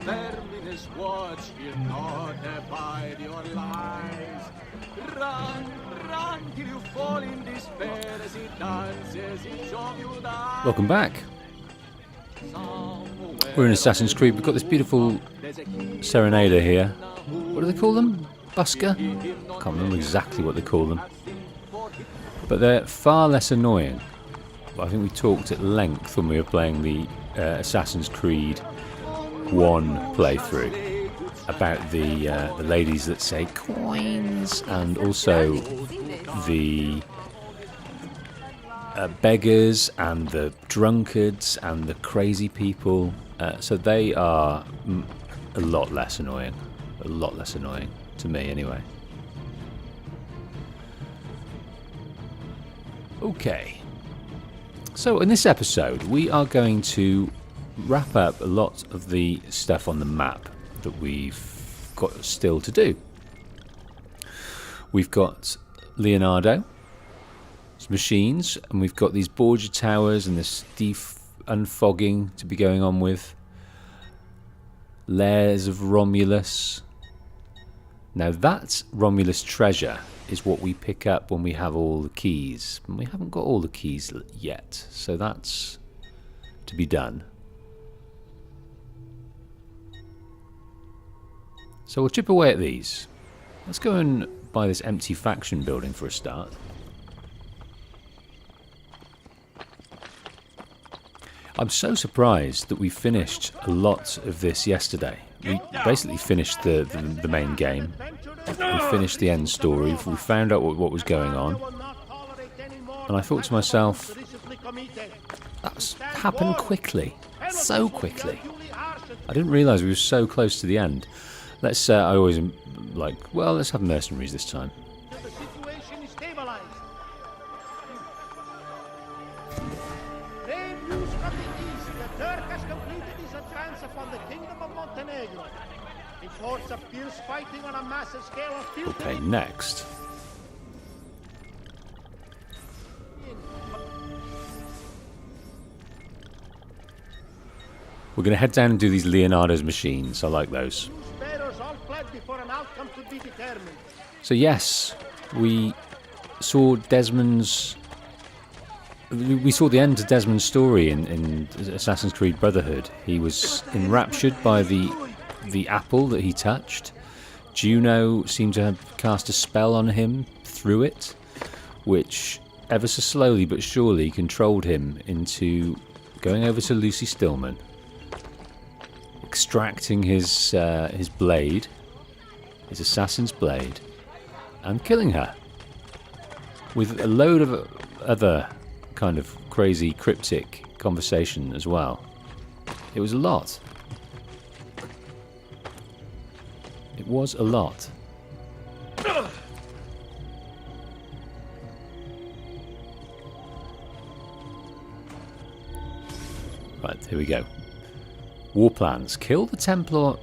Terminus watch will not abide your lives. Run, run till you fall in despair as he dances each of you dies. Welcome back. We're in Assassin's Creed. We've got this beautiful serenader here. What do they call them? Busker? I can't remember exactly what they call them. But they're far less annoying. I think we talked at length when we were playing the Assassin's Creed 1 playthrough about the ladies that say coins, and also the beggars and the drunkards and the crazy people. So they are a lot less annoying. A lot less annoying to me, anyway. Okay. So in this episode, we are going to wrap up a lot of the stuff on the map that we've got still to do. We've got Leonardo, machines, and we've got these Borgia towers and this unfogging to be going on with. Lairs of Romulus. Now that Romulus treasure is what we pick up when we have all the keys. And we haven't got all the keys yet, so that's to be done. So we'll chip away at these. Let's go and buy this empty faction building for a start. I'm so surprised that we finished a lot of this yesterday. We basically finished the main game. We finished the end story. We found out what was going on. And I thought to myself, that's happened quickly. So quickly. I didn't realise we were so close to the end. Let's, I always am like, well, let's have mercenaries this time. Okay, next. We're going to head down and do these Leonardo's machines. I like those. So yes, we saw Desmond's... We saw the end to Desmond's story in Assassin's Creed Brotherhood. He was enraptured by the apple that he touched. Juno seemed to have cast a spell on him through it, which ever so slowly but surely controlled him into going over to Lucy Stillman, extracting his blade, his assassin's blade, and killing her with a load of other kind of crazy cryptic conversation as well. It was a lot. It was a lot. Right, here we go. War plans. Kill the Templar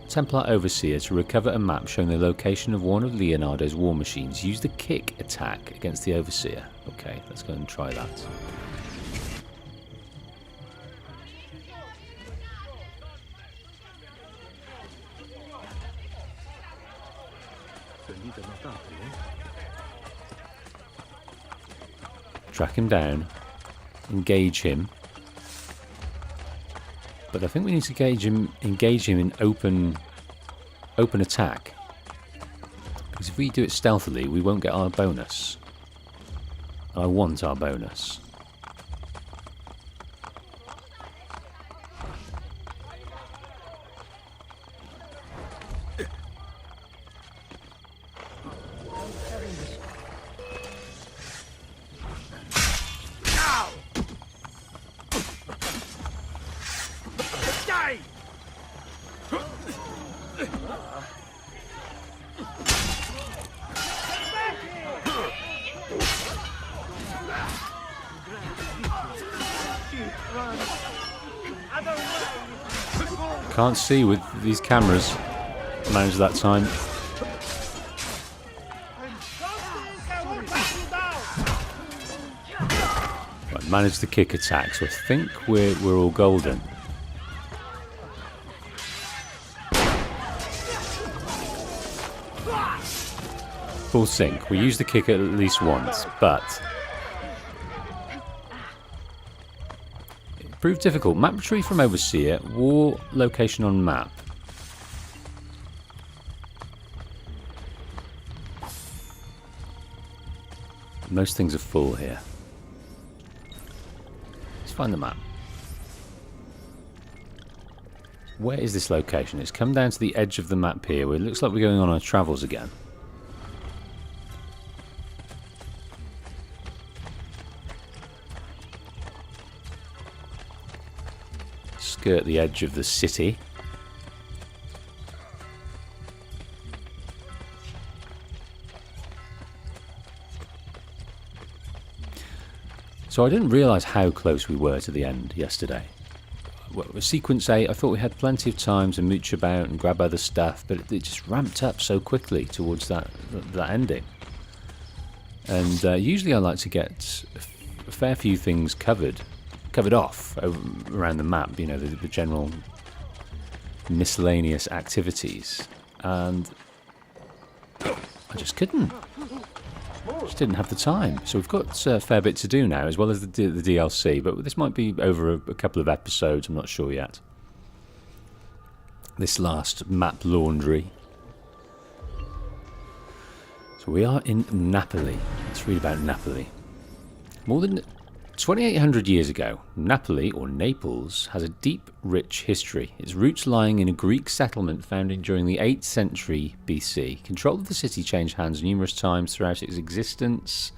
overseer to recover a map showing the location of one of Leonardo's war machines. Use the kick attack against the overseer. Okay, let's go and try that. Track him down, engage him, but I think we need to engage him in open attack, because if we do it stealthily we won't get our bonus. I want our bonus. Can't see with these cameras. Managed that time. Right, managed the kick attack, so I think we're all golden. Full sync. We use the kick at least once, but it proved difficult. Map retrieve from Overseer. War location on map. Most things are full here. Let's find the map. Where is this location? It's come down to the edge of the map here, where it looks like we're going on our travels again. Skirt the edge of the city. So I didn't realise how close we were to the end yesterday. Well, sequence 8, I thought we had plenty of time to mooch about and grab other stuff, but it just ramped up so quickly towards that ending. And usually I like to get a fair few things covered off around the map, you know, the general miscellaneous activities, and I just couldn't. Just didn't have the time. So we've got a fair bit to do now, as well as the DLC, but this might be over a couple of episodes, I'm not sure yet. This last map laundry. So we are in Napoli. Let's read about Napoli. More than 2,800 years ago, Napoli, or Naples, has a deep, rich history, its roots lying in a Greek settlement founded during the 8th century BC. Control of the city changed hands numerous times throughout its existence,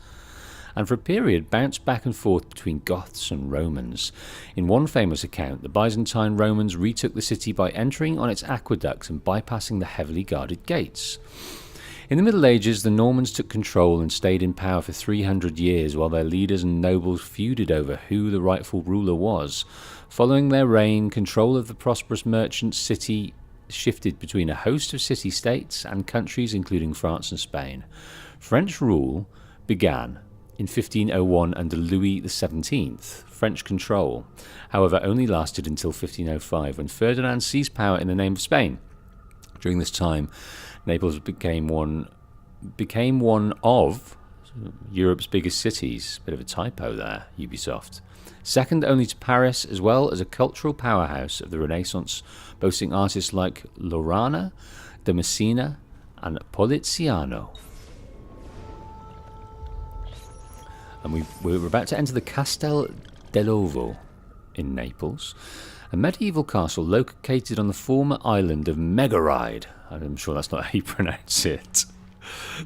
and for a period bounced back and forth between Goths and Romans. In one famous account, the Byzantine Romans retook the city by entering on its aqueducts and bypassing the heavily guarded gates. In the Middle Ages, the Normans took control and stayed in power for 300 years while their leaders and nobles feuded over who the rightful ruler was. Following their reign, control of the prosperous merchant city shifted between a host of city-states and countries including France and Spain. French rule began in 1501 under Louis XVII. French control, however, only lasted until 1505 when Ferdinand seized power in the name of Spain. During this time, Naples became one of Europe's biggest cities. Bit of a typo there, Ubisoft. Second only to Paris, as well as a cultural powerhouse of the Renaissance, boasting artists like Lorana, de Messina, and Poliziano. And we're about to enter the Castel dell'Ovo in Naples, a medieval castle located on the former island of Megaride. I'm sure that's not how you pronounce it.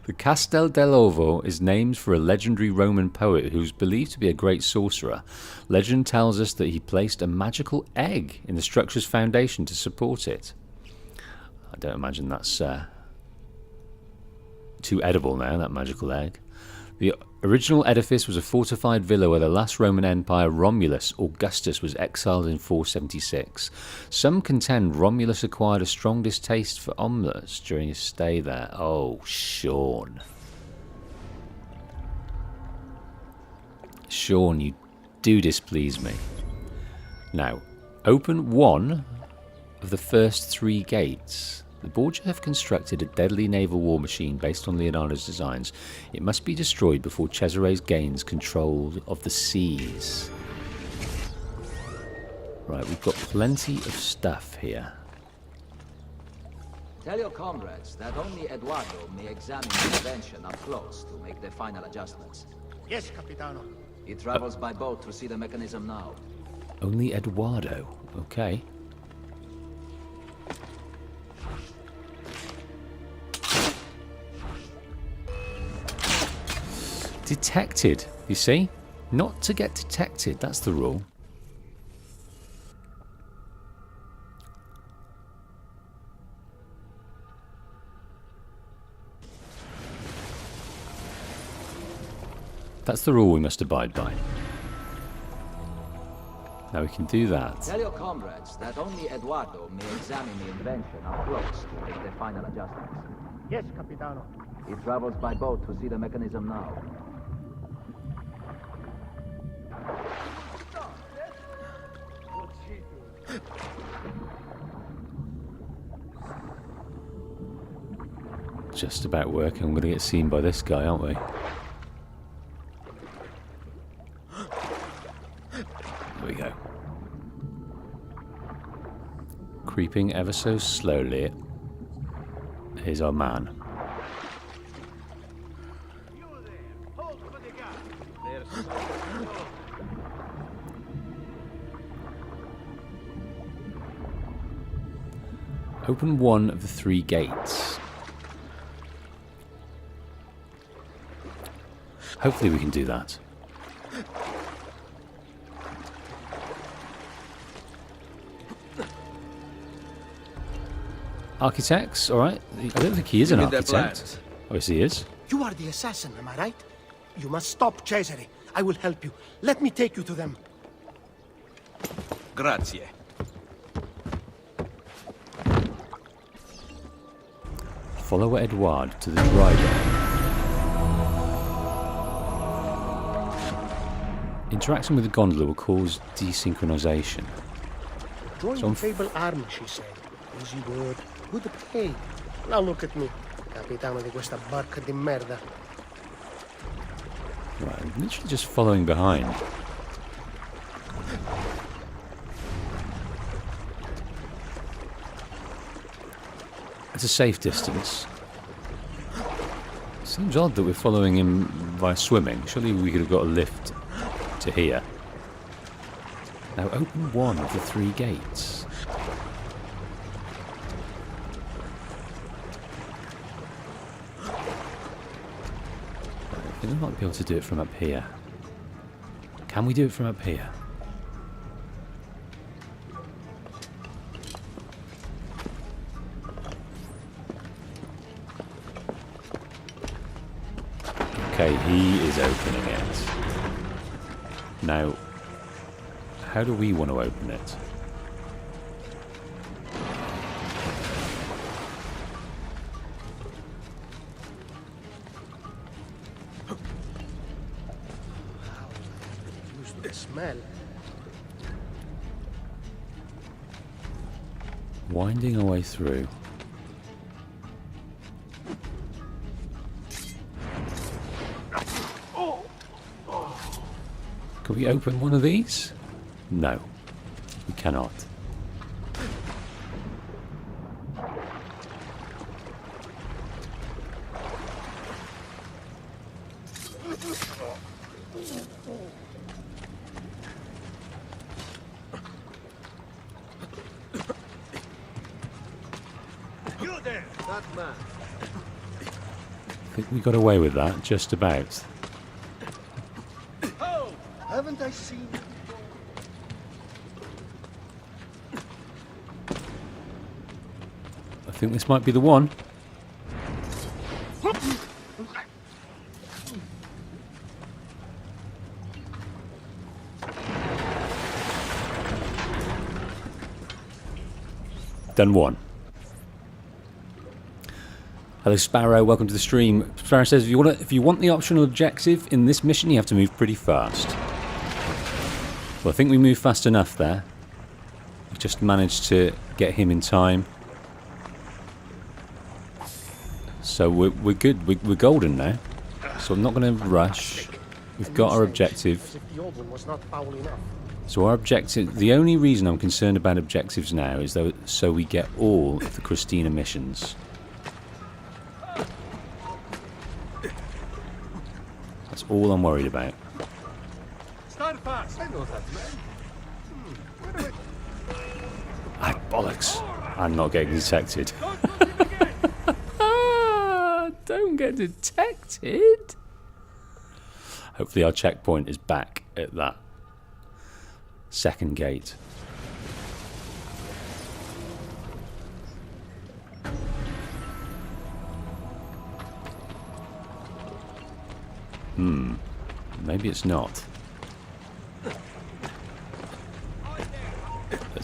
The Castel dell'Ovo is named for a legendary Roman poet who's believed to be a great sorcerer. Legend tells us that he placed a magical egg in the structure's foundation to support it. I don't imagine that's too edible now, that magical egg. The original edifice was a fortified villa where the last Roman Empire, Romulus Augustus, was exiled in 476. Some contend Romulus acquired a strong distaste for omelets during his stay there. Oh, Sean. Sean, you do displease me. Now, open one of the first 3 gates. The Borgia have constructed a deadly naval war machine based on Leonardo's designs. It must be destroyed before Cesare's gains control of the seas. Right, we've got plenty of stuff here. Tell your comrades that only Eduardo may examine the invention up close to make the final adjustments. Yes, Capitano. He travels by boat to see the mechanism now. Only Eduardo. Okay. Detected, you see? Not to get detected, that's the rule. That's the rule we must abide by. Now we can do that. Tell your comrades that only Eduardo may examine the invention up close to make the final adjustments. Yes, Capitano. He travels by boat to see the mechanism now. just about working. I'm going to get seen by this guy, aren't we? There we go. Creeping ever so slowly. Here's our man. Open one of the 3 gates. Hopefully we can do that. Architects, alright. I don't think he is an architect. Oh, yes, he is. You are the assassin, am I right? You must stop Cesare. I will help you. Let me take you to them. Grazie. Follow Edouard to the dry dock. Interaction with the gondola will cause desynchronization. Join the Fable Army, she said. Easy word, good pay. Now look at me, capitano di questa barca di merda. Right, I'm literally just following behind. It's a safe distance. Seems odd that we're following him by swimming. Surely we could have got a lift to here. Now open one of the 3 gates. I think we might be able to do it from up here. Can we do it from up here? Okay, he is opening it. Now, how do we want to open it? Use the smell. Winding our way through. Can we open one of these? No, we cannot. You there, that man. I think we got away with that, just about. Haven't I seen you? I think this might be the one. Done one. Hello Sparrow, welcome to the stream. Sparrow says if you want the optional objective in this mission, you have to move pretty fast. Well, I think we moved fast enough there. We just managed to get him in time. So we're good. We're golden now. So I'm not going to rush. We've got our objective. So our objective, the only reason I'm concerned about objectives now is so we get all of the Christina missions. That's all I'm worried about. Stand fast. I know that man. Ah, bollocks. I'm not getting detected. Don't get detected. Hopefully our checkpoint is back at that second gate. Maybe it's not.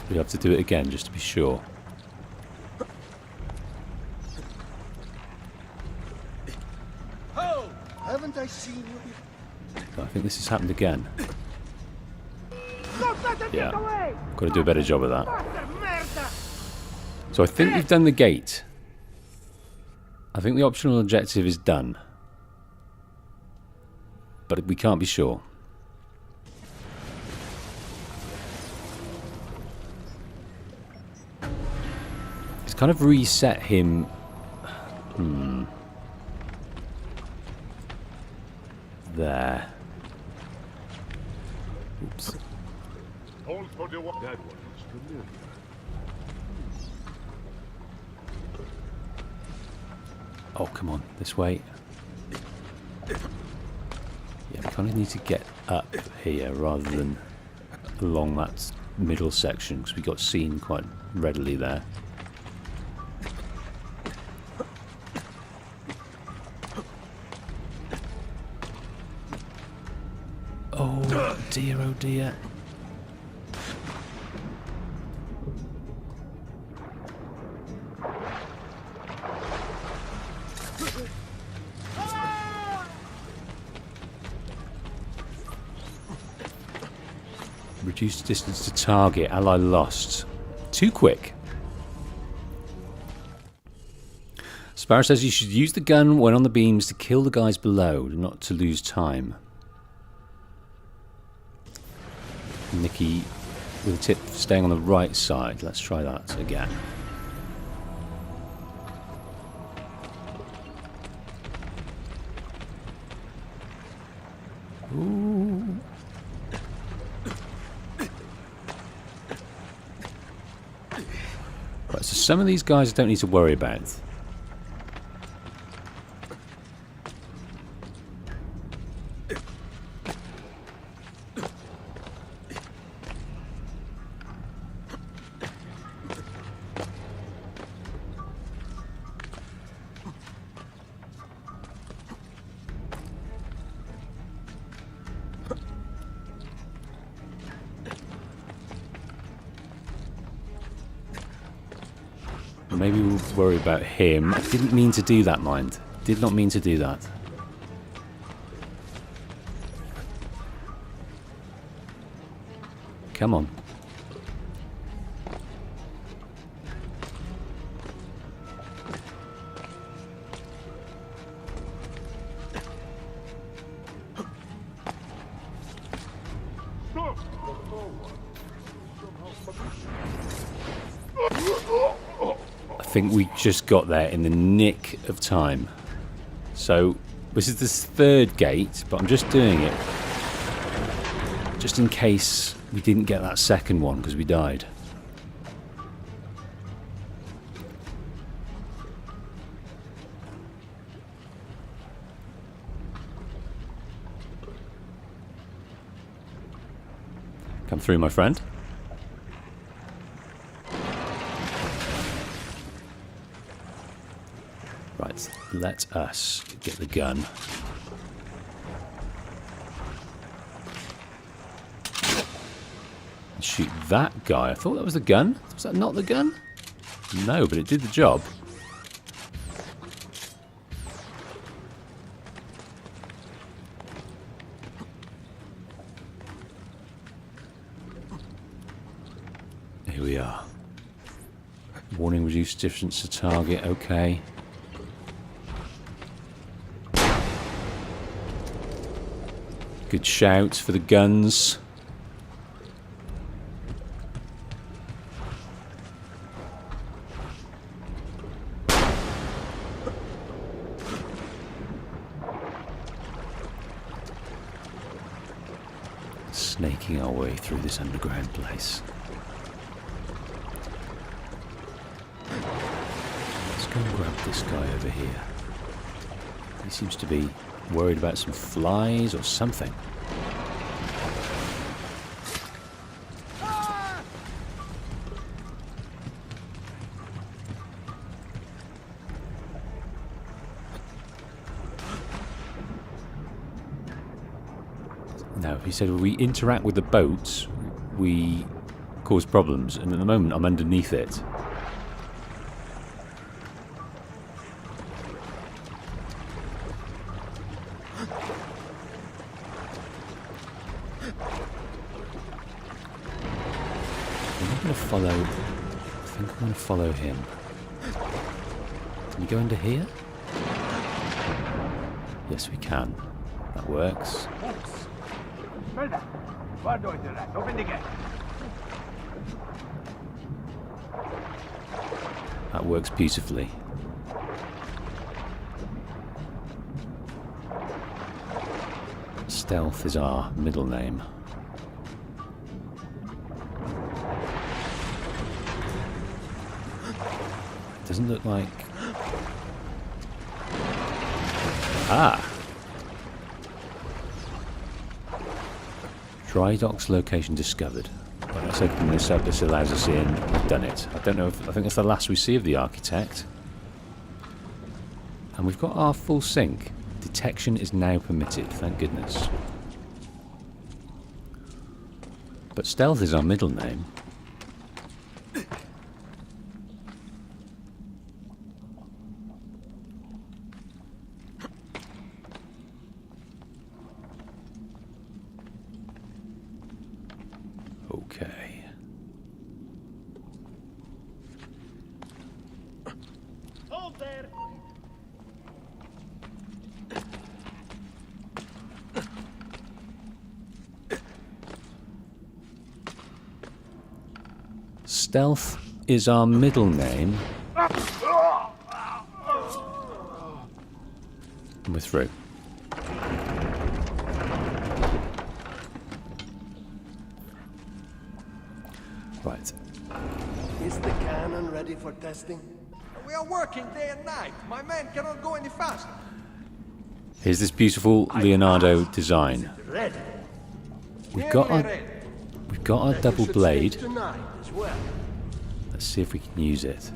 We have to do it again just to be sure. Haven't I seen you? I think this has happened again. Yeah, got to do a better job of that. So I think we've done the gate. I think the optional objective is done. But we can't be sure. It's kind of reset him. There. Oops. Hold for the one. That one is familiar. Oh, come on, this way. Yeah, we kind of need to get up here rather than along that middle section because we got seen quite readily there. Oh dear, oh dear. Reduced distance to target. Ally lost. Too quick. Sparrow says you should use the gun when on the beams to kill the guys below, not to lose time. Nikki with a tip for staying on the right side. Let's try that again. Ooh. Right, so some of these guys I don't need to worry about. Maybe we'll worry about him. I didn't mean to do that, mind. Did not mean to do that. Come on. I think we just got there in the nick of time. So this is this third gate, but I'm just doing it just in case we didn't get that second one because we died. Come through, my friend. Right, let us get the gun. And shoot that guy. I thought that was the gun. Was that not the gun? No, but it did the job. Here we are. Warning, reduced distance to target. Okay. Good shout for the guns. Snaking our way through this underground place. Let's go and grab this guy over here. He seems to be worried about some flies or something. Now, he said when we interact with the boats, we cause problems, and at the moment I'm underneath it. I think I'm going to follow him. Can we go into here? Yes, we can. That works. Open the gate. That works beautifully. Stealth is our middle name. Doesn't look like... Ah! Dry docks location discovered. Right, let's open this up. This allows us in. We've done it. I don't know if... I think it's the last we see of the architect. And we've got our full sync. Detection is now permitted, thank goodness. But stealth is our middle name. Okay. Hold there! Stealth is our middle name. And we're through. Right. Is the cannon ready for testing? We are working day and night. My men cannot go any faster. Here's this beautiful Leonardo design. Ready. We've got our double blade. Tonight as well. Let's see if we can use it.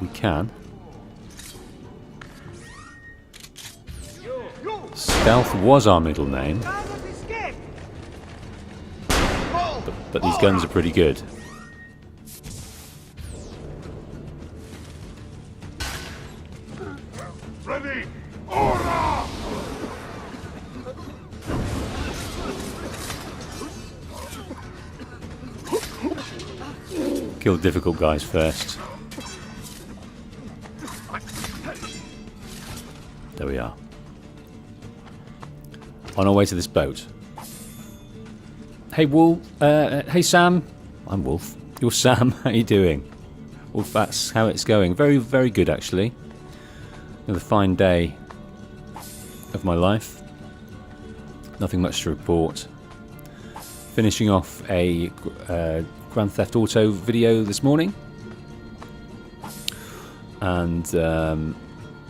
We can. Stealth was our middle name. But these guns are pretty good. Ready! Ora! Kill difficult guys first. There we are. On our way to this boat. Hey, Wolf. Hey, Sam. I'm Wolf. You're Sam. How you doing? Wolf, that's how it's going. Very, very good, actually. Another fine day of my life. Nothing much to report. Finishing off a Grand Theft Auto video this morning. And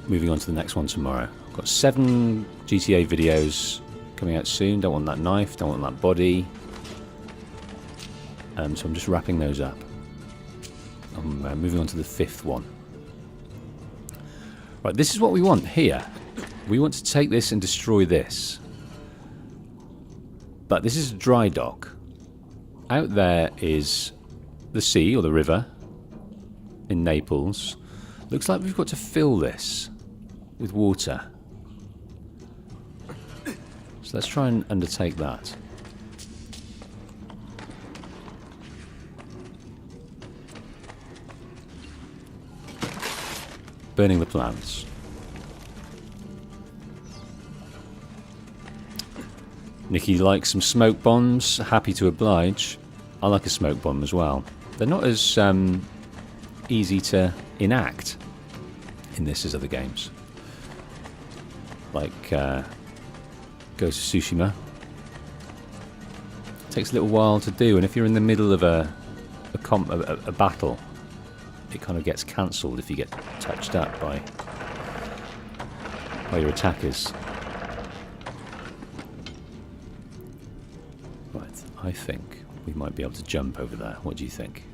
moving on to the next one tomorrow. I've got 7 GTA videos coming out soon. Don't want that knife, don't want that body. So I'm just wrapping those up. I'm moving on to the 5th one. Right, this is what we want here. We want to take this and destroy this. But this is a dry dock. Out there is the sea or the river in Naples. Looks like we've got to fill this with water. So let's try and undertake that. Burning the plants. Nikki likes some smoke bombs. Happy to oblige. I like a smoke bomb as well. They're not as easy to enact in this as other games. Like Ghost of Tsushima. It takes a little while to do, and if you're in the middle of a battle, it kind of gets cancelled if you get touched up by your attackers. Right, I think we might be able to jump over there. What do you think?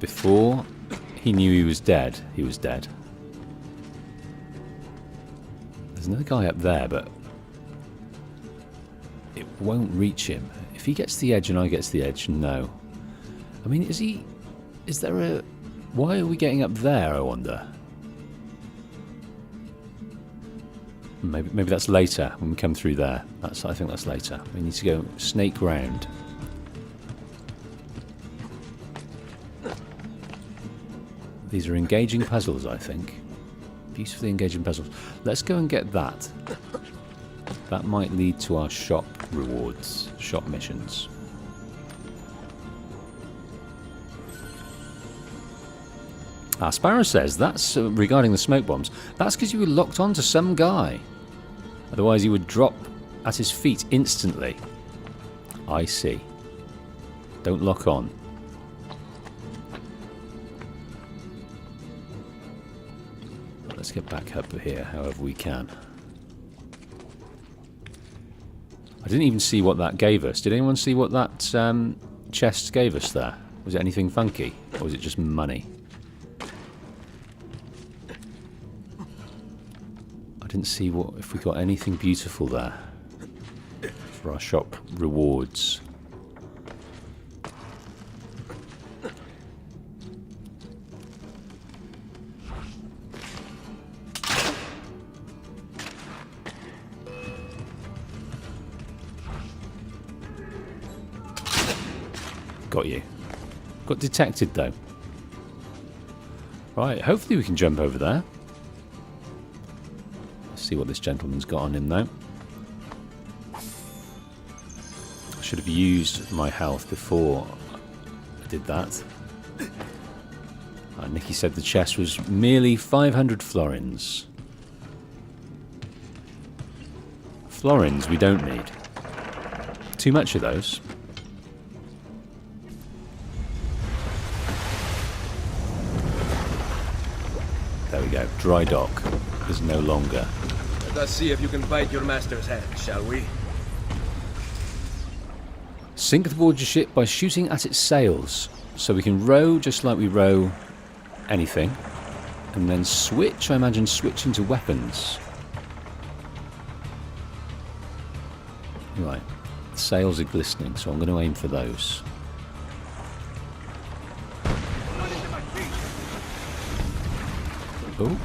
Before he knew he was dead, he was dead. There's another guy up there, but it won't reach him. If he gets to the edge and I get to the edge, no. I mean, is there a... Why are we getting up there, I wonder? Maybe that's later when we come through there. I think that's later. We need to go snake round. These are engaging puzzles, I think. Beautifully engaging puzzles. Let's go and get that. That might lead to our shop rewards, shop missions. Sparrow says, that's regarding the smoke bombs. That's because you were locked on to some guy. Otherwise, he would drop at his feet instantly. I see. Don't lock on. Let's get back up here, however we can. I didn't even see what that gave us. Did anyone see what that chest gave us there? Was it anything funky? Or was it just money? I didn't see if we got anything beautiful there for our shop rewards. Got you. Got detected though. Right, hopefully we can jump over there. Let's see what this gentleman's got on him though. I should have used my health before I did that. Nikki said the chest was merely 500 florins. Florins we don't need. Too much of those. There we go. Dry dock is no longer. Let us see if you can bite your master's hand, shall we? Sink the Borgia ship by shooting at its sails. So we can row just like we row anything. And then switch, I imagine, switch into weapons. Right. The sails are glistening, so I'm going to aim for those. Oh.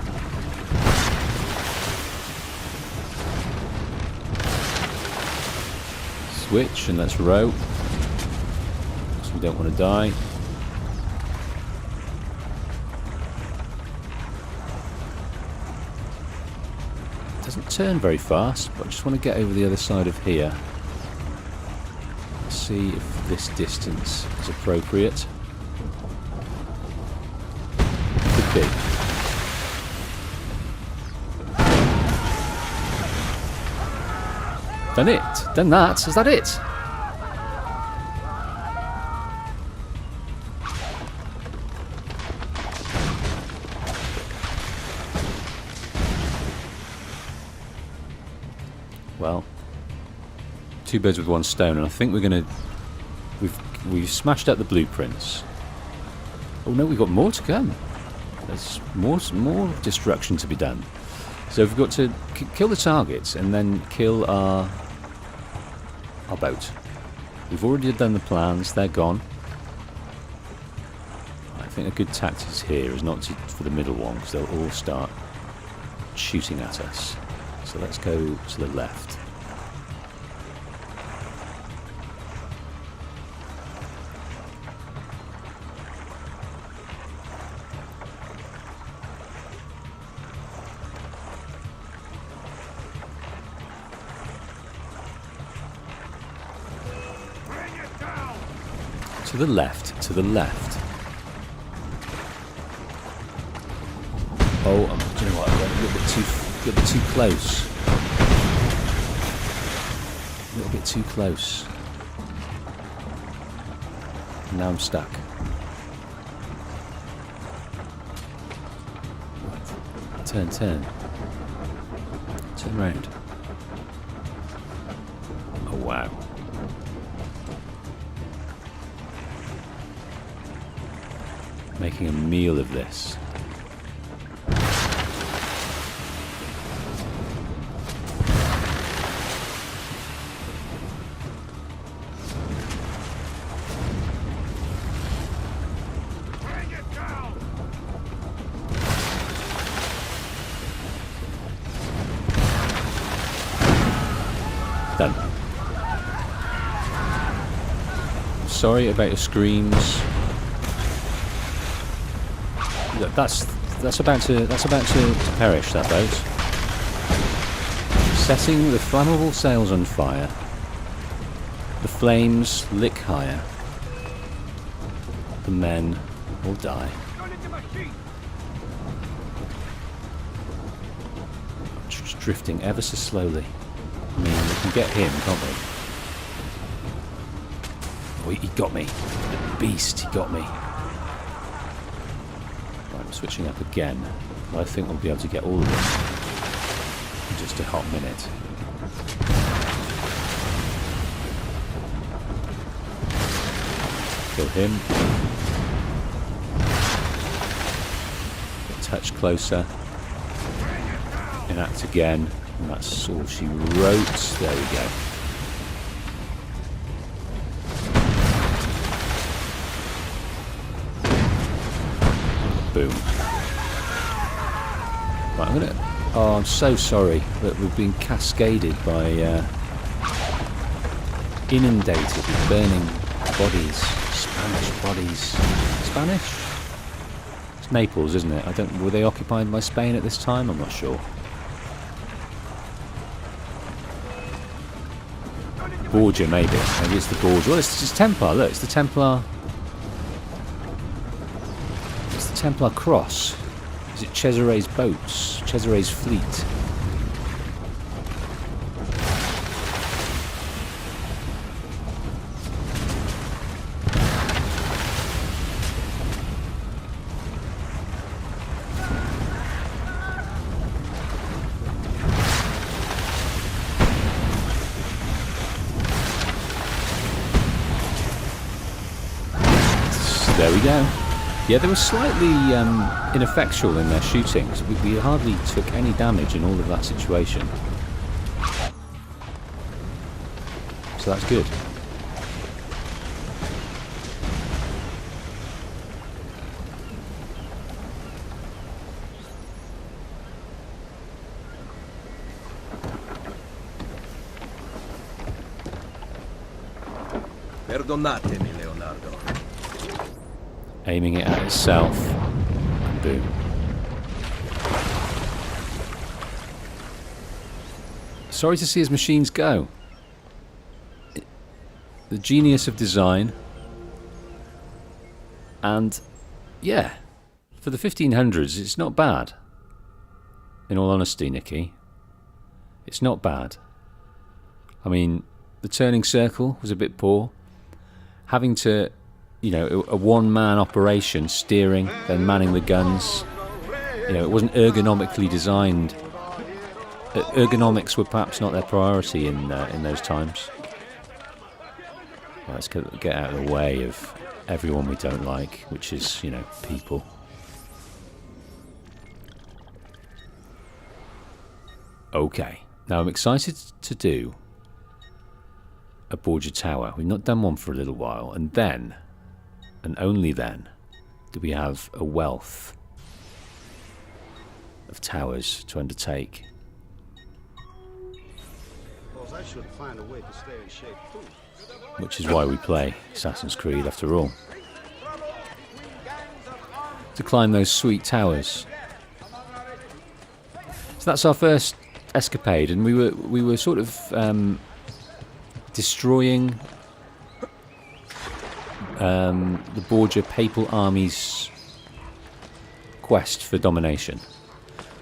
Switch and let's row. Because we don't want to die. It doesn't turn very fast, but I just want to get over the other side of here. See if this distance is appropriate. Could be. Done it. Done that. Is that it? Well, two birds with one stone, and I think we're gonna. We've smashed out the blueprints. Oh no, we've got more to come. There's more destruction to be done. So we've got to kill the targets and then kill our boat. We've already done the plans, they're gone. I think a good tactic here is not for the middle one, because they'll all start shooting at us. So let's go to the left. To the left, to the left. Oh, do you know what? I went a little bit too close. A little bit too close. Now I'm stuck. Right. Turn. Turn round. Oh wow. Making a meal of this. Bring it down! Done. Sorry about your screams. Look, that's about to perish, that boat. Setting the flammable sails on fire. The flames lick higher. The men will die. Just drifting ever so slowly. I mean, we can get him, can't we? Oh, he got me. The beast, he got me. Right, we're switching up again. I think we'll be able to get all of this in just a hot minute. Kill him. A touch closer. Enact again. And that's all she wrote. There we go. Boom. Right, I'm gonna... Oh, I'm so sorry that we've been cascaded by... inundated with burning bodies. Spanish bodies. Spanish? It's Naples, isn't it? I don't... Were they occupied by Spain at this time? I'm not sure. Borgia, maybe. Maybe it's the Borgia. Well, it's Templar. Look, it's the Templar... It's the Templar cross. Is it Cesare's boats? Cesare's fleet? There we go. Yeah, they were slightly ineffectual in their shooting. We hardly took any damage in all of that situation. So that's good. Perdonatemi, Leonardo. Aiming it at itself. And boom. Sorry to see his machines go. The genius of design. And, yeah, for the 1500s, it's not bad. In all honesty, Nicky. It's not bad. I mean, the turning circle was a bit poor. Having to... You know, a one-man operation, steering, then manning the guns. You know, it wasn't ergonomically designed. Ergonomics were perhaps not their priority in those times. Right, let's get out of the way of everyone we don't like, which is, you know, people. Okay, now I'm excited to do a Borgia Tower. We've not done one for a little while, and then... And only then do we have a wealth of towers to undertake. I should find a way to stay in shape too. Which is why we play Assassin's Creed after all. To climb those sweet towers. So that's our first escapade, and we were sort of destroying the Borgia Papal Army's quest for domination.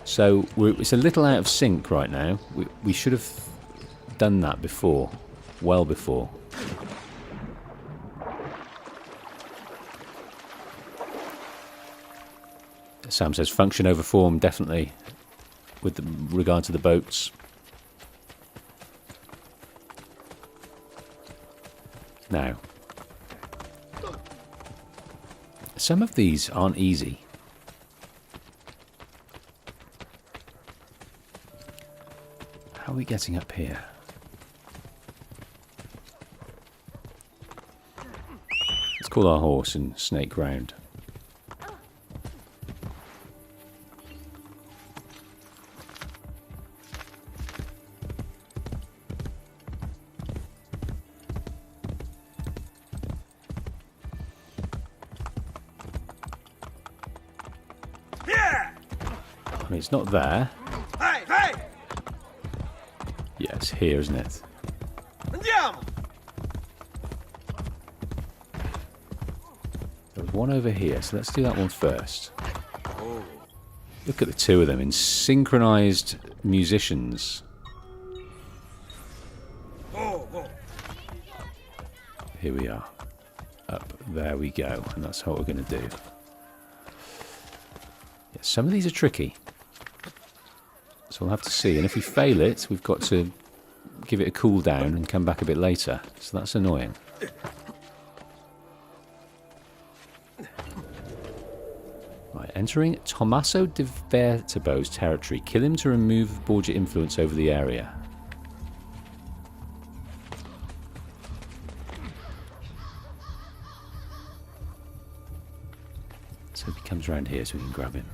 So it's a little out of sync right now. We should have done that before, well before. Sam says function over form, definitely, with regard to the boats. Now, some of these aren't easy. How are we getting up here? Let's call our horse and snake round. mean, it's not there. Hey, hey! Yeah, it's here, isn't it? Andiamo! There was one over here, so let's do that one first. Look at the two of them in synchronized musicians. Here we are. Up there we go, and that's what we're going to do. Yeah, some of these are tricky, so we'll have to see. And if we fail it, we've got to give it a cool down and come back a bit later. So that's annoying. Right, entering Tommaso di Vertibo's territory. Kill him to remove Borgia influence over the area. So he comes around here so we can grab him.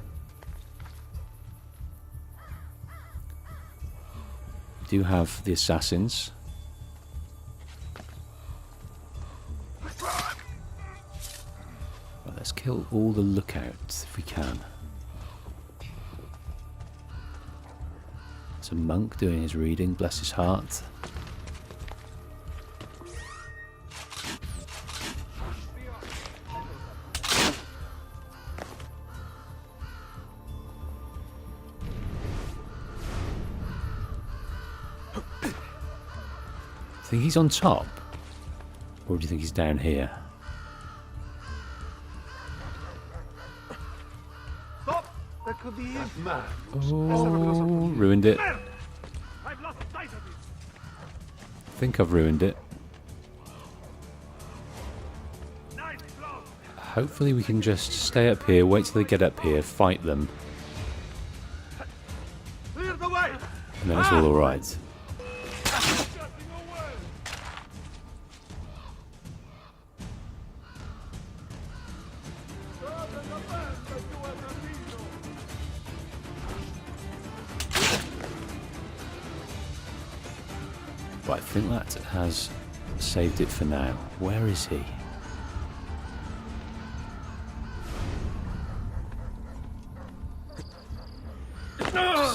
We do have the assassins. Well, let's kill all the lookouts if we can. There's a monk doing his reading, bless his heart. Think he's on top? Or do you think he's down here? Stop! That could be it. Oh, ruined it. I think I've ruined it. Hopefully we can just stay up here, wait till they get up here, fight them. And then it's all alright. Right, I think that has saved it for now. Where is he?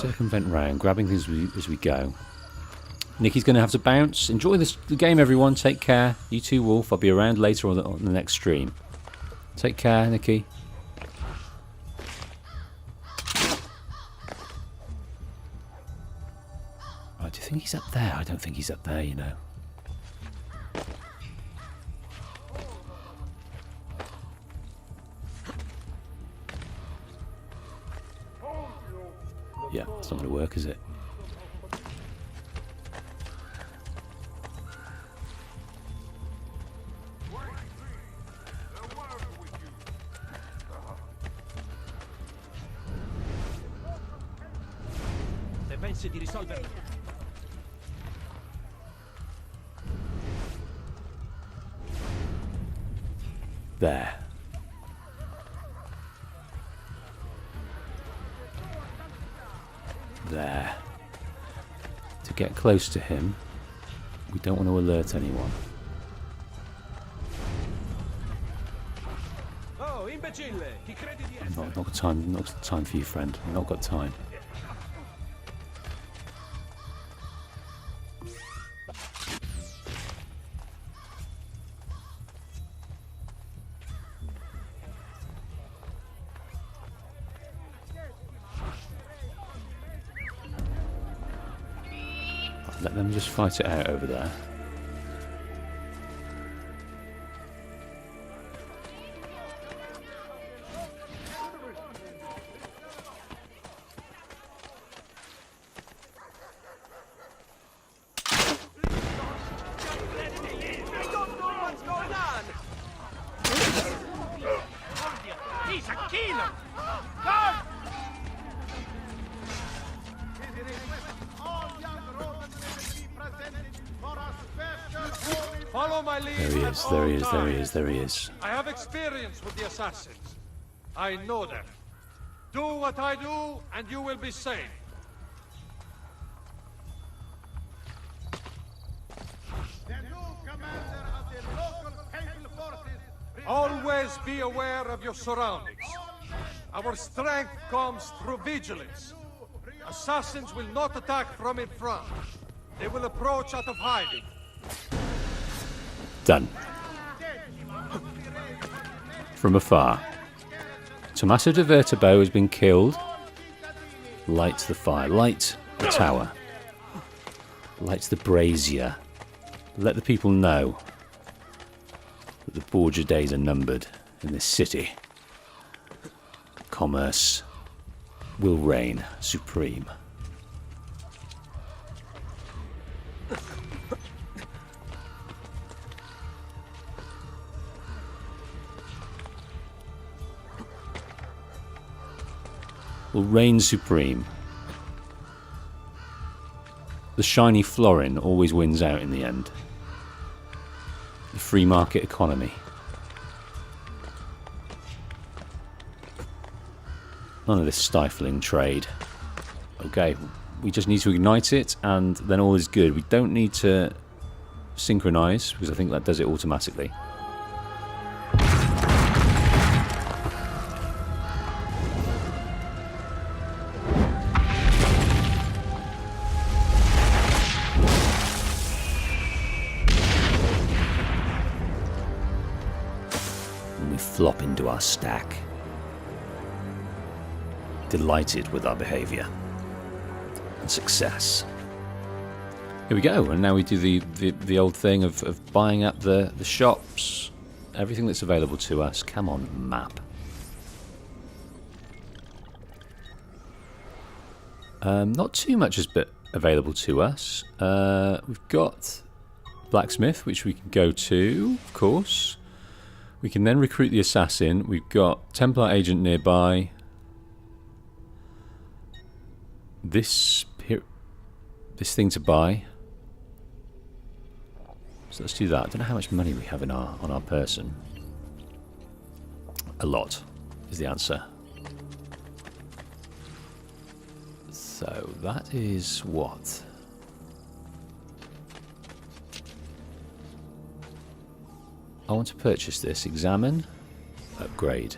Circumvent round, grabbing things as we go. Nikki's going to have to bounce. Enjoy the game, everyone. Take care. You too, Wolf. I'll be around later on the next stream. Take care, Nikki. Oh, do you think he's up there? I don't think he's up there, you know. Yeah, it's not going to work, is it? Pensi di risolverla? There. There. To get close to him, we don't want to alert anyone. Oh, imbecille! Chi credi di essere? Not got time. Not got time for you, friend. Not got time. Let them just fight it out over there. He's a killer! Follow my lead. There he is, there he is, there he is, there he is. I have experience with the assassins. I know them. Do what I do, and you will be safe. The new commander of the local papal forces. Always be aware of your surroundings. Our strength comes through vigilance. Assassins will not attack from in front. They will approach out of hiding. Done. From afar. Tommaso de Vertebo has been killed. Light the fire. Light the tower. Light the brazier. Let the people know that the Borgia days are numbered in this city. Commerce will reign supreme. Will reign supreme. The shiny florin always wins out in the end. The free market economy. None of this stifling trade. Okay, we just need to ignite it and then all is good. We don't need to synchronize because I think that does it automatically. And we flop into our stack. Delighted with our behaviour and success. Here we go, and now we do the old thing of buying up the shops, everything that's available to us. Come on, map. Not too much has been available to us. We've got blacksmith, which we can go to, of course. We can then recruit the assassin. We've got Templar agent nearby. This thing to buy. So let's do that. I don't know how much money we have on our person. A lot is the answer. So that is what? I want to purchase this. Examine. Upgrade.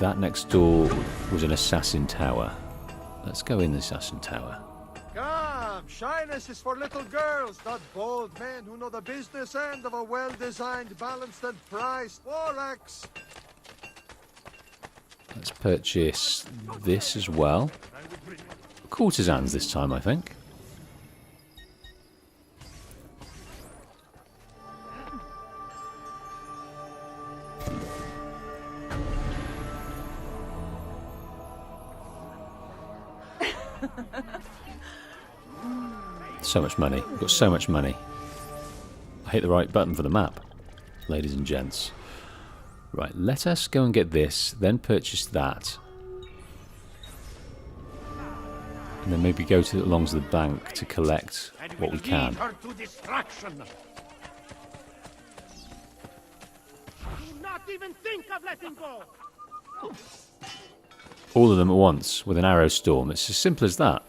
That next door was an assassin tower. Let's go in the assassin tower. Come, shyness is for little girls, not bold men who know the business end of a well-designed, balanced and priced war axe. Let's purchase this as well. Courtesans this time, I think. So much money. We've got so much money. I hit the right button for the map, ladies and gents. Right, let us go and get this, then purchase that. And then maybe go along to the bank to collect what we can. Do not even think of letting go. All of them at once with an arrow storm. It's as simple as that.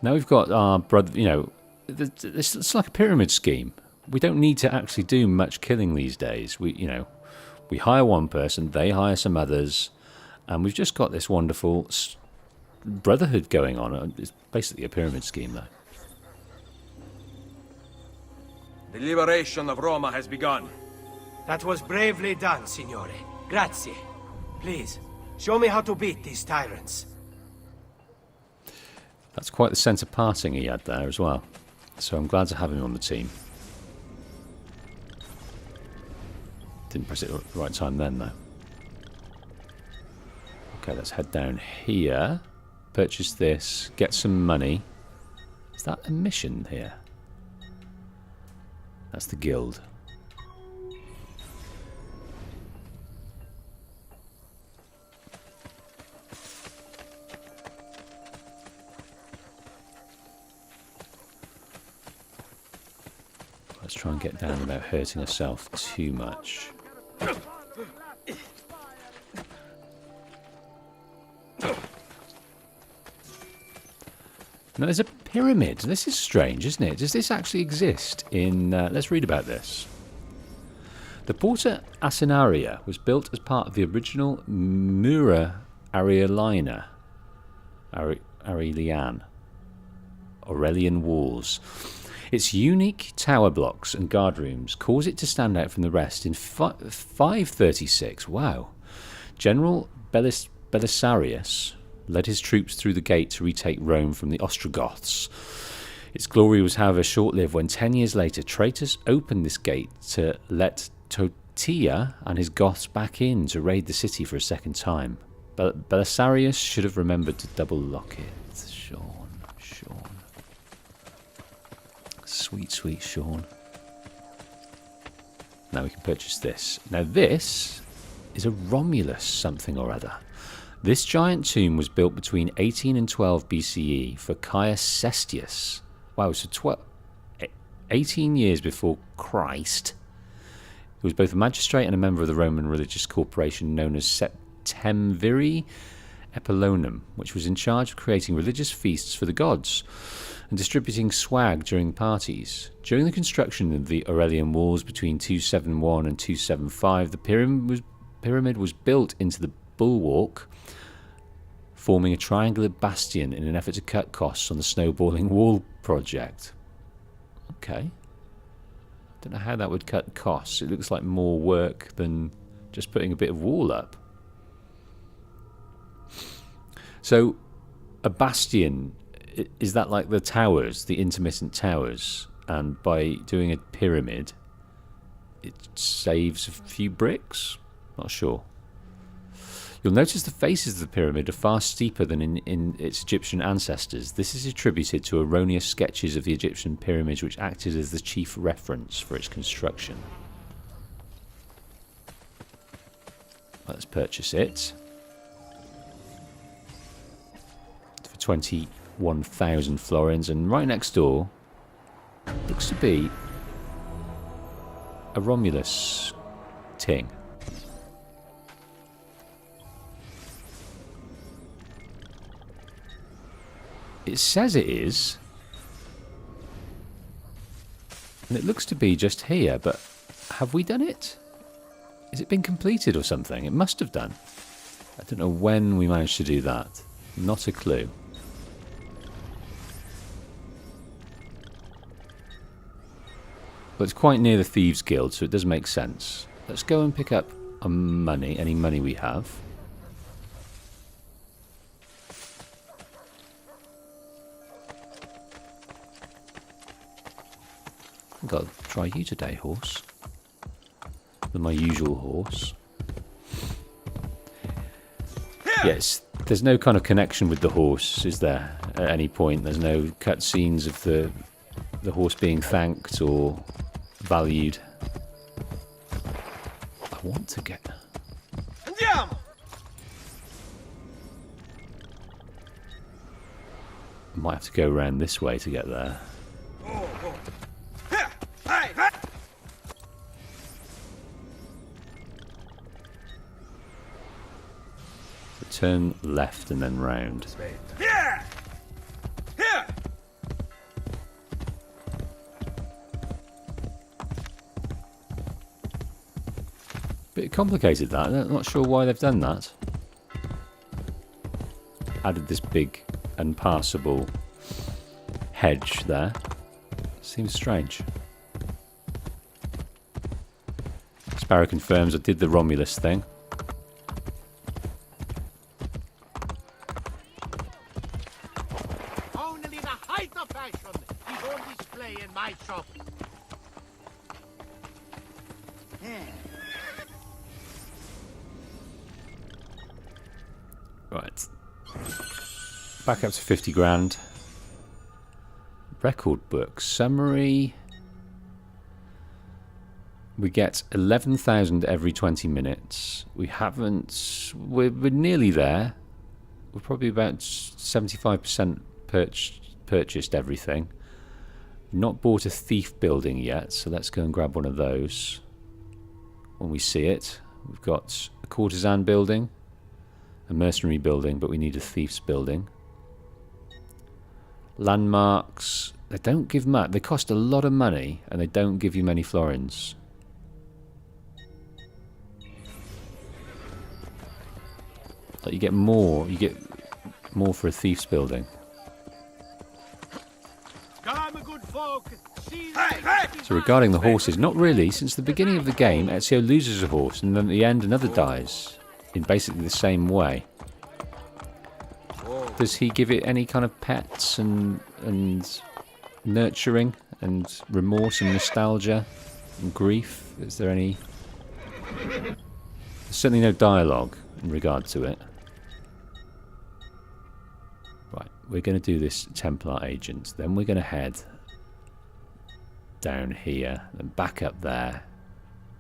Now we've got our brother, you know, it's like a pyramid scheme. We don't need to actually do much killing these days. We hire one person, they hire some others, and we've just got this wonderful brotherhood going on. It's basically a pyramid scheme, though. The liberation of Roma has begun. That was bravely done, Signore. Grazie. Please, show me how to beat these tyrants. That's quite the centre parting he had there as well. So I'm glad to have him on the team. Didn't press it at the right time then, though. Okay, let's head down here. Purchase this. Get some money. Is that a mission here? That's the guild. Let's try and get down without hurting herself too much. Now there's a pyramid. This is strange, isn't it? Does this actually exist in... let's read about this. The Porta Asinaria was built as part of the original Mura Aureliana. Aurelian walls. Its unique tower blocks and guard rooms cause it to stand out from the rest. In 536, wow, General Belisarius led his troops through the gate to retake Rome from the Ostrogoths. Its glory was, however, short-lived when 10 years later traitors opened this gate to let Totila and his Goths back in to raid the city for a second time. Belisarius should have remembered to double lock it. Sean. Sweet, sweet Sean. Now we can purchase this. Now this is a Romulus something or other. This giant tomb was built between 18 and 12 BCE for Caius Cestius. Wow, so 18 years before Christ. He was both a magistrate and a member of the Roman religious corporation known as Septemviri Epilonum, which was in charge of creating religious feasts for the gods and distributing swag during parties. During the construction of the Aurelian walls between 271 and 275, the pyramid was built into the bulwark, forming a triangular bastion in an effort to cut costs on the snowballing wall project. Okay. Don't know how that would cut costs. It looks like more work than just putting a bit of wall up. So, a bastion, is that like the towers, the intermittent towers? And by doing a pyramid, it saves a few bricks? Not sure. You'll notice the faces of the pyramid are far steeper than in its Egyptian ancestors. This is attributed to erroneous sketches of the Egyptian pyramids which acted as the chief reference for its construction. Let's purchase it. For 21,000 florins, and right next door looks to be a Romulus ting. It says it is, and it looks to be just here, but have we done it? Has it been completed or something? It must have done. I don't know when we managed to do that. Not a clue. But it's quite near the Thieves Guild, so it does make sense. Let's go and pick up money, any money we have. I've got to try you today, horse. With my usual horse. Yes, there's no kind of connection with the horse, is there? At any point, there's no cutscenes of the horse being thanked or valued. I want to get. I might have to go around this way to get there. Turn left and then round. Bit complicated that. I'm not sure why they've done that. Added this big unpassable hedge there. Seems strange. Sparrow confirms I did the Romulus thing. Right. Back up to 50 grand. Record book. Summary. We get 11,000 every 20 minutes. We haven't... We're nearly there. We're probably about 75% purchased everything. Not bought a thief building yet, so let's go and grab one of those when we see it. We've got a courtesan building, a mercenary building, but we need a thief's building. Landmarks, they don't give much. They cost a lot of money, and they don't give you many florins. Like you get more for a thief's building. Come, good folk. See So regarding the horses, not really. Since the beginning of the game, Ezio loses a horse, and then at the end another dies in basically the same way. Does he give it any kind of pets and nurturing and remorse and nostalgia and grief? Is there any? There's certainly no dialogue in regard to it. Right, we're going to do this Templar agent, then we're going to head down here and back up there,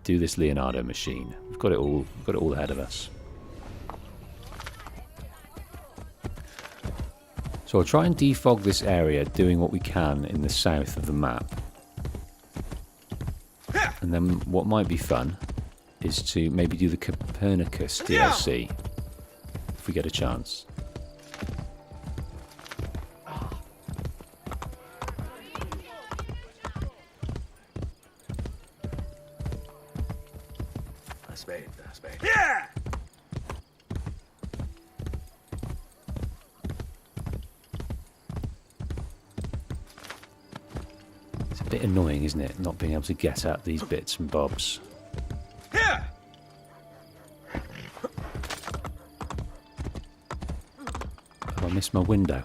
do this Leonardo machine. We've got it all ahead of us. So I'll try and defog this area, doing what we can in the south of the map. And then what might be fun is to maybe do the Copernicus DLC if we get a chance. Yeah! It's a bit annoying, isn't it, not being able to get at these bits and bobs. Here! Oh, I missed my window.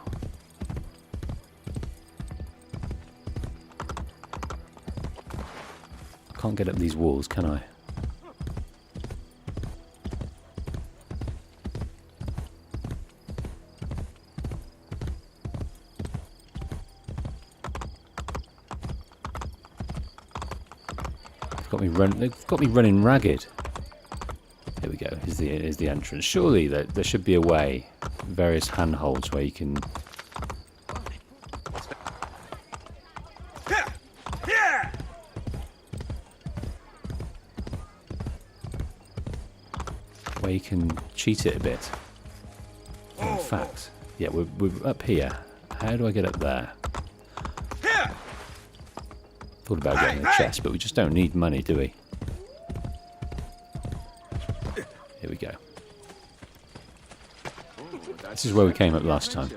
I can't get up these walls, can I? They've got me running ragged. Here we go. Here's the entrance. Surely there should be a way, various handholds where you can. Where you can cheat it a bit. In fact, yeah, we're up here. How do I get up there? Thought about getting a chest, but we just don't need money, do we? Here we go. This is where we came up last time.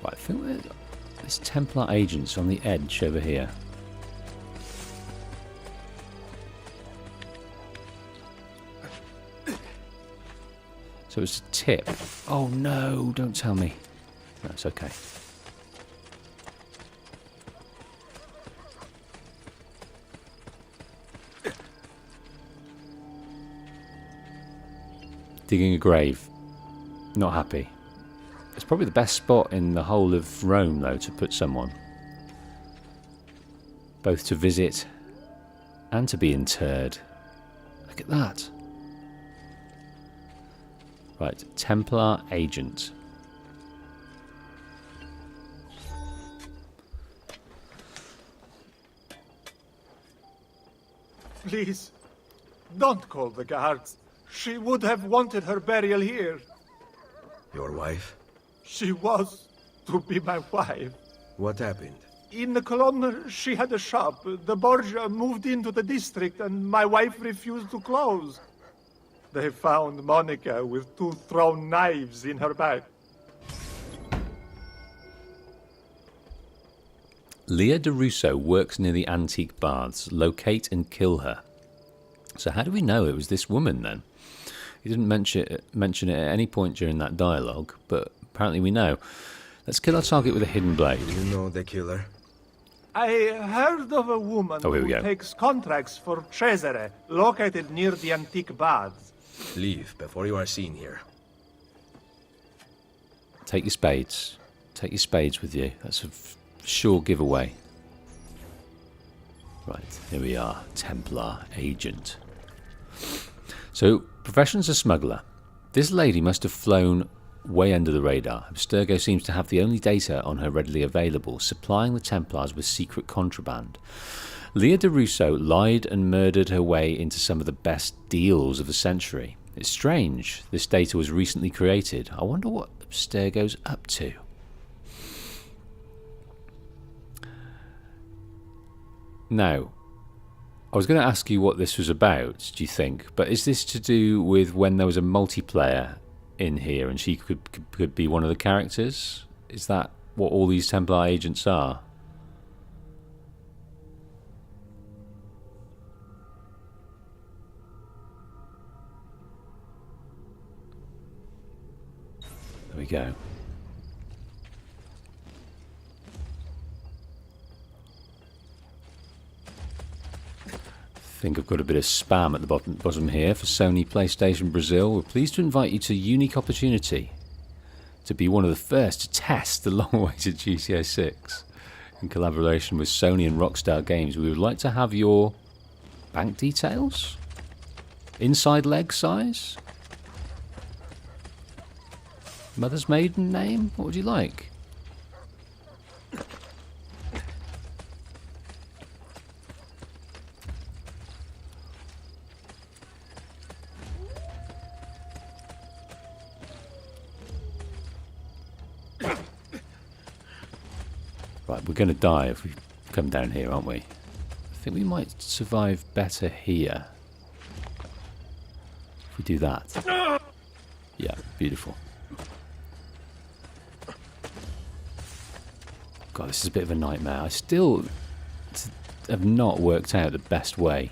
Right, I think there's Templar agents on the edge over here. So it's a tip. Oh no, don't tell me. No, it's okay. Digging a grave. Not happy. It's probably the best spot in the whole of Rome, though, to put someone. Both to visit and to be interred. Look at that. Right, Templar agent. Please, don't call the guards. She would have wanted her burial here. Your wife? She was to be my wife. What happened? In the Cologne, she had a shop. The Borgia moved into the district and my wife refused to close. They found Monica with 2 thrown knives in her back. Leah de Russo works near the antique baths. Locate and kill her. So how do we know it was this woman then? He didn't mention it at any point during that dialogue, but apparently we know. Let's kill our target with a hidden blade. Do you know the killer? I heard of a woman here we who go. takes contracts for Cesare, located near the antique baths. Leave before you are seen here. Take your spades. Take your spades with you. That's a sure giveaway. Right, here we are. Templar agent. So, profession's a smuggler. This lady must have flown way under the radar. Abstergo seems to have the only data on her readily available, supplying the Templars with secret contraband. Leah de Russo lied and murdered her way into some of the best deals of the century. It's strange. This data was recently created. I wonder what Abstergo's up to. Now, I was going to ask you what this was about, do you think? But is this to do with when there was a multiplayer in here and she could be one of the characters? Is that what all these Templar agents are? There we go. I think I've got a bit of spam at the bottom here for Sony PlayStation Brazil. We're pleased to invite you to a unique opportunity to be one of the first to test the long-awaited GTA 6 in collaboration with Sony and Rockstar Games. We would like to have your bank details, inside leg size, mother's maiden name. What would you like? Right, we're going to die if we come down here, aren't we? I think we might survive better here. If we do that. Yeah, beautiful. God, this is a bit of a nightmare. I still have not worked out the best way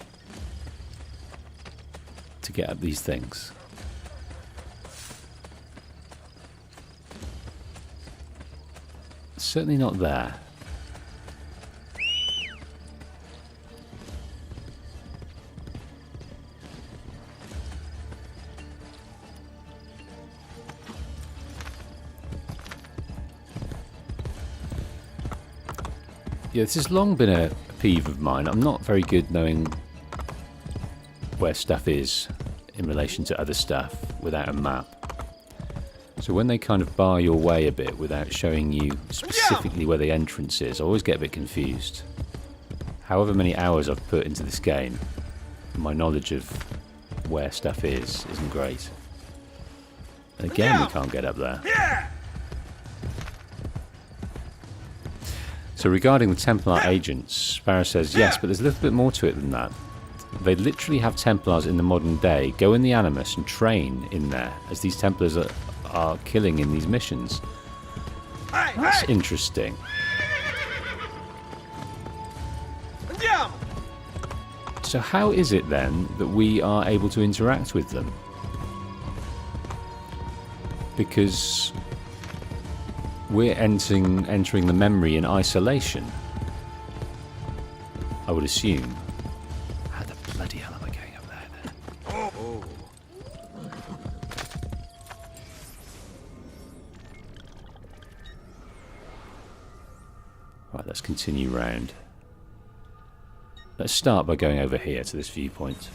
to get up these things. Certainly not there. Yeah, this has long been a peeve of mine. I'm not very good knowing where stuff is in relation to other stuff without a map. So when they kind of bar your way a bit without showing you specifically where the entrance is, I always get a bit confused. However many hours I've put into this game, my knowledge of where stuff is isn't great. And again, we can't get up there. So regarding the Templar agents, Sparrow says, yes, but there's a little bit more to it than that. They literally have Templars in the modern day go in the Animus and train in there, as these Templars are killing in these missions. That's interesting. So how is it then that we are able to interact with them? Because we're entering the memory in isolation, I would assume. How the bloody hell am I going up there then? Oh. Right, let's continue round. Let's start by going over here to this viewpoint.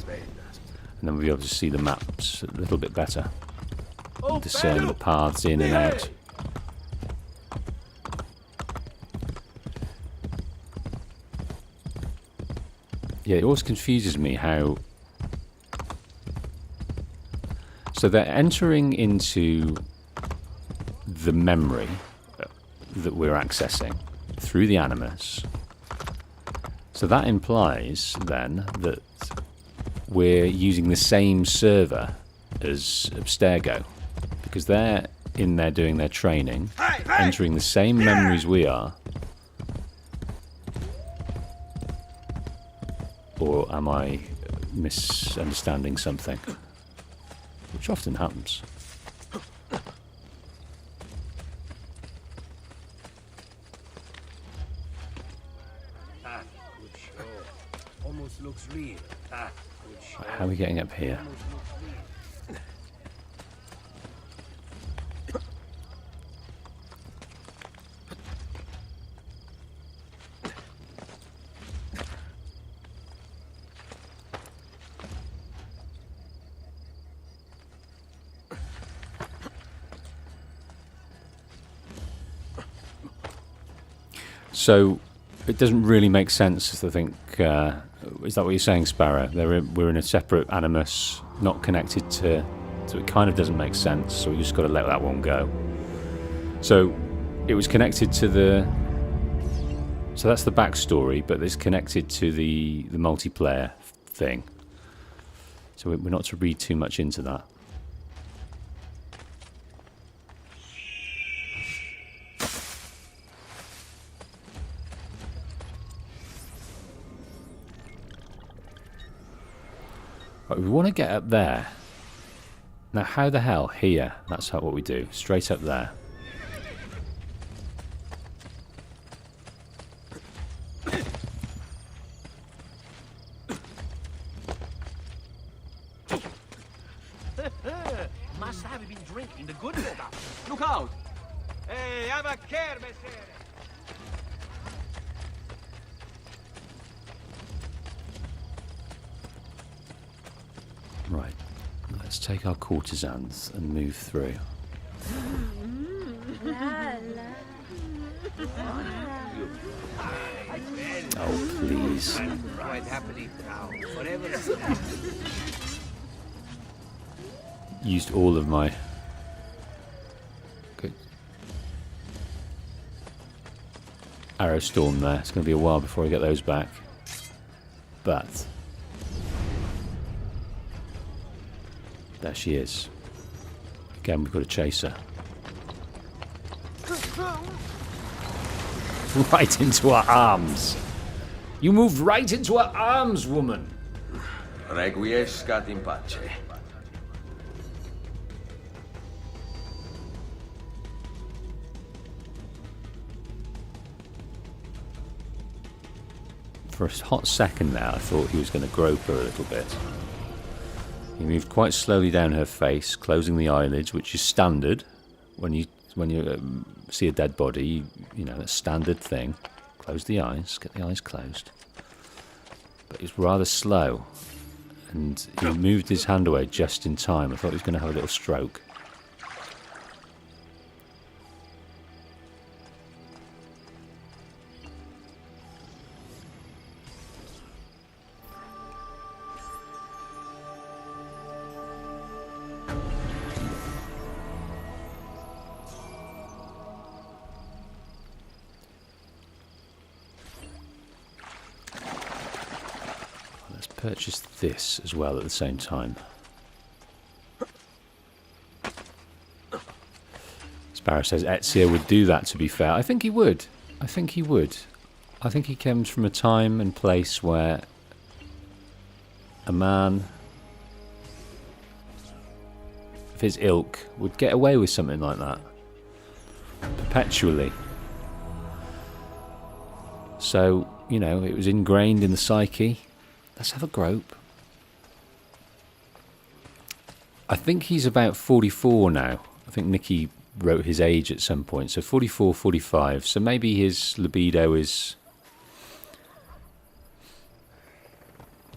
And then we'll be able to see the maps a little bit better. And discern the paths in and out. Yeah, it always confuses me how... So they're entering into the memory that we're accessing through the Animus. So that implies, then, that we're using the same server as Abstergo. Because they're in there doing their training, entering the same memories we are. Or am I misunderstanding something? Which often happens. Good show. Almost looks real. Good show. How are we getting up here? So it doesn't really make sense, I think. Is that what you're saying, Sparrow? We're in a separate Animus not connected to... So it kind of doesn't make sense, so we just got to let that one go. So it was connected to the... So that's the backstory, but it's connected to the multiplayer thing. So we're not to read too much into that. Right, we want to get up there. Now, how the hell? Here. That's what we do. Straight up there. Must have been drinking the good stuff. Look out! Hey, have a care, messere. Right. Let's take our courtesans and move through. Oh, please. Quite happily proud. Forever. Used all of my... Good. Arrow storm there. It's going to be a while before I get those back. But... there she is. Again, we've got to chase her. Right into her arms. You moved right into her arms, woman. Requiescat in pace. For a hot second there, I thought he was going to grope her a little bit. He moved quite slowly down her face, closing the eyelids, which is standard when you see a dead body. You know, that's a standard thing. Close the eyes, get the eyes closed. But it's rather slow, and he moved his hand away just in time. I thought he was going to have a little stroke. Purchase this as well at the same time. Sparrow says Ezio would do that, to be fair. I think he would. I think he would. I think he comes from a time and place where a man of his ilk would get away with something like that. Perpetually. So, you know, it was ingrained in the psyche. Let's have a grope. I think he's about 44 now. I think Nicky wrote his age at some point. So 44, 45. So maybe his libido is...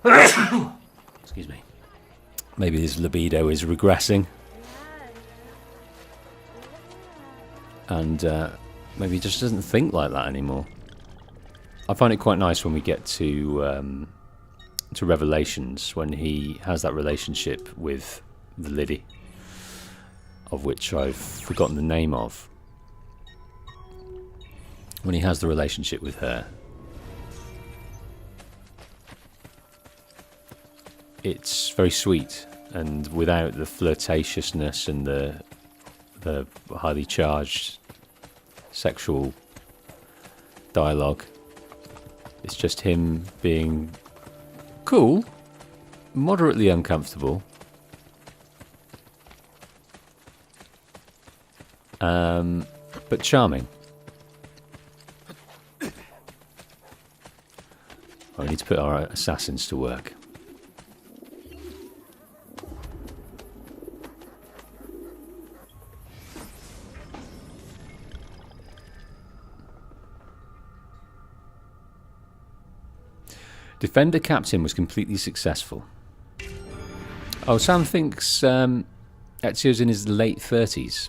Excuse me. Maybe his libido is regressing. And maybe he just doesn't think like that anymore. I find it quite nice when we get to Revelations, when he has that relationship with the Liddy, of which I've forgotten the name of. When he has the relationship with her, it's very sweet, and without the flirtatiousness and the highly charged sexual dialogue. It's just him being cool, moderately uncomfortable, but charming. We need to put our assassins to work. Defender Captain was completely successful. Oh, Sam thinks Ezio's in his late 30s.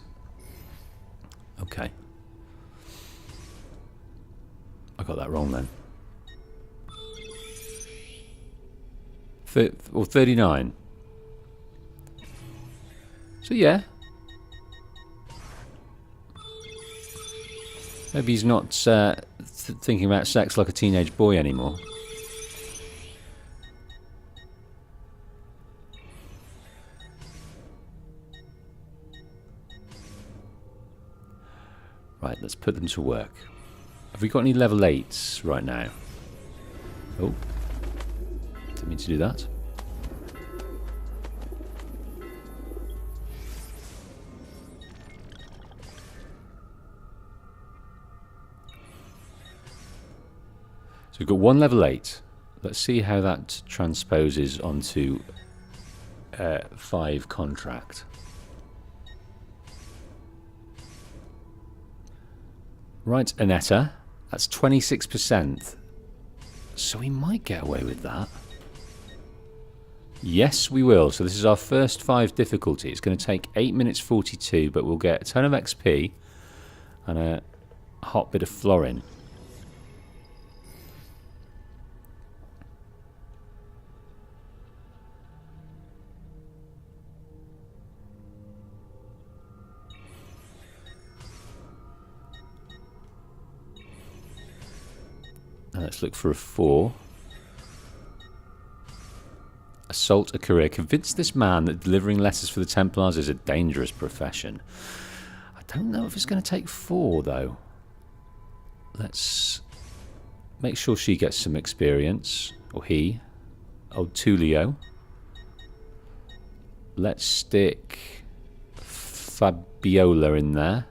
Okay. I got that wrong then. Or 39. So yeah. Maybe he's not thinking about sex like a teenage boy anymore. Right, let's put them to work. Have we got any level 8s right now? Oh. Didn't mean to do that. So we've got one level 8. Let's see how that transposes onto 5 contract. Right, Anetta. That's 26%. So we might get away with that. Yes, we will. So this is our first 5 difficulty. It's going to take 8 minutes 42, but we'll get a ton of XP and a hot bit of florin. Now let's look for a 4. Assault a career. Convince this man that delivering letters for the Templars is a dangerous profession. I don't know if it's going to take 4 though. Let's make sure she gets some experience. Or he. Old Tullio. Let's stick Fabiola in there.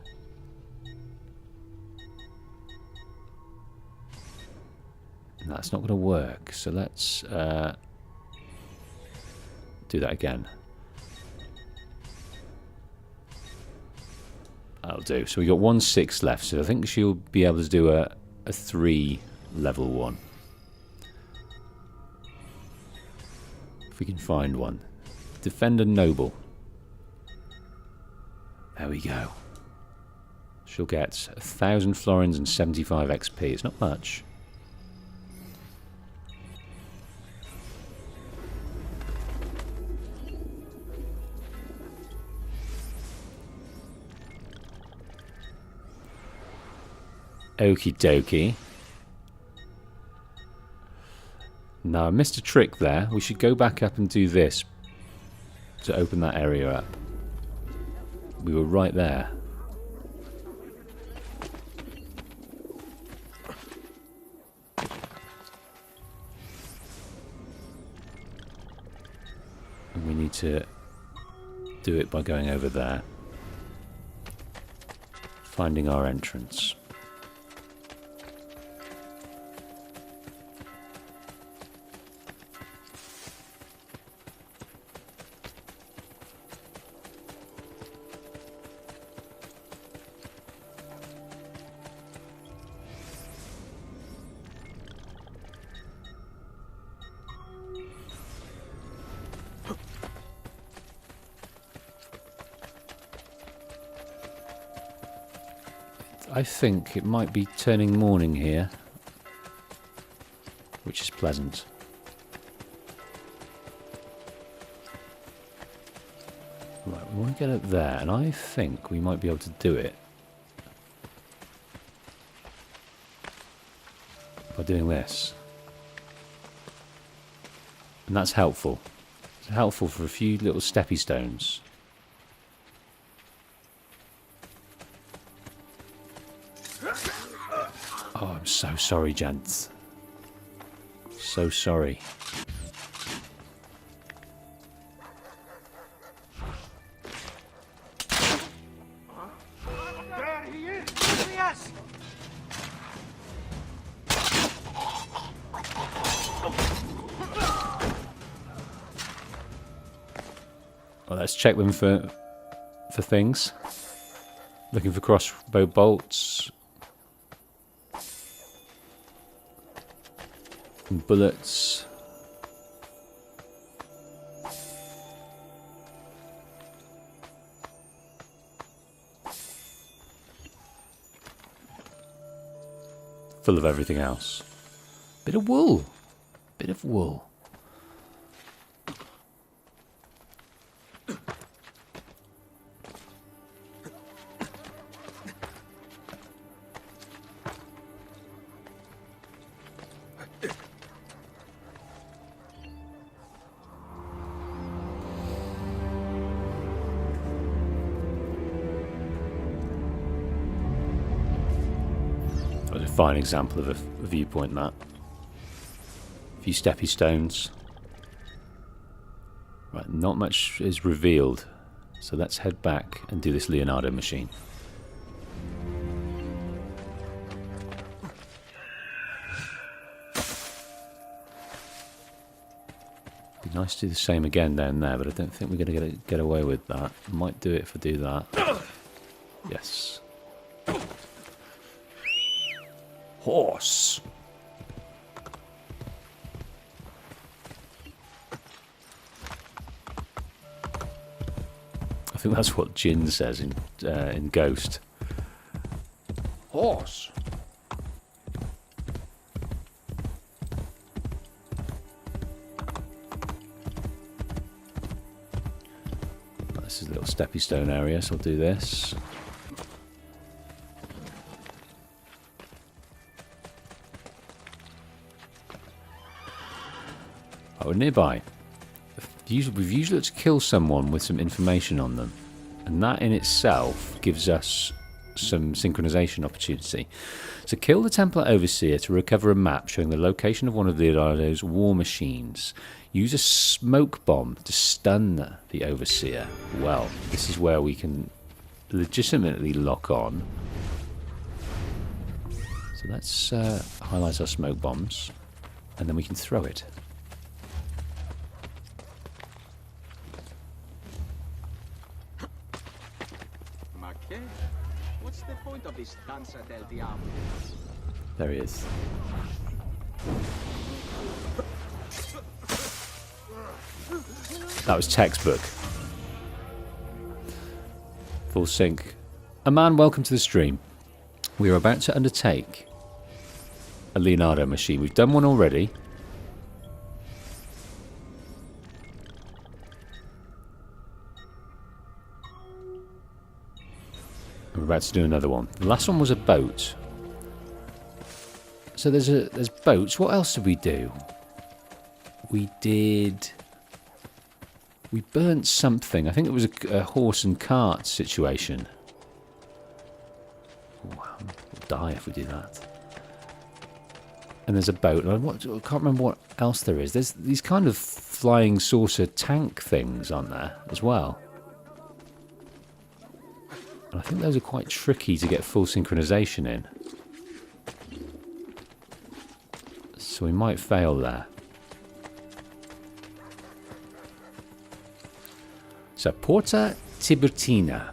That's not going to work, so let's do that again. That'll do. So we got 1 6 left, so I think she'll be able to do a 3 level 1. If we can find one. Defender Noble. There we go. She'll get 1,000 florins and 75 XP. It's not much. Okie dokie. Now I missed a trick there. We should go back up and do this to open that area up. We were right there. And we need to do it by going over there. Finding our entrance. I think it might be turning morning here, which is pleasant. Right, we want to get up there, and I think we might be able to do it by doing this. And that's helpful. It's helpful for a few little steppy stones. Oh, I'm so sorry, gents. So sorry. There he is! Yes! Well, let's check them for things. Looking for crossbow bolts. And bullets. Full of everything else. Bit of wool. Bit of wool. fine example of a viewpoint, that. A few steppy stones. Right, not much is revealed. So let's head back and do this Leonardo machine. Be nice to do the same again down there, but I don't think we're going to get away with that. Might do it if I do that. Yes. Horse. I think that's what Jin says in Ghost. Horse. This is a little steppy stone area, so I'll do this. Oh, nearby. We've usually got to kill someone with some information on them, and that in itself gives us some synchronization opportunity. So kill the Templar Overseer to recover a map showing the location of one of Leonardo's war machines. Use a smoke bomb to stun the Overseer. Well, this is where we can legitimately lock on. So let's highlight our smoke bombs, and then we can throw it. What's the point of this Danza del Diablo? There he is. That was textbook. Full sync. A man, welcome to the stream. We are about to undertake a Leonardo machine. We've done one already. We're about to do another one. The last one was a boat. So there's boats. What else did we do? We burnt something. I think it was a horse and cart situation. We'll die if we do that. And there's a boat. I can't remember what else there is. There's these kind of flying saucer tank things on there as well. And I think those are quite tricky to get full synchronization in. So we might fail there. So Porta Tiburtina.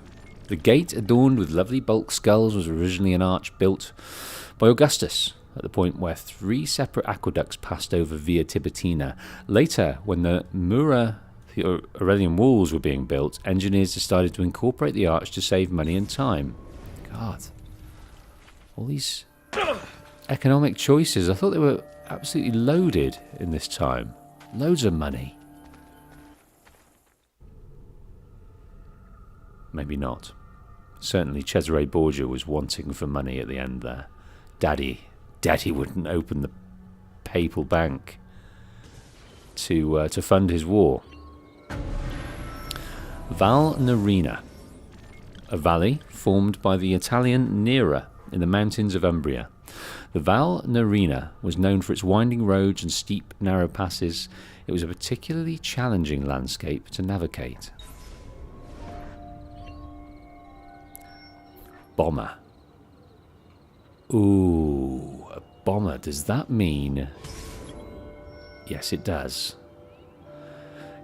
The gate adorned with lovely bulk skulls was originally an arch built by Augustus at the point where 3 separate aqueducts passed over via Tiburtina. Later, when the Aurelian walls were being built, engineers decided to incorporate the arch to save money and time. God. All these economic choices. I thought they were absolutely loaded in this time. Loads of money. Maybe not. Certainly Cesare Borgia was wanting for money at the end there. Daddy wouldn't open the papal bank to fund his war. Val Nerina, a valley formed by the Italian Nera in the mountains of Umbria. The Val Nerina was known for its winding roads and steep, narrow passes. It was a particularly challenging landscape to navigate. Bomber. Ooh, a bomber. Does that mean... Yes, it does.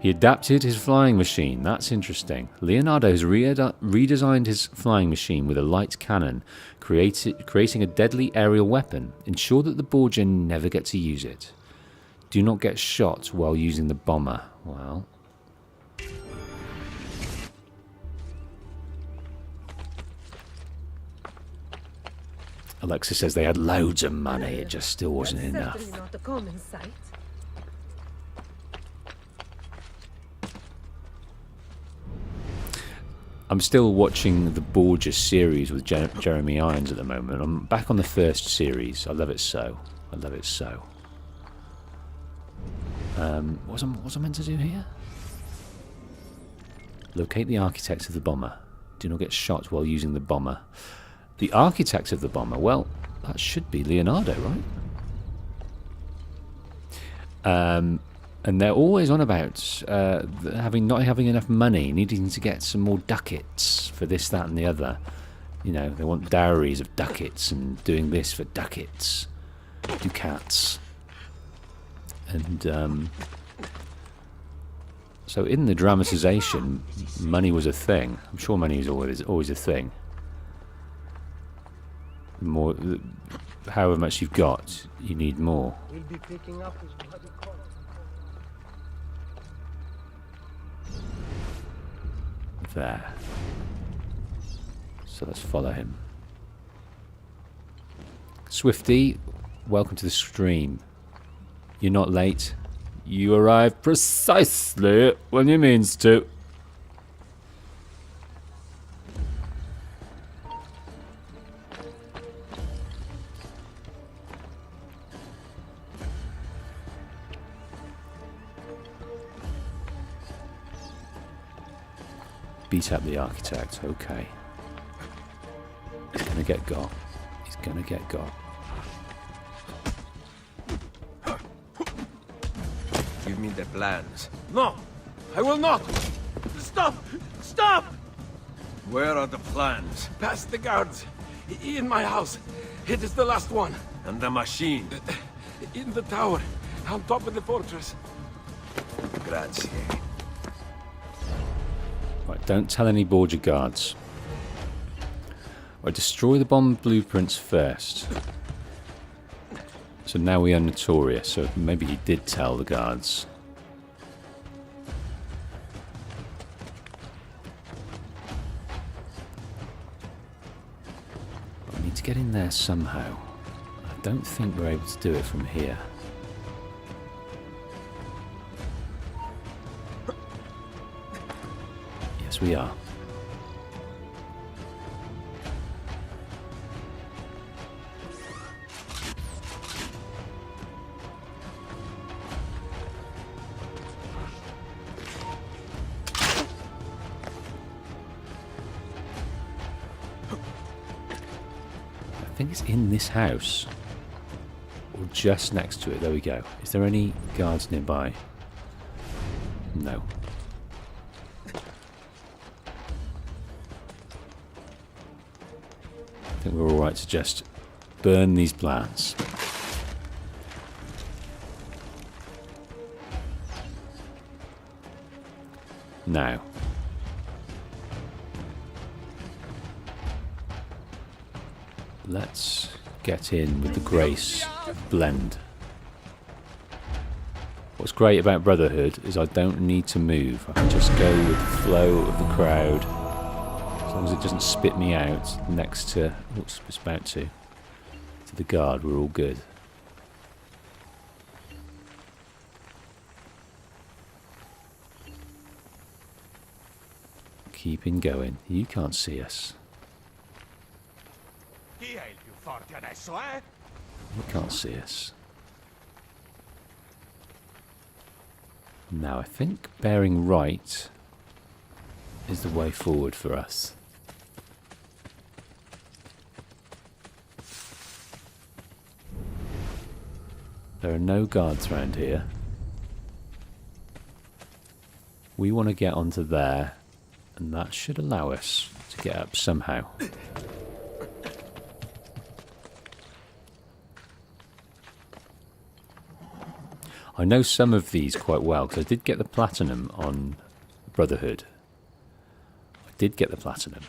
He adapted his flying machine. That's interesting. Leonardo has redesigned his flying machine with a light cannon, creating a deadly aerial weapon. Ensure that the Borgia never get to use it. Do not get shot while using the bomber. Well... Alexa says they had loads of money, it just still wasn't enough. Not a common sight. I'm still watching the Borgia series with Jeremy Irons at the moment. I'm back on the first series. I love it so. I love it so. What was I meant to do here? Locate the architect of the bomber. Do not get shot while using the bomber. The architect of the bomber, well, That should be Leonardo, right? And they're always on about not having enough money, needing to get some more ducats for this, that, and the other. You know, they want dowries of ducats and doing this for ducats, ducats. And so in the dramatization, money was a thing. I'm sure money is always a thing. More, however much you've got, you need more. We'll be picking up his bloody corpse. There. So let's follow him. Swifty, welcome to the stream. You're not late. You arrived precisely when you means to. Beat up the architect, okay. He's gonna get got. He's gonna get got. Give me the plans. No, I will not. Stop! Stop! Where are the plans? Past the guards. In my house. It is the last one. And the machine? In the tower. On top of the fortress. Grazie. Right, don't tell any Borgia guards. Right, destroy the bomb blueprints first. So now we are notorious, so maybe he did tell the guards. We need to get in there somehow. I don't think we're able to do it from here. Yes, we are. I think it's in this house. Or just next to it. There we go. Is there any guards nearby? No. I think we're alright to just burn these plants. Now. Let's get in with the grace of blend. What's great about Brotherhood is I don't need to move. I can just go with the flow of the crowd. As long as it doesn't spit me out next to... Oops, it's about to the guard, we're all good. Keeping going. You can't see us. You can't see us. Now I think bearing right is the way forward for us. There are no guards around here. We want to get onto there, and that should allow us to get up somehow. I know some of these quite well, because I did get the platinum on Brotherhood. I did get the platinum.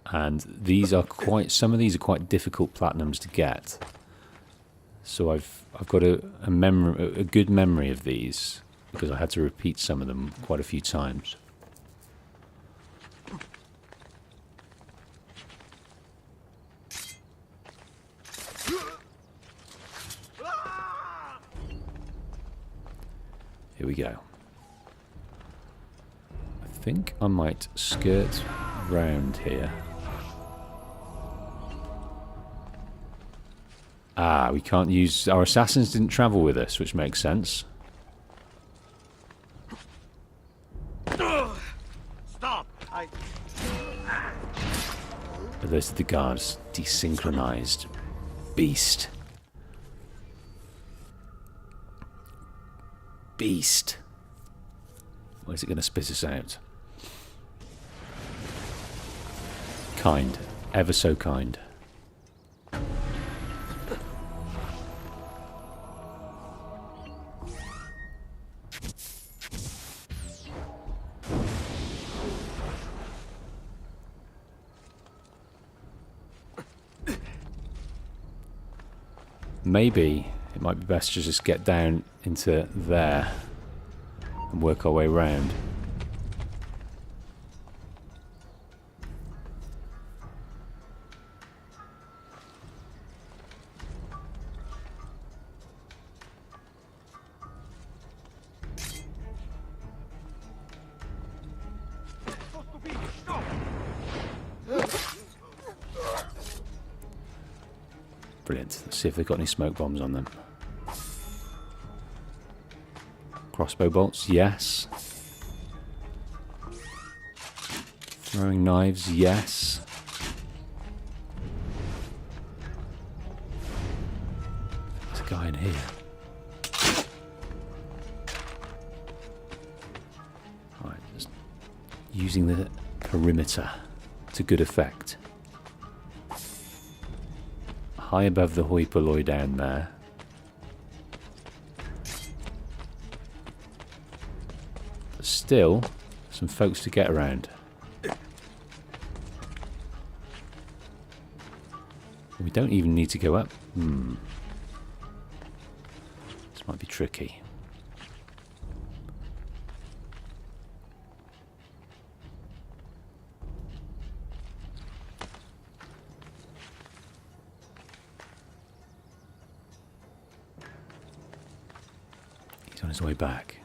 And these are quite, some of these are quite difficult platinums to get. So I've got a good memory of these, because I had to repeat some of them quite a few times. Here we go. I think I might skirt round here. Ah, we can't use... Our assassins didn't travel with us, which makes sense. Stop! Alerted the guards. Desynchronized. Beast. Beast. Where's it going to spit us out? Kind. Ever so kind. Maybe it might be best to just get down into there and work our way around. Brilliant. Let's see if they've got any smoke bombs on them. Crossbow bolts, yes. Throwing knives, yes. There's a guy in here. Alright, just using the perimeter to good effect. High above the hoi polloi down there. But still, some folks to get around. We don't even need to go up. This might be tricky. On his way back.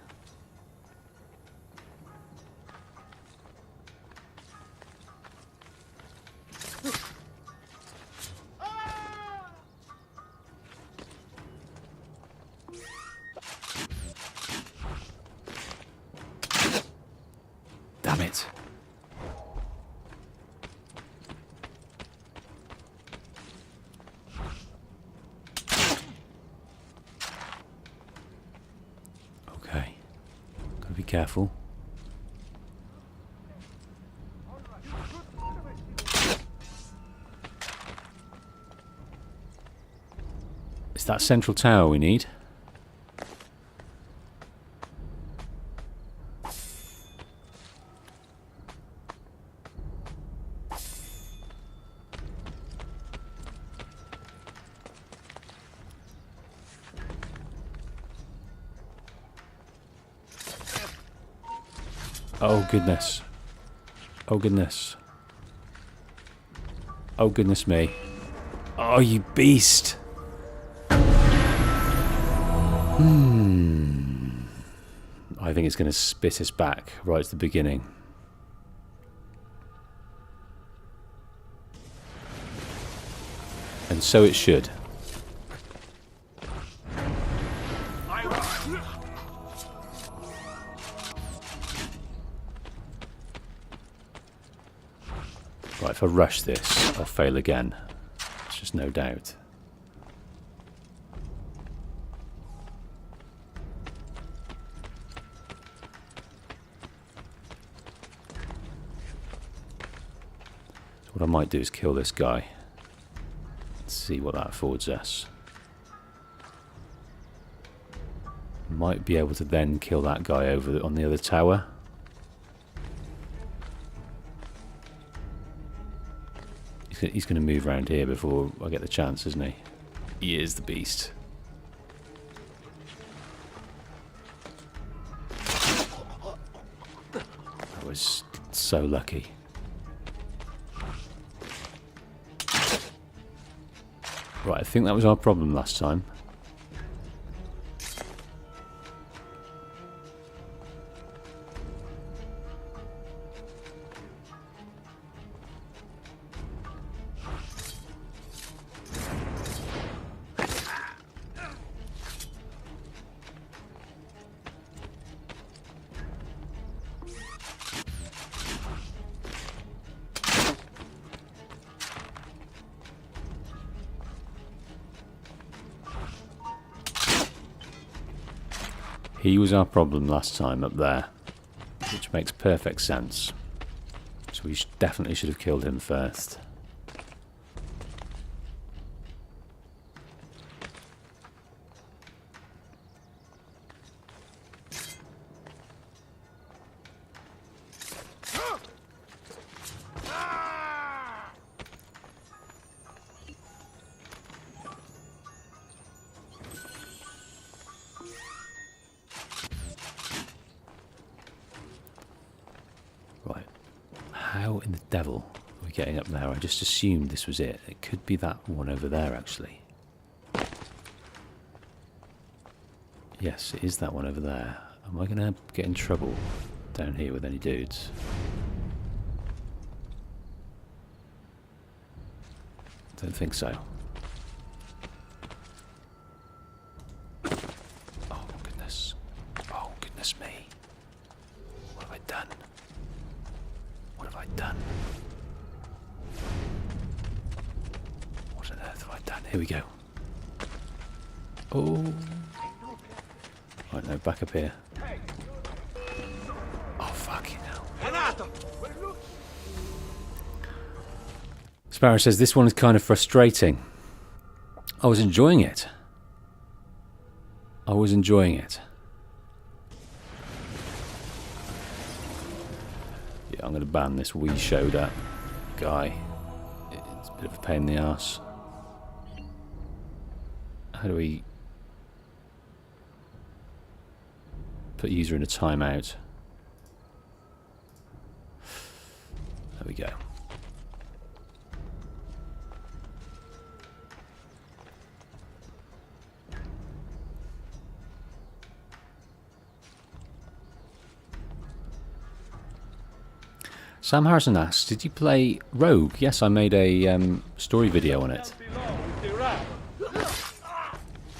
Damn it. Be careful. It's that central tower we need. Oh goodness. Oh goodness. Oh goodness me. Oh, you beast. I think it's going to spit us back right at the beginning. And so it should. Right, if I rush this, I'll fail again. There's just no doubt. So what I might do is kill this guy. Let's see what that affords us. Might be able to then kill that guy over on the other tower. He's going to move around here before I get the chance, isn't he? He is the beast. That was so lucky. Right, I think that was our problem last time. He was our problem last time up there, which makes perfect sense. So we definitely should have killed him first. Right, how in the devil are we getting up there? I just assumed this was it. It could be that one over there, actually. Yes, it is that one over there. Am I going to get in trouble down here with any dudes? Don't think so. Oh, goodness. Oh, goodness me. What have I done? What have I done? What on earth have I done? Here we go. Oh. Right, no, back up here. Oh, fucking hell. Sparrow says, this one is kind of frustrating. I was enjoying it. I was enjoying it. Yeah, I'm going to ban this wee shoulder guy. It's a bit of a pain in the arse. How do we put user in a timeout? There we go. Sam Harrison asks, did you play Rogue? Yes, I made a story video on it.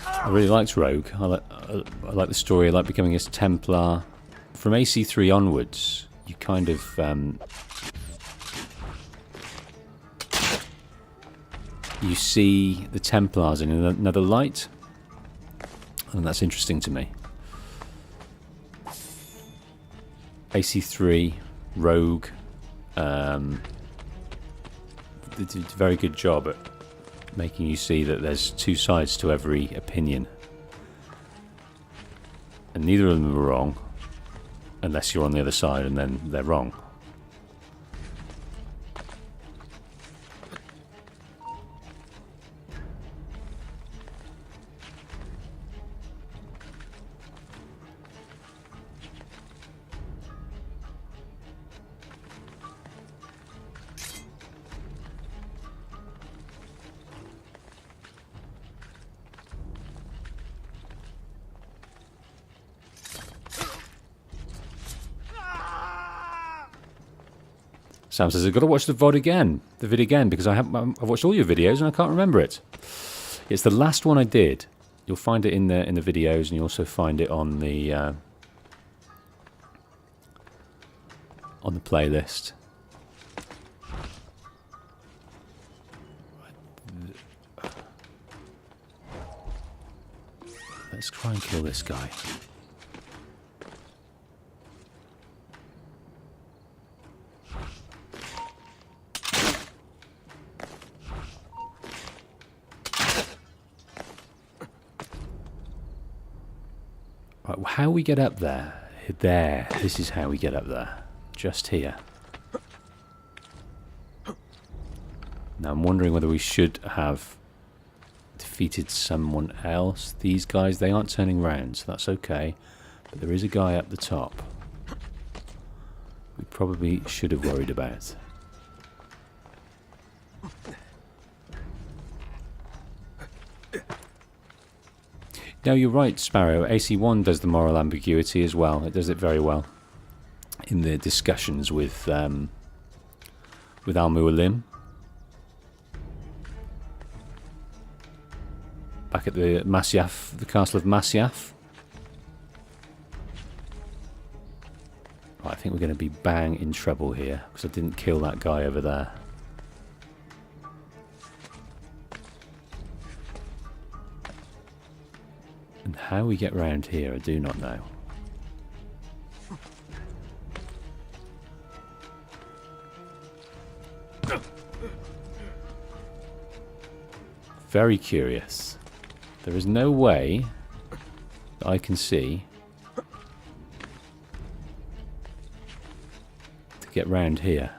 I really liked Rogue. I like the story. I like becoming a Templar. From AC3 onwards, you kind of you see the Templars in another light, and that's interesting to me. AC3, Rogue. They did a very good job at making you see that there's two sides to every opinion, and neither of them are wrong unless you're on the other side, and then they're wrong. Sam says, I've got to watch the vid again, because I've watched all your videos and I can't remember it. It's the last one I did. You'll find it in the videos, and you also find it on the playlist. Let's try and kill this guy. Right, how we get up there? There. This is how we get up there. Just here. Now I'm wondering whether we should have defeated someone else. These guys, they aren't turning round, so that's okay. But there is a guy up the top we probably should have worried about. No, you're right, Sparrow. AC1 does the moral ambiguity as well. It does it very well in the discussions with Al-Mualim. Back at the Masyaf, the castle of Masyaf. Right, I think we're going to be bang in trouble here, because I didn't kill that guy over there. And How we get round here, I do not know. Very curious. There is no way that I can see to get round here.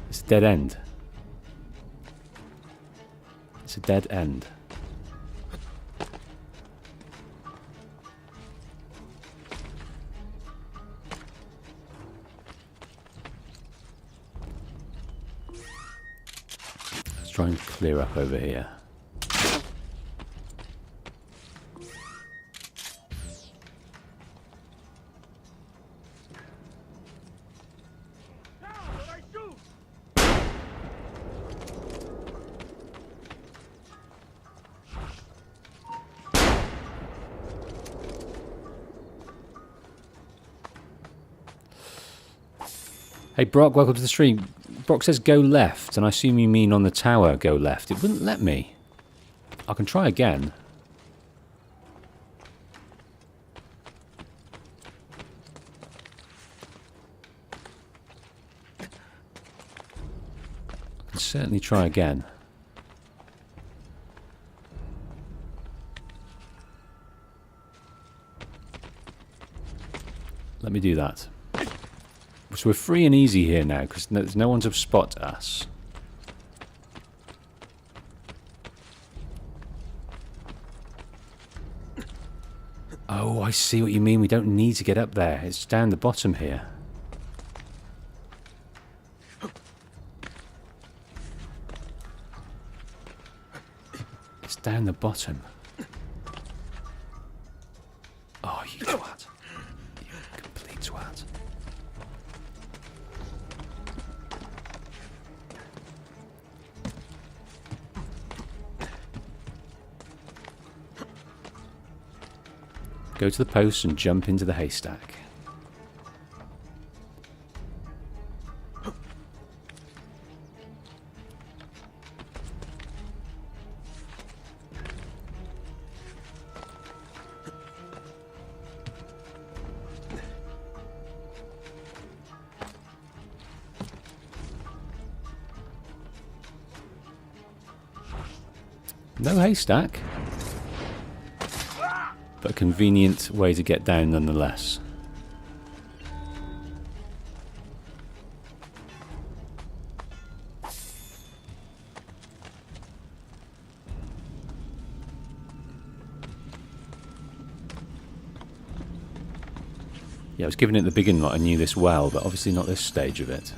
It's a dead end. It's a dead end. Let's try and clear up over here. Hey Brock, welcome to the stream. Brock says go left, and I assume you mean on the tower go left. It wouldn't let me. I can try again. I can certainly try again. Let me do that. So we're free and easy here now, because there's no one to spot us. Oh, I see what you mean. We don't need to get up there. It's down the bottom here. It's down the bottom. Oh, you twat. You complete twat. Go to the post and jump into the haystack. No haystack. But a convenient way to get down nonetheless. Yeah, I was given it the beginning that I knew this well, but obviously not this stage of it.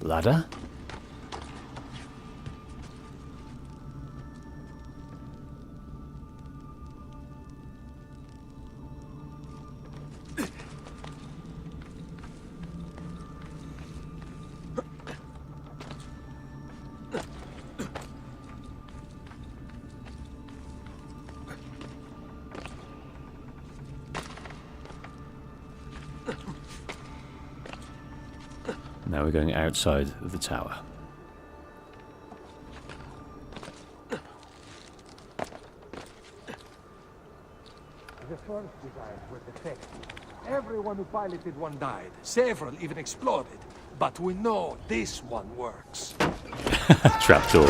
Ladder? Now we're going outside of the tower. The first designs were defective. Everyone who piloted one died. Several even exploded. But we know this one works. Trapdoor.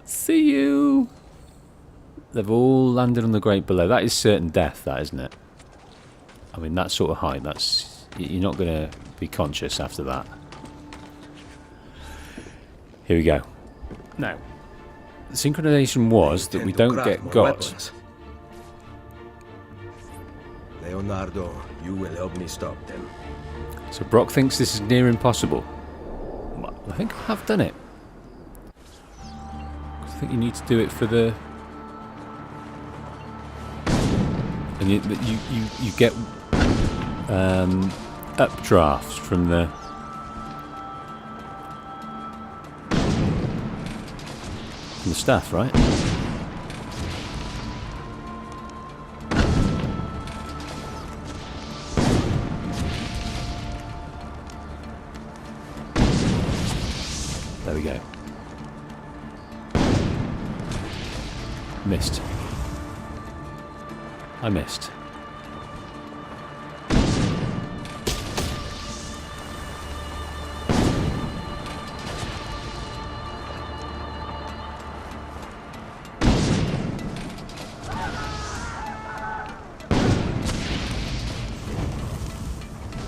See you. They've all landed on the grate below. That is certain death, that, isn't it? I mean, that sort of height, that's... You're not going to be conscious after that. Here we go. Now, the synchronization was that we don't get got. Leonardo, you will help me stop them. So Brock thinks this is near impossible. Well, I think I have done it. I think you need to do it for the And you get updrafts from the stuff, right? There we go. Missed. I missed.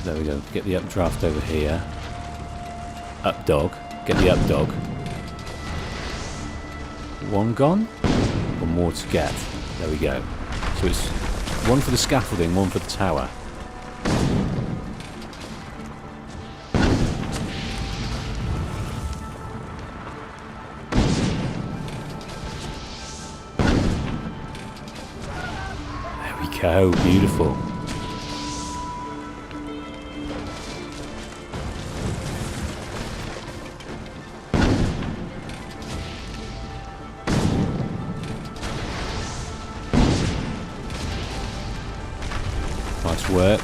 There we go. Get the updraft over here. Up dog. Get the up dog. One gone. One more to get. There we go. So it's one for the scaffolding, one for the tower. There we go. Beautiful. Nice work.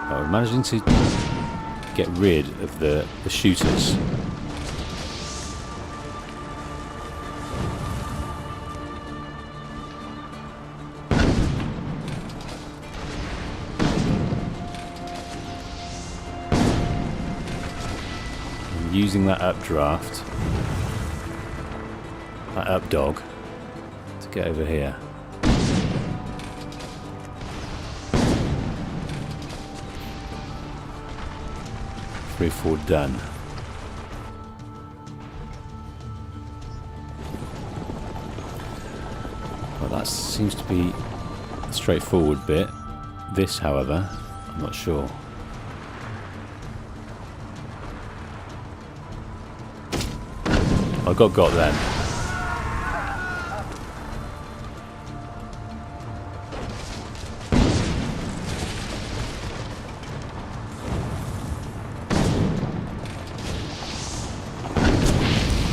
Oh, we're managing to get rid of the shooters. And using that updraft. That up dog to get over here. Three, four done. Well, that seems to be a straightforward bit. This, however, I'm not sure. I got then.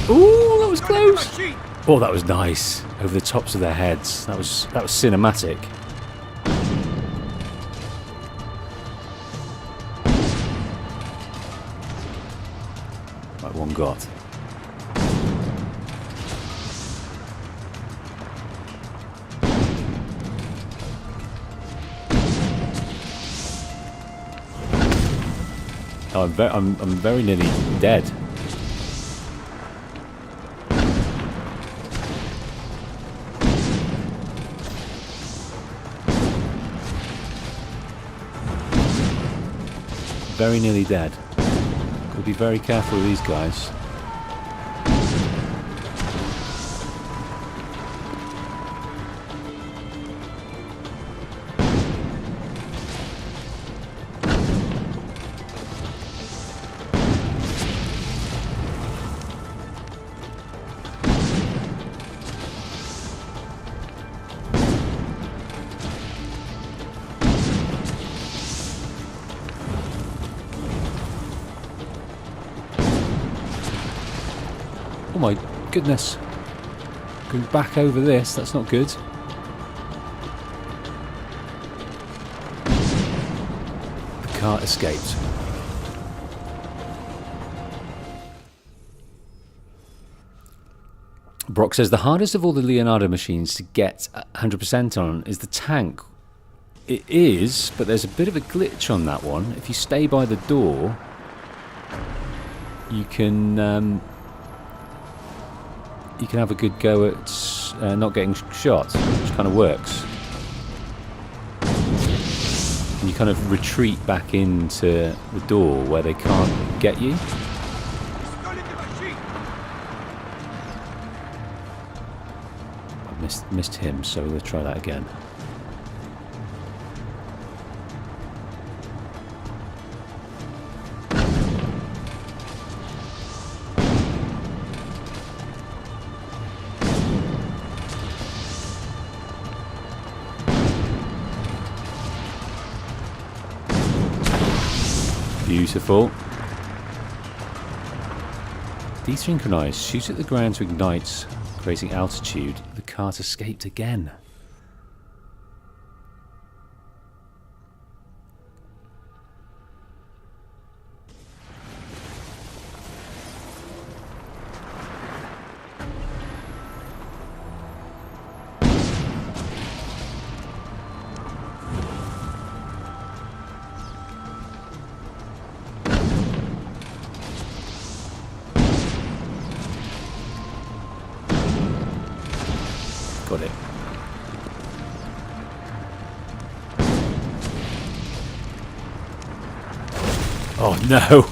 Ooh, that was close. Oh, that was nice. Over the tops of their heads. That was cinematic. Right, one got. Oh, I'm very nearly dead. Very nearly dead. Gotta be very careful with these guys. Oh my goodness. Going back over this, that's not good. The cart escaped. Brock says the hardest of all the Leonardo machines to get 100% on is the tank. It is, but there's a bit of a glitch on that one. If you stay by the door, you can have a good go at not getting shot, which kind of works. And you kind of retreat back into the door where they can't get you. I missed him, so we'll try that again. Beautiful. Desynchronized. Shoot at the ground to ignite, creating altitude. The cart escaped again. Got it. Oh no!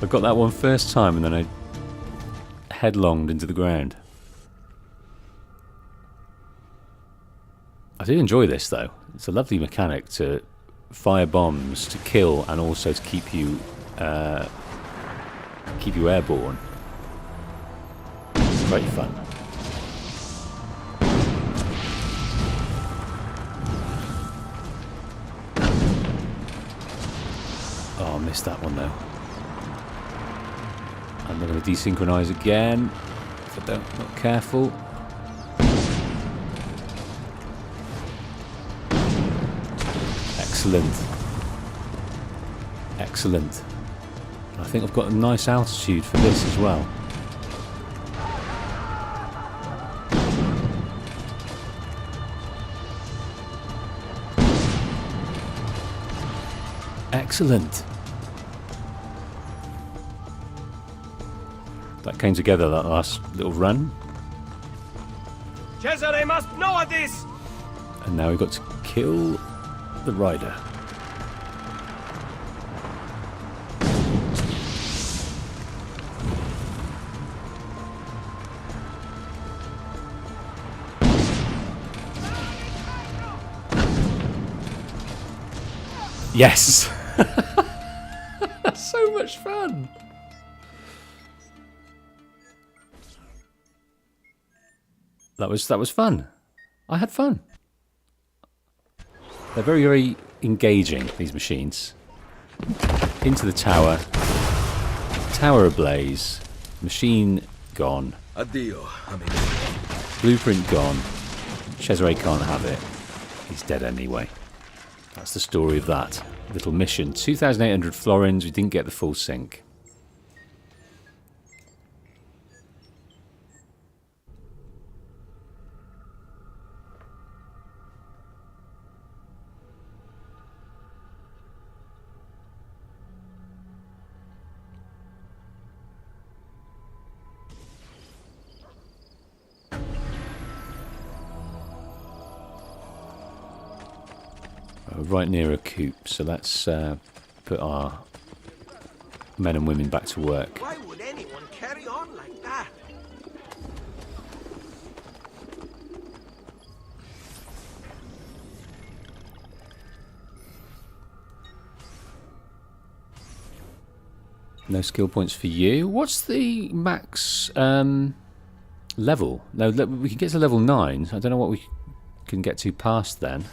I got that one first time and then I headlonged into the ground. I do enjoy this though. It's a lovely mechanic to fire bombs to kill and also to keep you airborne. Great fun. Oh, I missed that one though. I'm not going to desynchronize again if I'm not careful. Excellent. Excellent. I think I've got a nice altitude for this as well. Excellent. That came together, that last little run. Cesare must know of this! And now we've got to kill the rider. Yes! So much fun! That was fun. I had fun. They're very, very engaging, these machines. Into the tower. Tower ablaze. Machine gone. Addio, amigo. Blueprint gone. Cesare can't have it. He's dead anyway. That's the story of that little mission. 2,800 florins. We didn't get the full sync. Right near a coop, so let's put our men and women back to work. Why would anyone carry on like that? No skill points for you. What's the max level? No, we can get to level 9. I don't know what we can get to past then.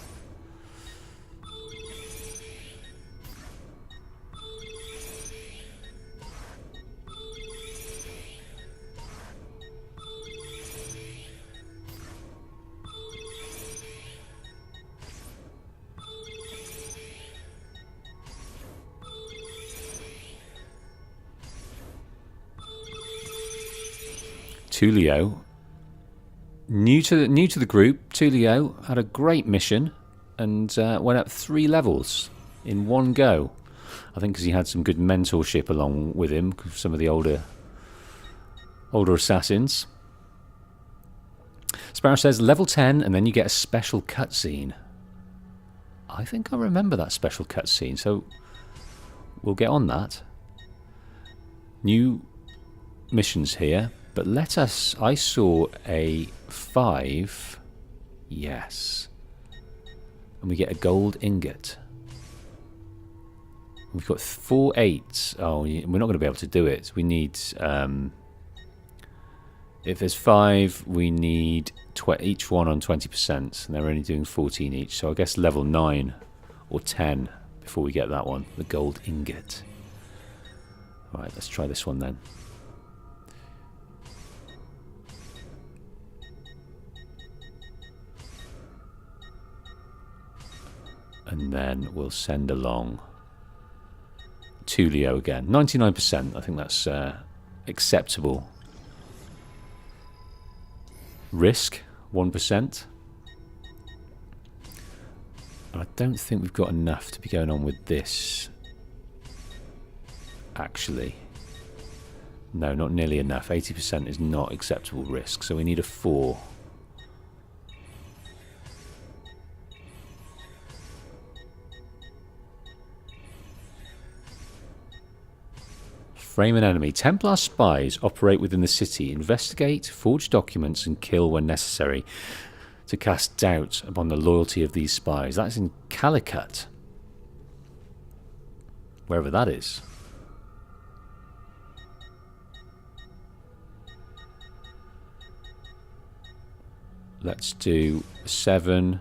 Tullio, new to the group. Tullio had a great mission and went up 3 levels in one go. I think because he had some good mentorship along with him, some of the older assassins. Sparrow says level 10, and then you get a special cutscene. I think I remember that special cutscene, so we'll get on that. New missions here. But let us... I saw a 5. Yes. And we get a gold ingot. We've got 4 8s. Oh, we're not going to be able to do it. We need... if there's 5, we need each one on 20%. And they're only doing 14 each. So I guess level 9 or 10 before we get that one, the gold ingot. Alright, let's try this one then. And then we'll send along Tullio again. 99%, I think that's acceptable. Risk, 1%. And I don't think we've got enough to be going on with this. Actually. No, not nearly enough. 80% is not acceptable risk, so we need a 4. Frame an enemy. Templar spies operate within the city, investigate, forge documents, and kill when necessary to cast doubt upon the loyalty of these spies. That's in Calicut. Wherever that is. Let's do 7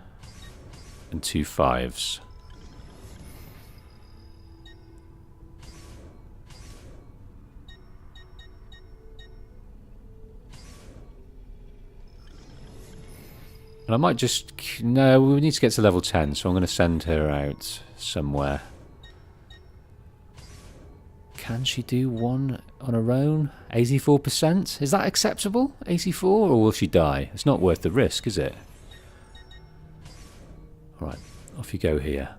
and 2 5s. And I might just... No, we need to get to level 10, so I'm going to send her out somewhere. Can she do one on her own? 84%? Is that acceptable? 84? Or will she die? It's not worth the risk, is it? Right, off you go here.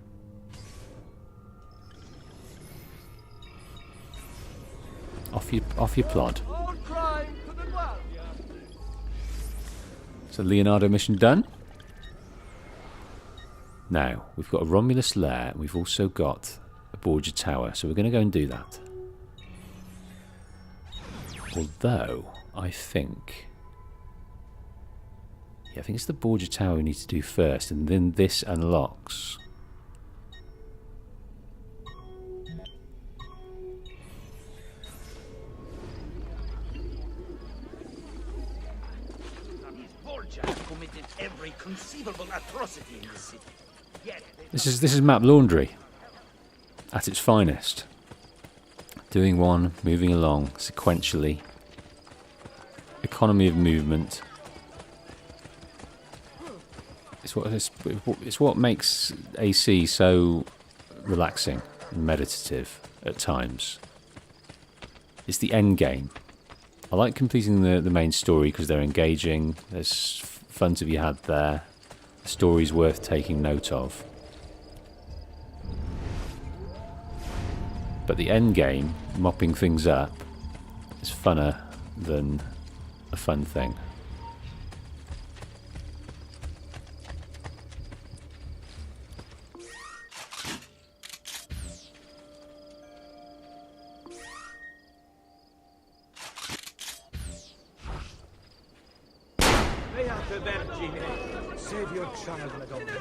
Off you plod. So Leonardo mission done. Now, we've got a Romulus lair. We've also got a Borgia tower. So we're going to go and do that. Although, I think... Yeah, I think it's the Borgia tower we need to do first. And then this unlocks... Every conceivable atrocity in the city. This is map laundry at its finest. Doing one, moving along sequentially. Economy of movement. It's what makes AC so relaxing and meditative at times. It's the end game. I like completing the main story because they're engaging. There's fun to be had there. The story's worth taking note of. But the end game, mopping things up, is funner than a fun thing. Save your child, Madonna.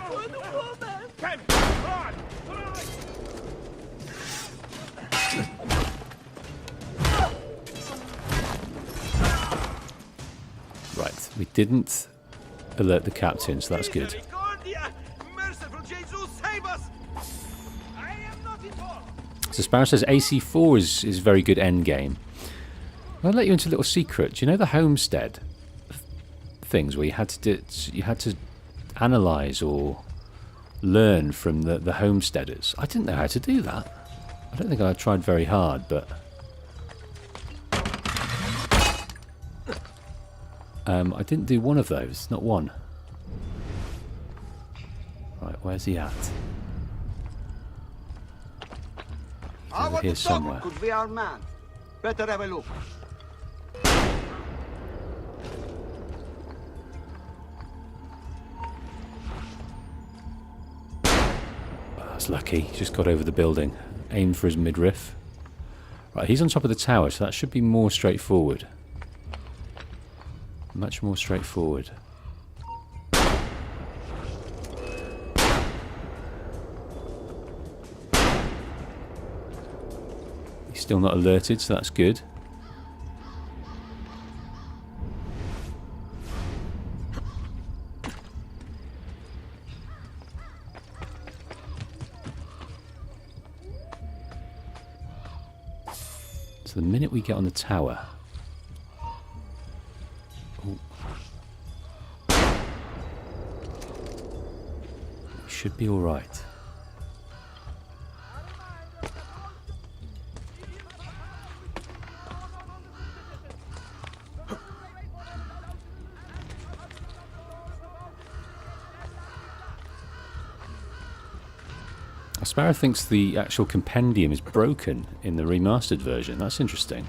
Right, we didn't alert the captain, so that's good. So Sparrow says AC4 is very good endgame. I'll let you into a little secret. Do you know the homestead things where you had to analyse or learn from the homesteaders? I didn't know how to do that. I don't think I tried very hard, but I didn't do one of those. Not one. Right, where's he at? He's over here somewhere. Could be our man. Better have a look. That's lucky. He just got over the building. Aimed for his midriff. Right, he's on top of the tower, so that should be more straightforward. Much more straightforward. He's still not alerted, so that's good. So the minute we get on the tower... Ooh. We should be alright. Sparrow thinks the actual compendium is broken in the remastered version. That's interesting.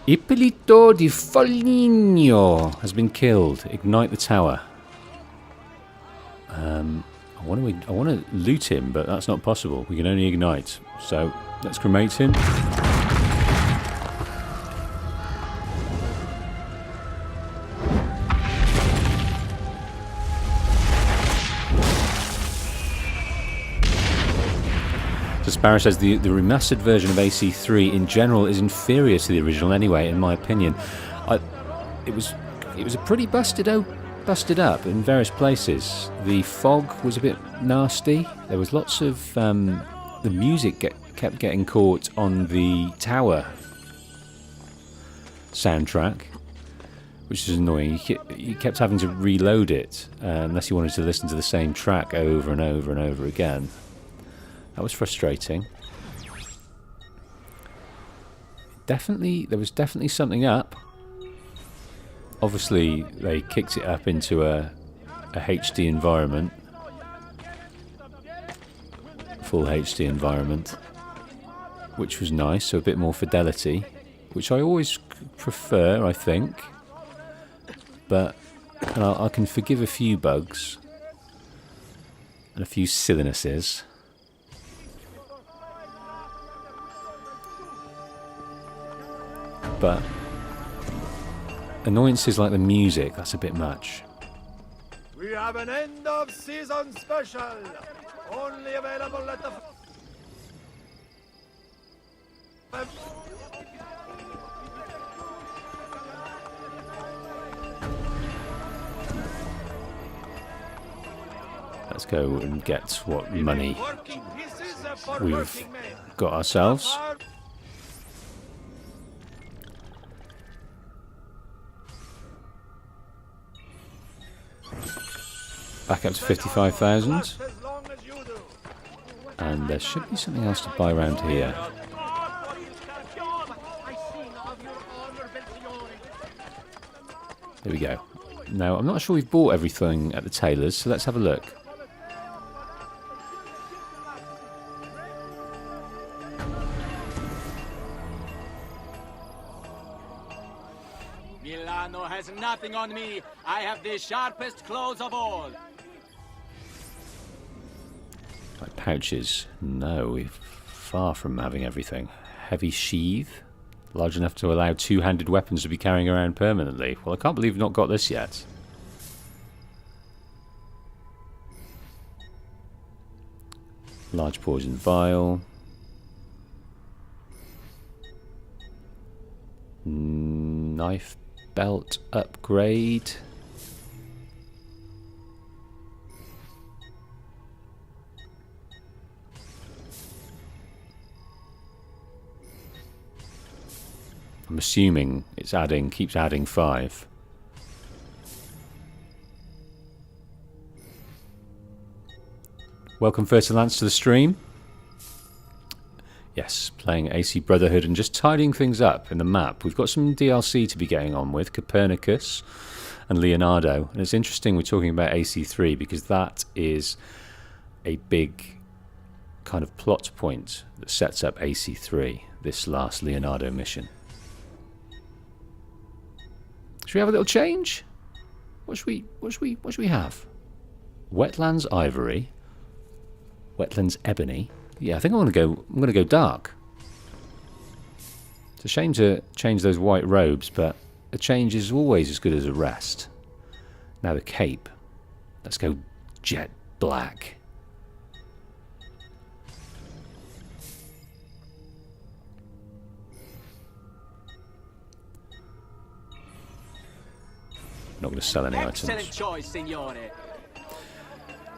Ippolito di Foligno has been killed. Ignite the tower. I want to loot him, but that's not possible. We can only ignite. So let's cremate him. So Sparrow says the remastered version of AC3 in general is inferior to the original anyway, in my opinion. It was a pretty busted up in various places. The fog was a bit nasty. There was lots of the music kept getting caught on the tower soundtrack, which is annoying. You kept having to reload it unless you wanted to listen to the same track over and over and over again. That was frustrating. There was definitely something up. Obviously, they kicked it up into a HD environment. Full HD environment. Which was nice, so a bit more fidelity. Which I always prefer, I think. But I can forgive a few bugs. And a few sillinesses. But annoyances like the music, that's a bit much. We have an end of season special. Only available at the... Let's go and get what money we've got ourselves. Back up to 55,000. And there should be something else to buy around here. There we go. Now, I'm not sure we've bought everything at the tailor's, so let's have a look. Milano has nothing on me. I have the sharpest claws of all. Like pouches. No, we're far from having everything. Heavy sheath. Large enough to allow two-handed weapons to be carrying around permanently. Well, I can't believe we've not got this yet. Large poison vial. Knife belt upgrade. I'm assuming it's keeps adding 5. Welcome First Lance to the stream. Yes, playing AC Brotherhood and just tidying things up in the map. We've got some DLC to be getting on with, Copernicus and Leonardo. And it's interesting we're talking about AC3 because that is a big kind of plot point that sets up AC3, this last Leonardo mission. Should we have a little change? What should we have? Wetlands Ivory. Wetlands Ebony. Yeah, I think I'm gonna go dark. It's a shame to change those white robes, but a change is always as good as a rest. Now the cape. Let's go jet black. not going to sell any Excellent items. choice, signore.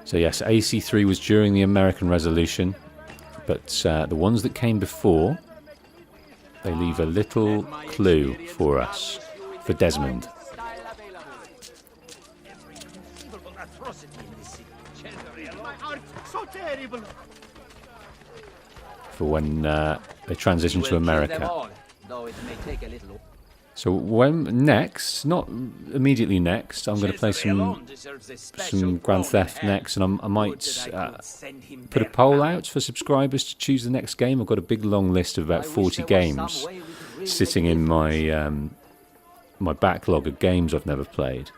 So yes, AC3 was during the American Revolution, but the ones that came before, they leave a little clue for us, for Desmond. So terrible. For when they transition to America. Though it may take a little. So when next, not immediately next, I'm going to play some Grand Theft next, and I might put a poll out for subscribers to choose the next game. I've got a big long list of about 40 games sitting in my my backlog of games I've never played.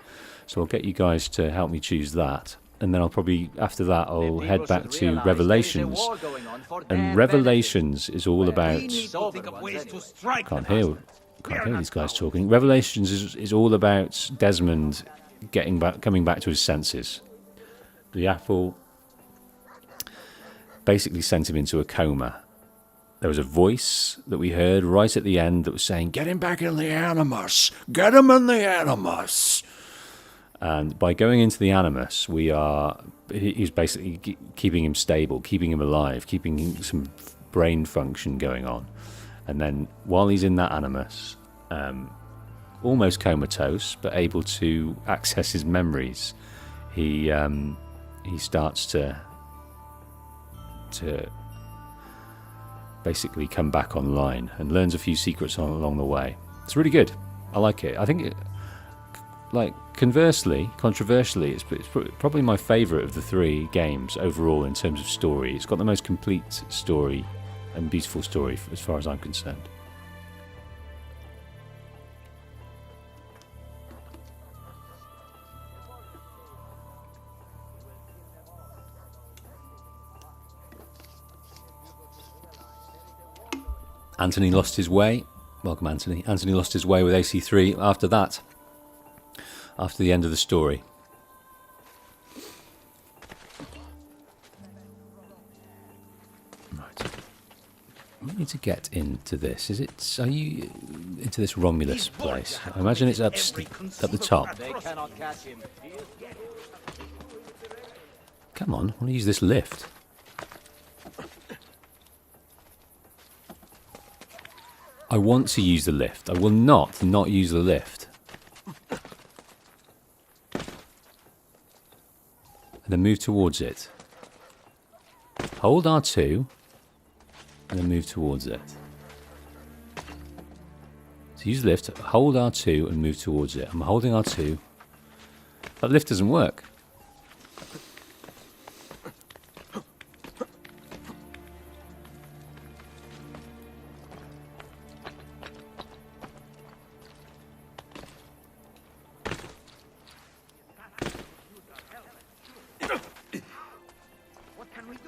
So I'll get you guys to help me choose that, and then I'll probably after that I'll head back to Revelations, and Revelations is all about. Can't hear these guys talking. Revelations is all about Desmond coming back to his senses. The apple basically sent him into a coma. There was a voice that we heard right at the end that was saying, "Get him back in the Animus! Get him in the Animus!" And by going into the Animus, he's basically keeping him stable, keeping him alive, keeping some brain function going on. And then while he's in that Animus, almost comatose, but able to access his memories, he starts to basically come back online and learns a few secrets along the way. It's really good. I like it. I think controversially, it's probably my favourite of the three games overall in terms of story. It's got the most complete story and beautiful story as far as I'm concerned. Anthony lost his way. Welcome, Anthony. Anthony lost his way with AC3 after that. After the end of the story. Right. We need to get into this. Are you into this Romulus place? I imagine it's up the top. Come on, I want to use this lift. I want to use the lift. I will not use the lift. And then move towards it. Hold R2 and then move towards it. So use the lift, hold R2 and move towards it. I'm holding R2. That lift doesn't work.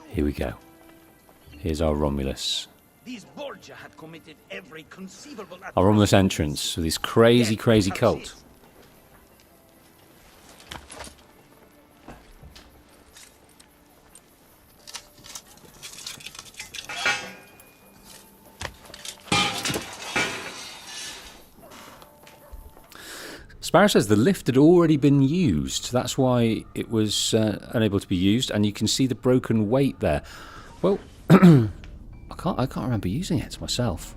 Here we go. Here's our Romulus. Our Romulus entrance with this crazy cult. Sparrow says the lift had already been used. That's why it was unable to be used, and you can see the broken weight there. Well, I can't remember using it myself.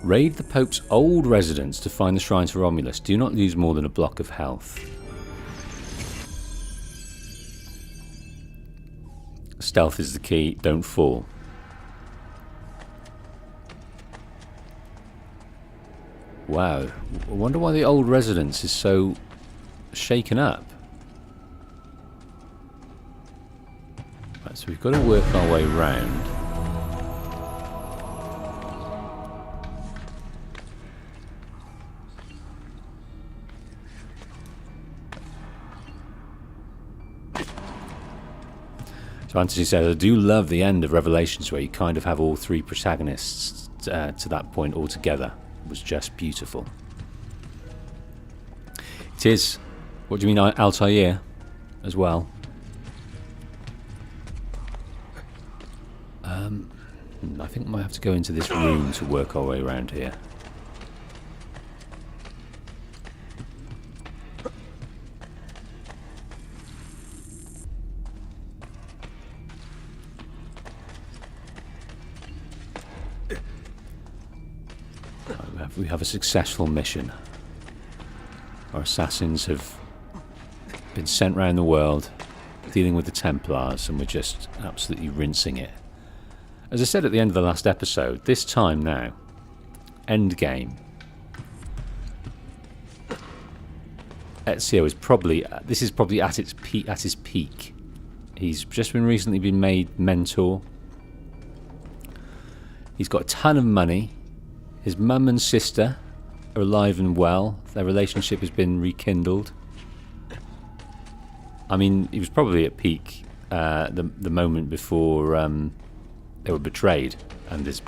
Raid the Pope's old residence to find the shrine to Romulus. Do not lose more than a block of health. Stealth is the key. Don't fall. Wow, I wonder why the old residence is so shaken up. Right, so we've got to work our way round. So Anthony says, I do love the end of Revelations where you kind of have all three protagonists to that point all together. It was just beautiful. It is. What do you mean, Altair as well? I think I might have have to go into this room to work our way around here. We have a successful mission. Our assassins have been sent around the world dealing with the Templars, and we're just absolutely rinsing it. As I said at the end of the last episode, this time now, end game, Ezio is probably at its peak. At his peak, he's just recently been made mentor. He's got a ton of money. His mum and sister are alive and well. Their relationship has been rekindled. I mean, he was probably at peak the moment before they were betrayed and his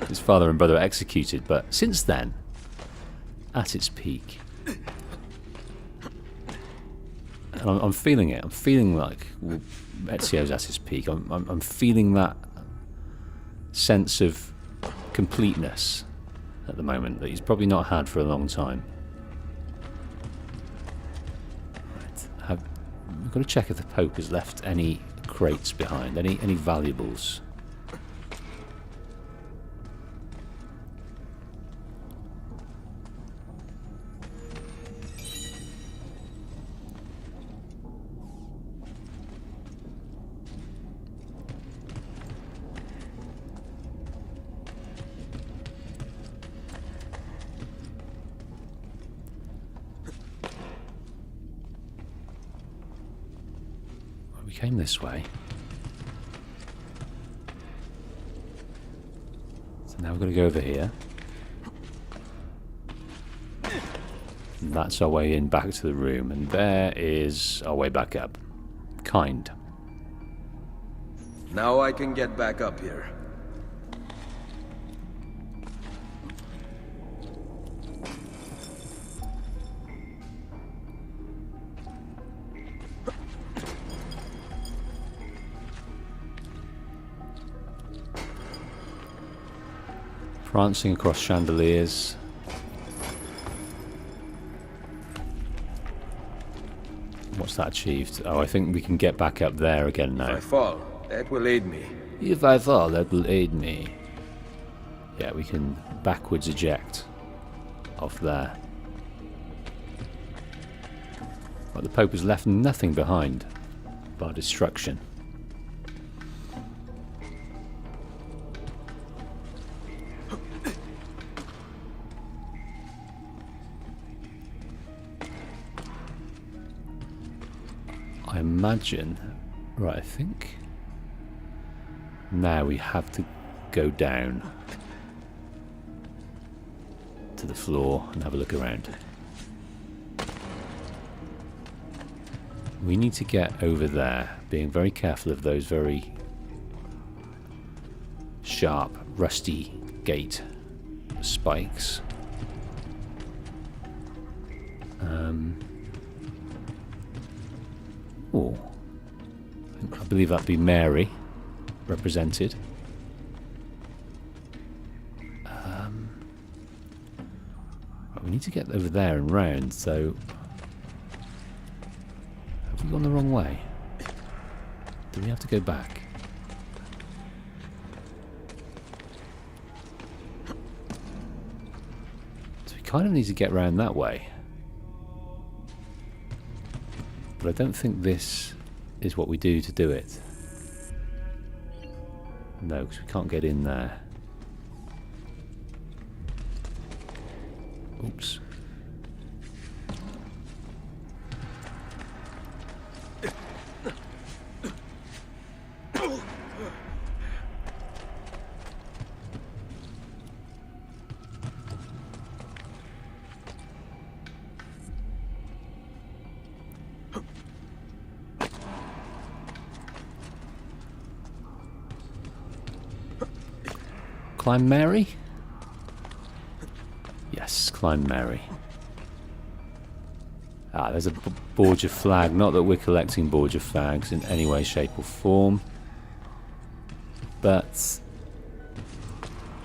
his father and brother were executed. But since then, at its peak, and I'm feeling it. I'm feeling like Ezio's at his peak. I'm feeling that sense of completeness at the moment that he's probably not had for a long time. Right. We've got to check if the Pope has left any crates behind, any valuables. Came this way. So now we're going to go over here. And that's our way in back to the room. And there is our way back up. Kind. Now I can get back up here. Prancing across chandeliers. What's that achieved? Oh, I think we can get back up there again now. If I fall, that will aid me. If I fall, that will aid me. Yeah, we can backwards eject off there. But the Pope has left nothing behind but destruction. I imagine, right, I think now we have to go down to the floor and have a look around. We need to get over there, being very careful of those very sharp, rusty gate spikes. Oh, I believe that'd be Mary represented. We need to get over there and round, so have we gone the wrong way? Do we have to go back? So we kind of need to get round that way. But I don't think this is what we do to do it. No, because we can't get in there. Oops. Climb Mary? Yes, climb Mary. Ah, there's a Borgia flag. Not that we're collecting Borgia flags in any way, shape or form. But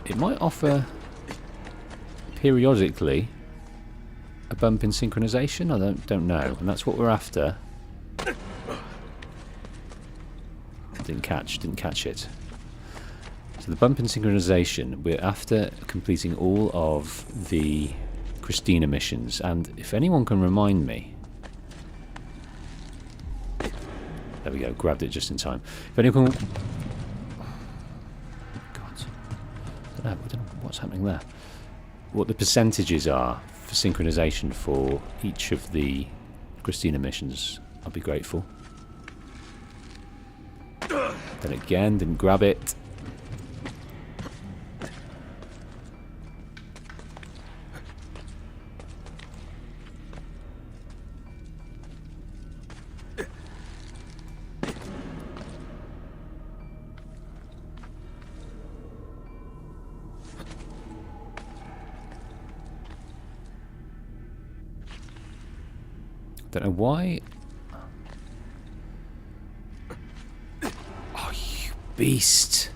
it might offer periodically a bump in synchronization. I don't know, and that's what we're after. Didn't catch it. So the bump in synchronization, we're after completing all of the Christina missions, and if anyone can remind me, there we go, grabbed it just in time. If anyone can, God, I don't know what's happening there. What the percentages are for synchronization for each of the Christina missions, I'll be grateful. Then again, didn't grab it. Don't know why. Oh, you beast!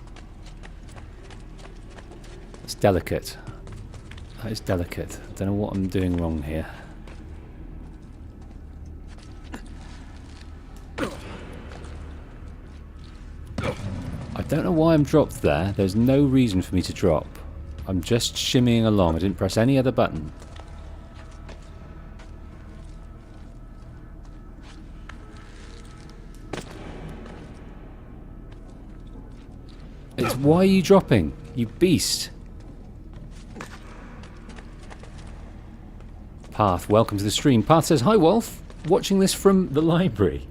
It's delicate. That is delicate. I don't know what I'm doing wrong here. I don't know why I'm dropped there. There's no reason for me to drop. I'm just shimmying along. I didn't press any other button. Why are you dropping? You beast. Path, welcome to the stream. Path says, hi Wolf, watching this from the library.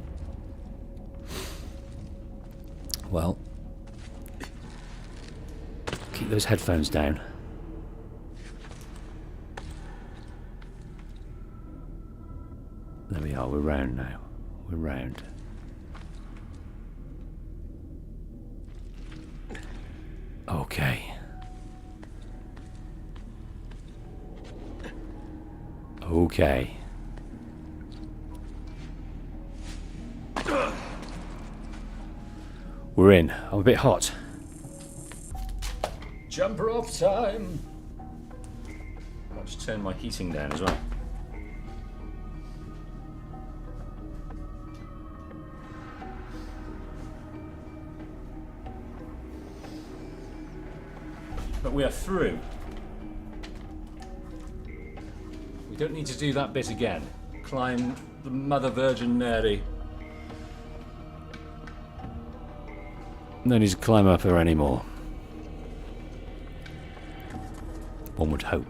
Well, keep those headphones down. There we are, we're round now. We're round. Okay. Okay. We're in. I'm a bit hot. Jumper off time. I'll just turn my heating down as well. But we are through. We don't need to do that bit again. Climb the Mother Virgin Mary. No need to climb up her anymore. One would hope.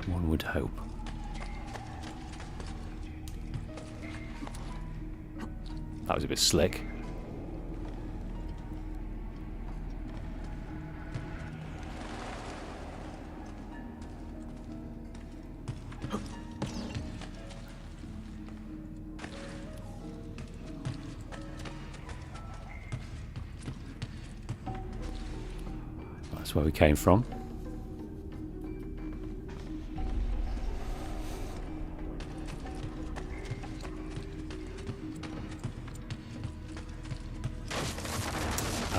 One would hope. That was a bit slick. That's where we came from.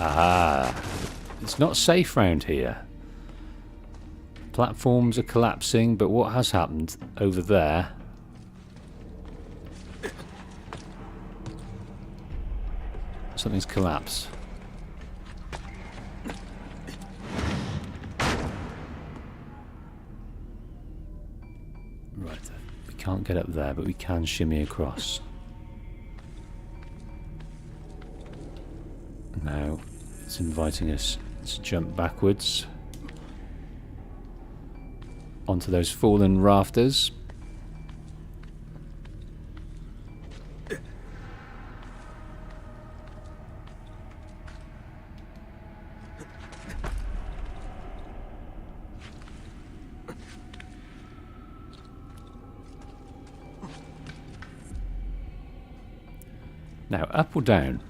Ah, it's not safe round here. Platforms are collapsing, but what has happened over there? Something's collapsed. Right, we can't get up there, but we can shimmy across. Now it's inviting us to jump backwards onto those fallen rafters. Now, up or down?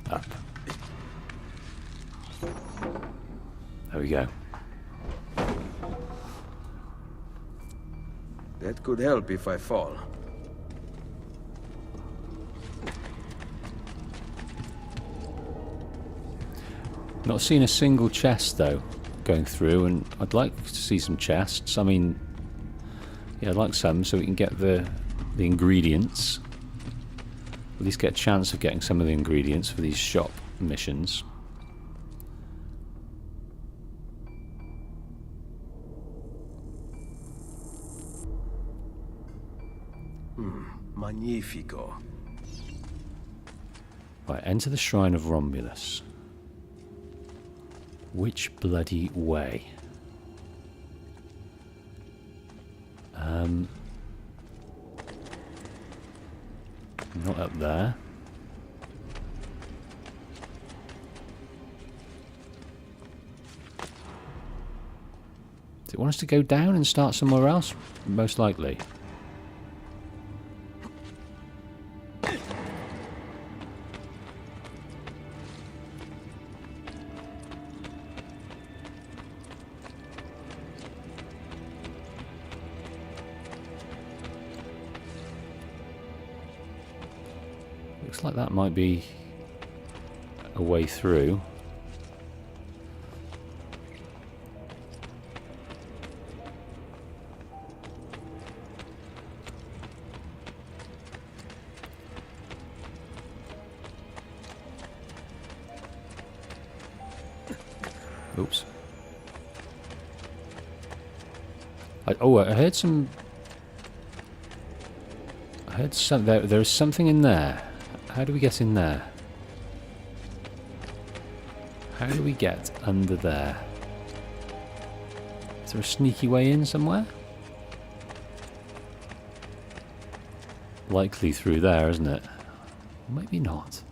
Up. There we go. That could help if I fall. Not seen a single chest though going through, and I'd like to see some chests. I mean, yeah, I'd like some so we can get the ingredients. At least get a chance of getting some of the ingredients for these shop missions. Magnifico. Right, enter the shrine of Romulus. Which bloody way? Not up there. Does it want us to go down and start somewhere else? Most likely. Looks like that might be a way through. Oops. I heard some... I heard some... There is something in there. How do we get in there? How do we get under there? Is there a sneaky way in somewhere? Likely through there, isn't it? Maybe not.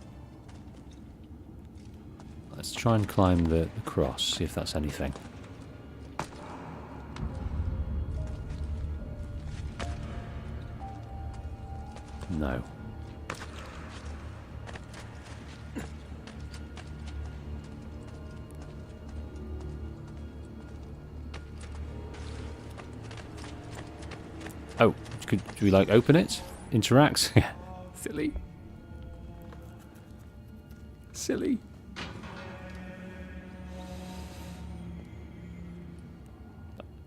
Let's try and climb the cross, see if that's anything. No. Oh, could we like open it? Interact? Silly. Silly.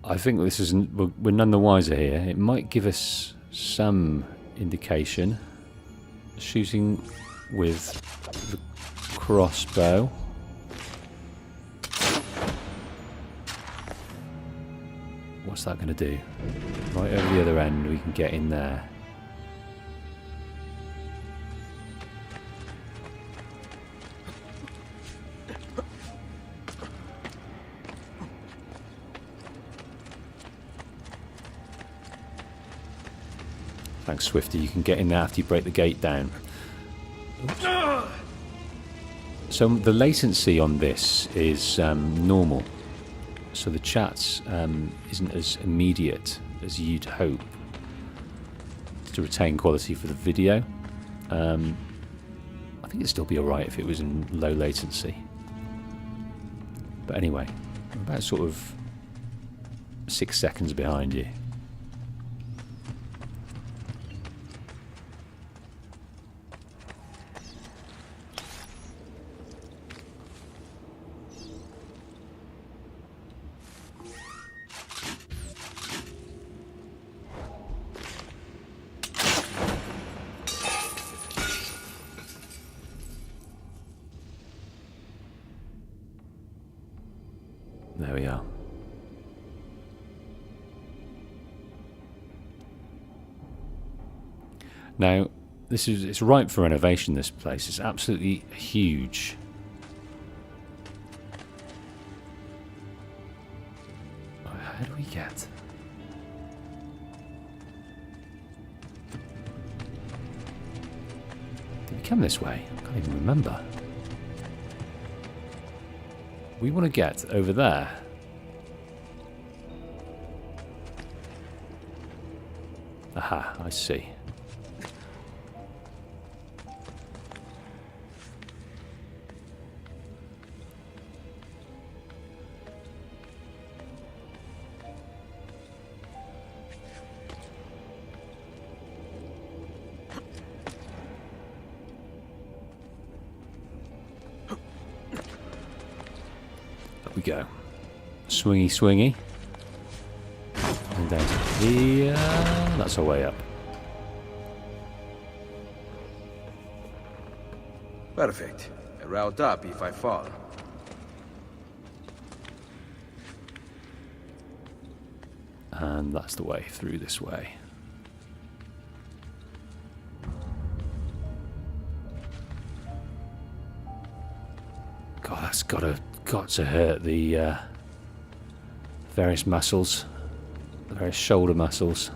I think this isn't. We're none the wiser here. It might give us some indication. Shooting with the crossbow. What's that going to do? Right over the other end, we can get in there. Thanks, Swifty. You can get in there after you break the gate down. Oops. So the latency on this is normal. So the chat isn't as immediate as you'd hope to retain quality for the video. I think it'd still be alright if it was in low latency. But anyway, I'm about sort of 6 seconds behind you. There we are. Now, it's ripe for renovation, this place. It's absolutely huge. How do we get? Did we come this way? I can't even remember. We want to get over there. Aha, I see. go. Swingy, swingy. And down to here. That's our way up. Perfect. A route up if I fall. And that's the way through this way. God, that's got to hurt the various muscles, the various shoulder muscles.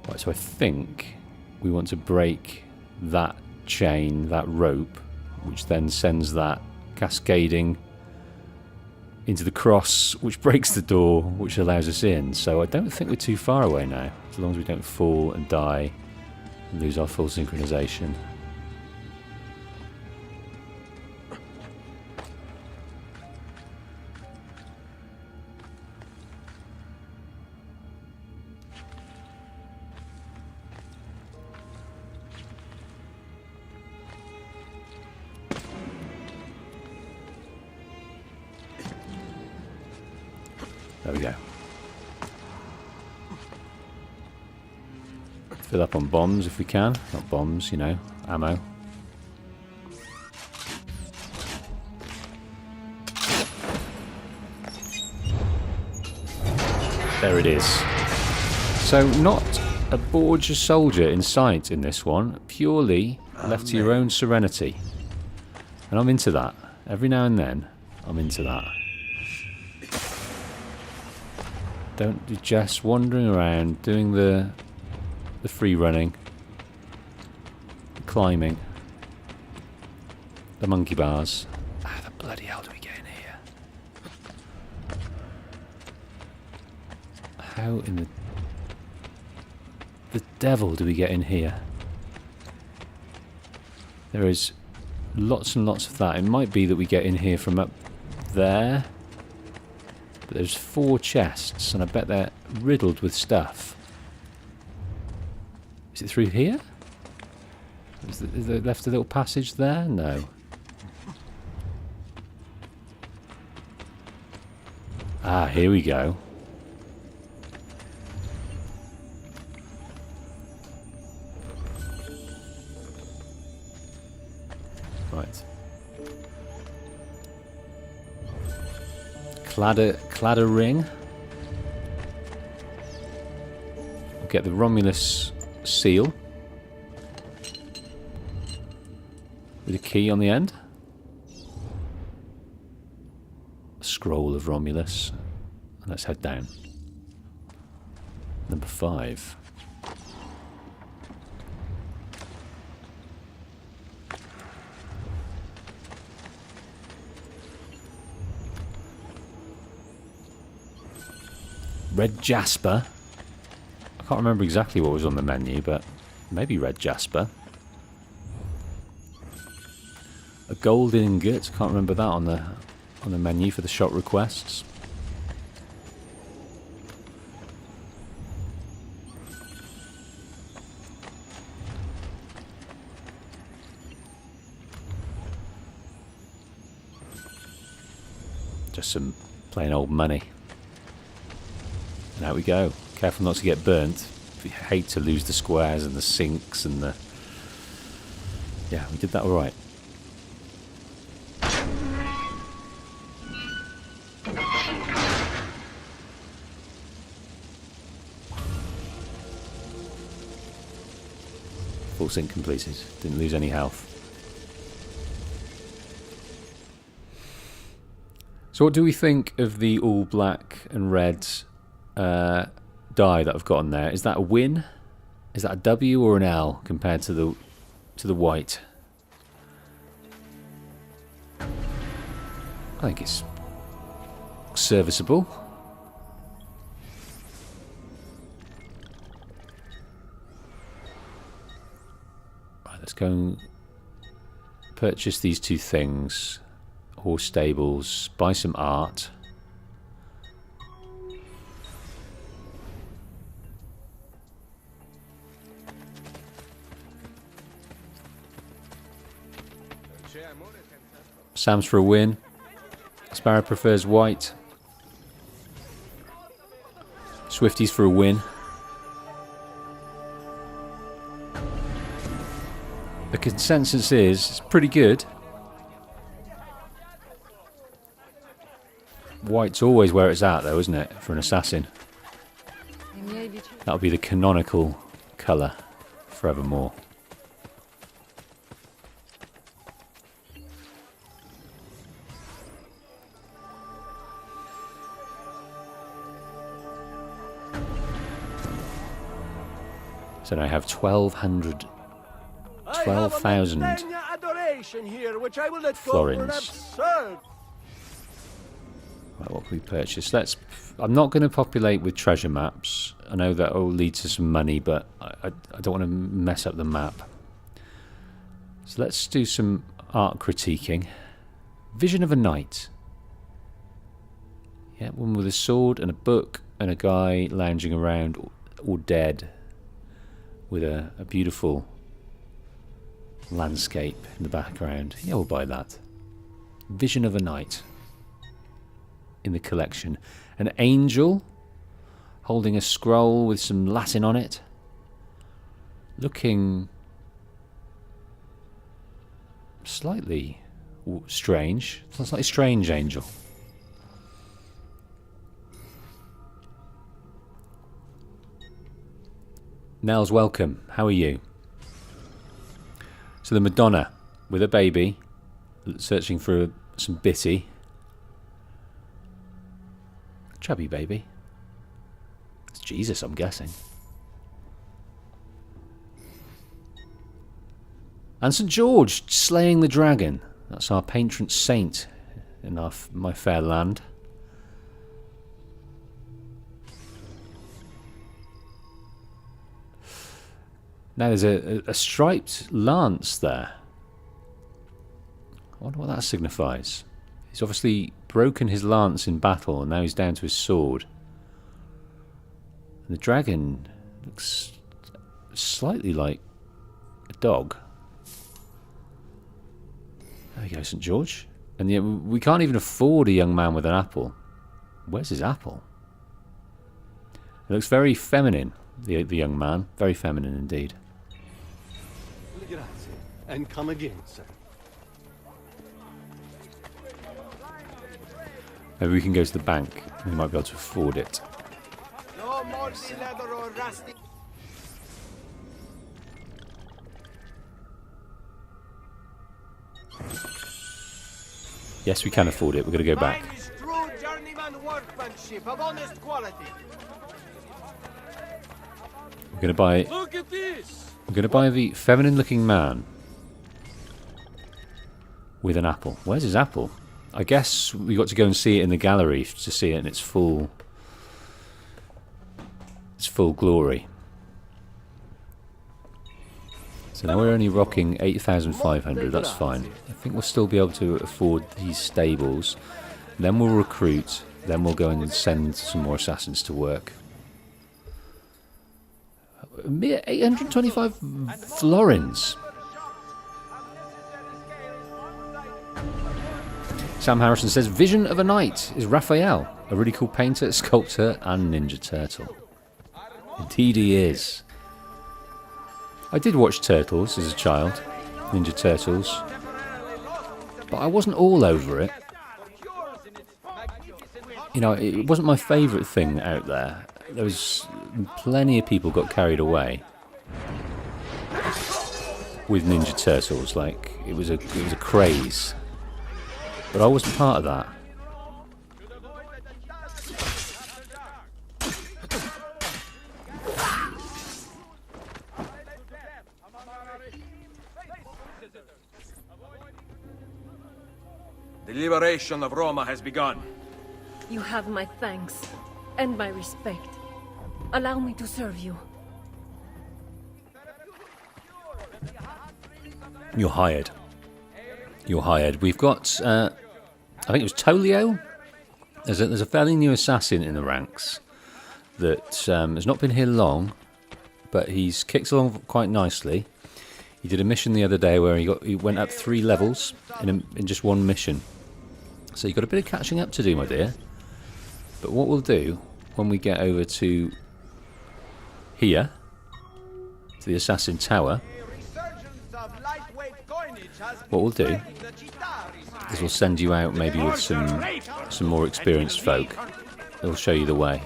Right, so I think we want to break that chain, that rope, which then sends that cascading into the cross, which breaks the door, which allows us in. So I don't think we're too far away now, as long as we don't fall and die and lose our full synchronization. There we go. Fill up on bombs if we can. Not bombs, you know, ammo. There it is. So not a Borgia soldier in sight in this one. Purely left to your own serenity. And I'm into that. Every now and then, I'm into that. Don't be just wandering around doing the free running, the climbing, the monkey bars. How the bloody hell do we get in here? How in the devil do we get in here? There is lots and lots of that. It might be that we get in here from up there. But there's 4 chests, and I bet they're riddled with stuff. Is it through here? Is there left a little passage there? No. Ah, here we go. Right. Cladder ring. We'll get the Romulus seal with a key on the end. A scroll of Romulus. And let's head down. Number 5. Red Jasper. I can't remember exactly what was on the menu, but maybe Red Jasper. A gold ingot. Can't remember that on the menu for the shop requests. Just some plain old money. And out we go. Careful not to get burnt. We hate to lose the squares and the sinks and the... Yeah, we did that alright. Full sync completed. Didn't lose any health. So what do we think of the all black and red die that I've got on there? Is that a win? Is that a W or an L compared to the white? I think it's serviceable. Right, let's go and purchase these 2 things. Horse stables, buy some art. Sam's for a win. Sparrow prefers white. Swifty's for a win. The consensus is it's pretty good. White's always where it's at though, isn't it, for an assassin? That'll be the canonical colour forevermore. So now I have 12,000 florins. Right, what can we purchase? I'm not going to populate with treasure maps. I know that will lead to some money, but I don't want to mess up the map. So let's do some art critiquing. Vision of a Knight. Yeah, one with a sword and a book and a guy lounging around, all dead, with a beautiful landscape in the background. Yeah, we'll buy that. Vision of a Knight in the collection. An angel holding a scroll with some Latin on it, looking slightly strange. It's a slightly strange angel. Nels, welcome. How are you? So the Madonna with a baby, searching for some bitty. Chubby baby. It's Jesus, I'm guessing. And St. George slaying the dragon. That's our patron saint in my fair land. Now there's a striped lance there. I wonder what that signifies. He's obviously broken his lance in battle and now he's down to his sword. And the dragon looks slightly like a dog. There we go, St. George. And yet we can't even afford a young man with an apple. Where's his apple? It looks very feminine, the young man. Very feminine indeed. And come again, sir. Maybe we can go to the bank. We might be able to afford it. No more leather or rusty. Yes, we can afford it. We're going to go back. Mine is true journeyman workmanship of honest quality. We're going to buy. Look at this. We're going to buy the feminine-looking man with an apple. Where's his apple? I guess we got to go and see it in the gallery to see it in its full glory. So now we're only rocking 8,500. That's fine. I think we'll still be able to afford these stables. Then we'll recruit. Then we'll go and send some more assassins to work. A mere 825 florins. Sam Harrison says, Vision of a Knight is Raphael, a really cool painter, sculptor, and Ninja Turtle. Indeed he is. I did watch Turtles as a child, Ninja Turtles, but I wasn't all over it. You know, it wasn't my favourite thing out there. There was plenty of people got carried away with Ninja Turtles, like it was a craze. But I wasn't part of that. The liberation of Roma has begun. You have my thanks and my respect. Allow me to serve you. You're hired. You're hired. We've got, I think it was Tolio. There's a fairly new assassin in the ranks that has not been here long, but he's kicked along quite nicely. He did a mission the other day where he went up 3 levels in just one mission. So you've got a bit of catching up to do, my dear. But what we'll do when we get over to here, to the Assassin Tower, what we'll do is we'll send you out maybe with some more experienced folk. They'll show you the way.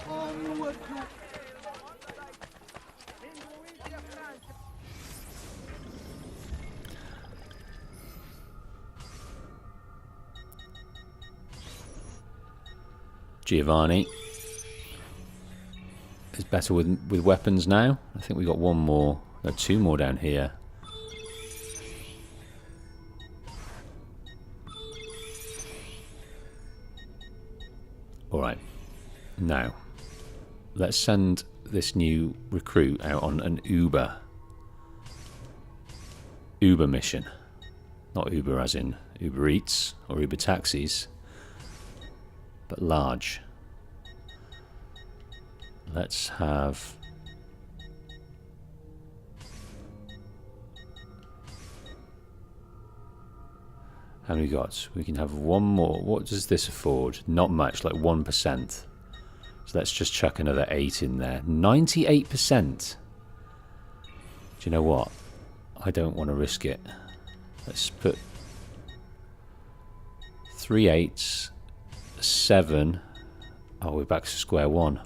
Giovanni is better with weapons now. I think we got one more, no, 2 more down here. Alright, now let's send this new recruit out on an Uber mission. Not Uber as in Uber Eats or Uber taxis, but large. Let's have how many we got? We can have one more. What does this afford? Not much, like 1%. So let's just chuck another 8 in there. 98%. Do you know what? I don't want to risk it. Let's put 3 8s, 7. Oh, we're back to square one.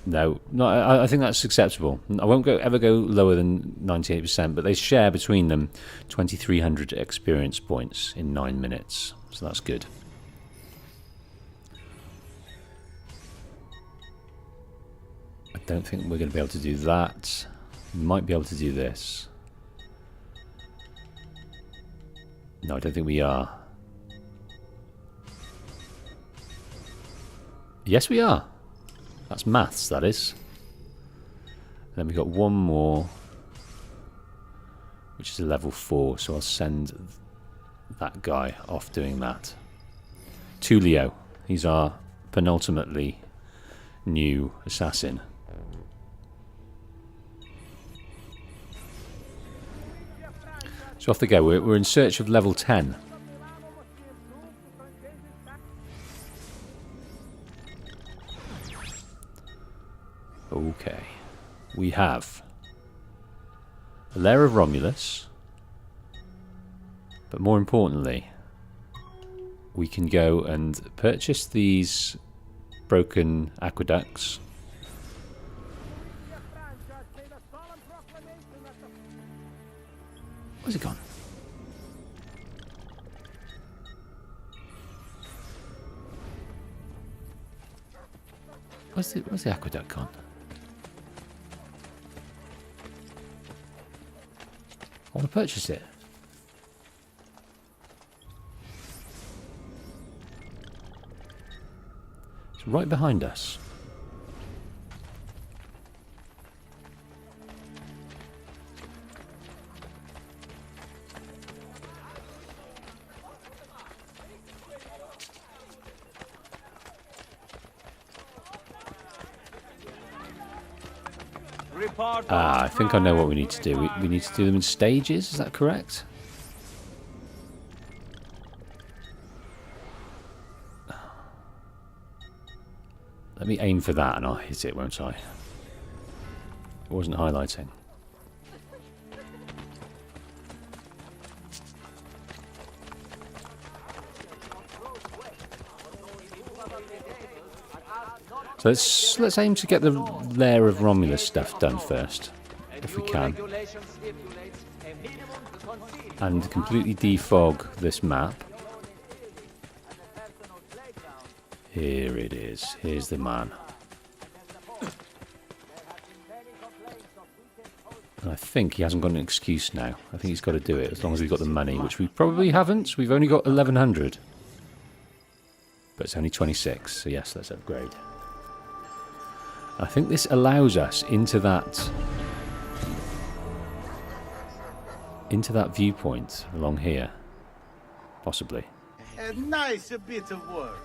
No, I think that's acceptable. I won't ever go lower than 98%, but they share between them 2,300 experience points in 9 minutes, so that's good. I don't think we're going to be able to do that. We might be able to do this. No, I don't think we are. Yes, we are. That's maths, that is. Then we've got one more, which is a level 4, so I'll send that guy off doing that. Tullio, he's our penultimately new assassin. So off they go. We're in search of level 10. Okay, we have a lair of Romulus, but more importantly, we can go and purchase these broken aqueducts. Where's it gone? Where's the aqueduct gone? I want to purchase it. It's right behind us. I think I know what we need to do. We need to do them in stages, is that correct? Let me aim for that and I'll hit it, won't I? It wasn't highlighting. So let's aim to get the lair of Romulus stuff done first, if we can, and completely defog this map. Here it is. Here's the man. And I think he hasn't got an excuse now. I think he's got to do it as long as we've got the money, which we probably haven't. We've only got 1,100, but it's only 26. So yes, let's upgrade. I think this allows us into that into that viewpoint along here? Possibly. A nice bit of work.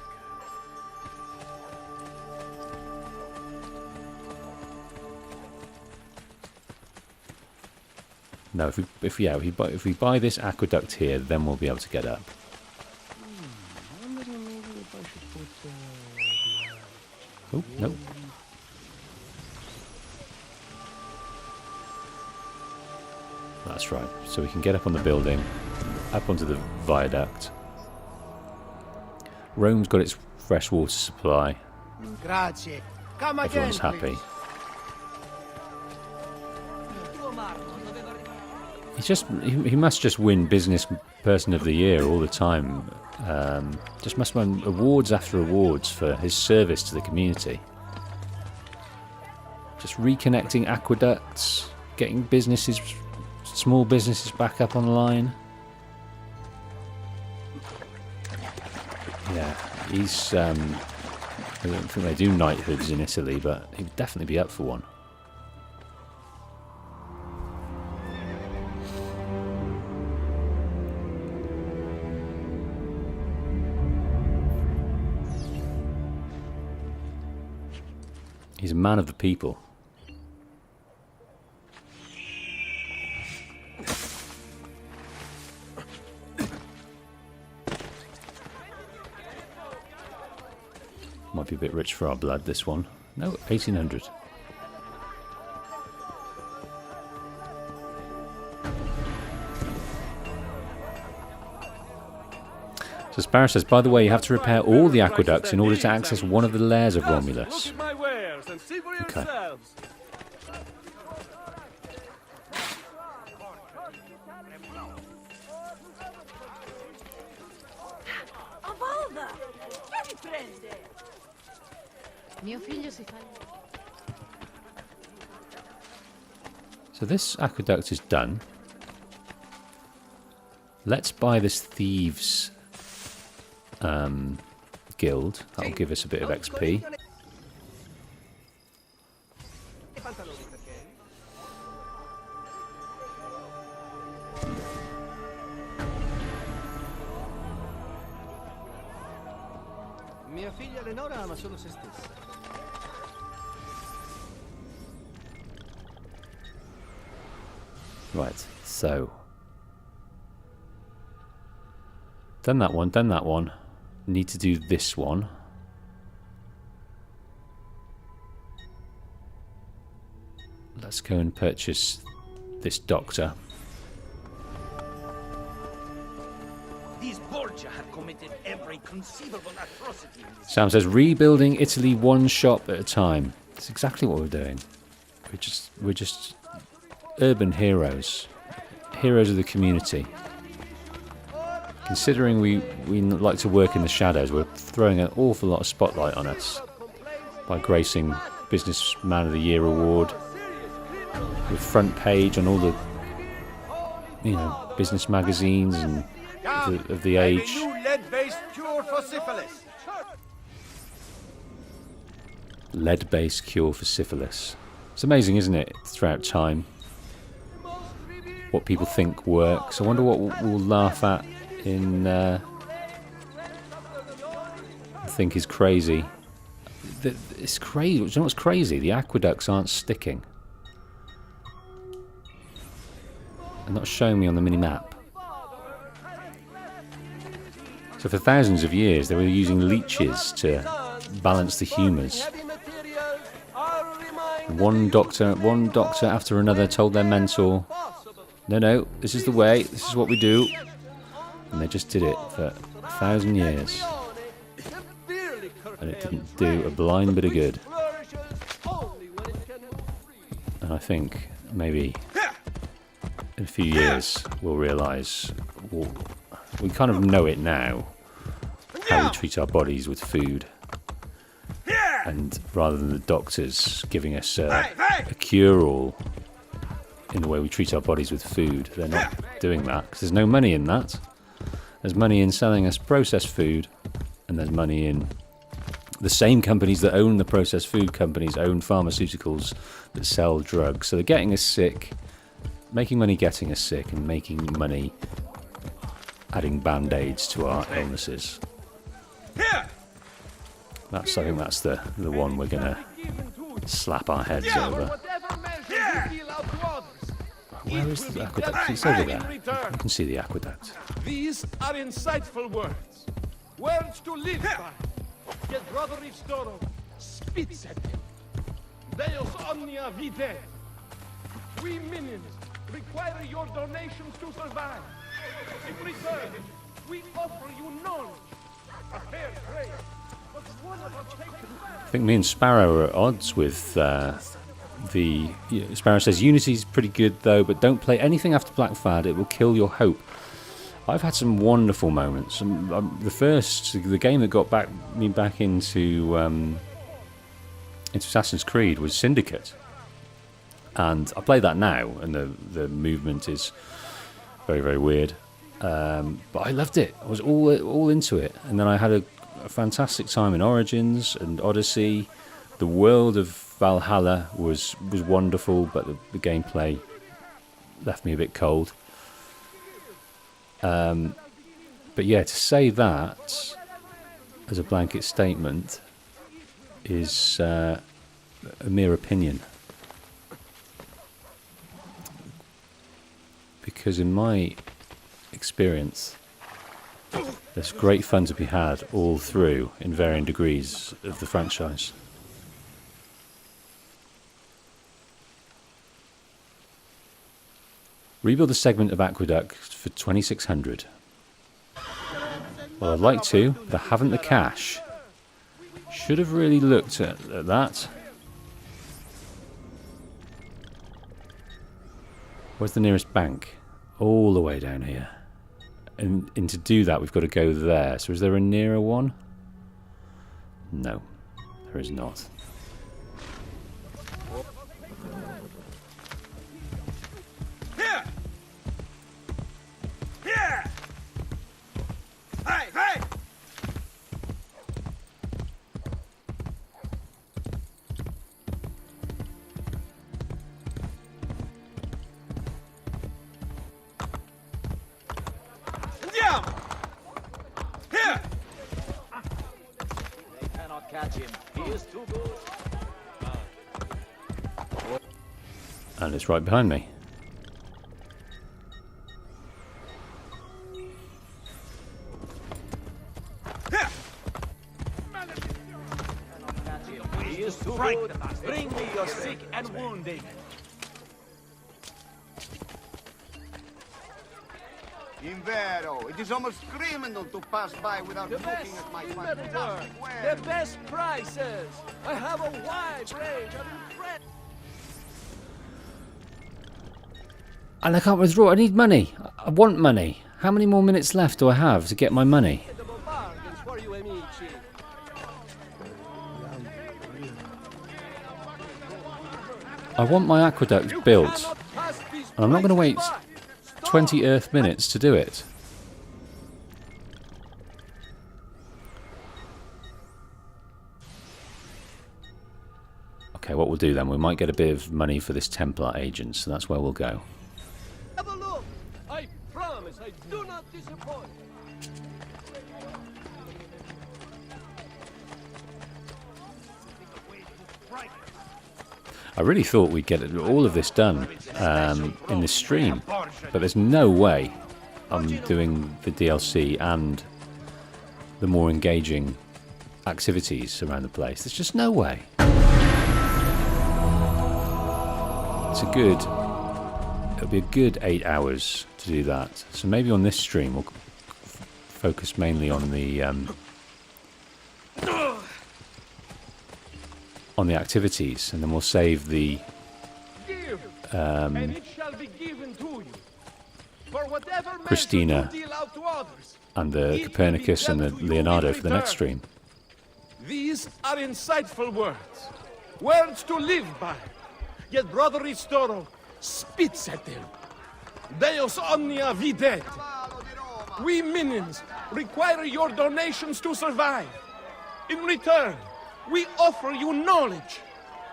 No, if we buy this aqueduct here, then we'll be able to get up. Oh, no. That's right. So we can get up on the building, up onto the viaduct. Rome's got its fresh water supply. Grazie. Come again, Everyone's happy. He must just win Business Person of the Year all the time. Just must win awards after awards for his service to the community. Just reconnecting aqueducts, getting businesses, small businesses back up online. Yeah, he's. I don't think they do knighthoods in Italy, but he'd definitely be up for one. He's a man of the people. Might be a bit rich for our blood, this one. No, 1800. So Sparrow says, by the way, you have to repair all the aqueducts in order to access one of the lairs of Romulus. Okay. So this aqueduct is done. Let's buy this thieves guild. That'll give us a bit of XP. Mia figlia Leonardo ama solo se stessa. Right, so done that one, done that one. Need to do this one. Let's go and purchase this doctor. These Borgia have committed every conceivable atrocity. Sam says, rebuilding Italy one shop at a time. That's exactly what we're doing. We're just urban heroes. Heroes of the community. Considering we like to work in the shadows, we're throwing an awful lot of spotlight on us by gracing Businessman of the Year award with front page on all the, you know, business magazines and of the age. A new lead-based cure for syphilis. Lead-based cure for syphilis. It's amazing, isn't it? Throughout time, what people think works. I wonder what we'll laugh at in think is crazy. It's crazy. Do you know what's crazy? The aqueducts aren't sticking. They're not showing me on the mini-map. So for thousands of years they were using leeches to balance the humours. One doctor after another told their mentor, no, this is the way, this is what we do. And they just did it for 1,000 years. And it didn't do a blind bit of good. And I think maybe in a few years we'll realise, we kind of know it now, how we treat our bodies with food. And rather than the doctors giving us a cure-all in the way we treat our bodies with food, they're not doing that, because there's no money in that. There's money in selling us processed food, and there's money in the same companies that own the processed food companies own pharmaceuticals that sell drugs. So they're getting us sick, making money getting us sick and making money adding band-aids to our illnesses. I think that's the one we're gonna slap our heads over. Where is the aqueduct? It's over there. You can see the aqueduct. These are insightful words. Words to live by. Yet brother Ristoro spits at them. Deus omnia vitae. We minions require your donations to survive. In return, we offer you knowledge. A fair trade. But one of us takes I think me and Sparrow are at odds with Sparrow says Unity's pretty good though, but don't play anything after Black Flag, it will kill your hope. I've had some wonderful moments. The game that got me back into Assassin's Creed was Syndicate, and I play that now, and the movement is very, very weird. But I loved it. I was all into it, and then I had a fantastic time in Origins and Odyssey. The world of Valhalla was wonderful, but the gameplay left me a bit cold. But yeah, to say that as a blanket statement is a mere opinion. Because in my experience, there's great fun to be had all through in varying degrees of the franchise. Rebuild a segment of Aqueduct for 2,600. Well, I'd like to, but haven't the cash. Should have really looked at that. Where's the nearest bank? All the way down here. And to do that, we've got to go there. So is there a nearer one? No, there is not. Here! Here! Hey, hey! Andiamo! Here! They cannot catch him. He is too good. And it's right behind me. He is too good. Bring me your sick and wounded. In vero, it is almost criminal to pass by without looking at my fantastic wares. The best prices. I have a wide range of incredible. And I can't withdraw. I need money. I want money. How many more minutes left do I have to get my money? I want my aqueduct built, and I'm not going to wait 20 Earth minutes to do it. Okay, what we'll do then, we might get a bit of money for this Templar agent, so that's where we'll go. Have a look. I promise I do not disappoint. I really thought we'd get all of this done in this stream, but there's no way I'm doing the DLC and the more engaging activities around the place. There's just no way. It'll be a good 8 hours to do that. So maybe on this stream we'll focus mainly on the activities, and then we'll save the Christina and the Copernicus and the Leonardo for the next stream. These are insightful words. Words to live by. Yet brother Ristoro spits at them. Deus omnia videt. We minions require your donations to survive. In return, we offer you knowledge.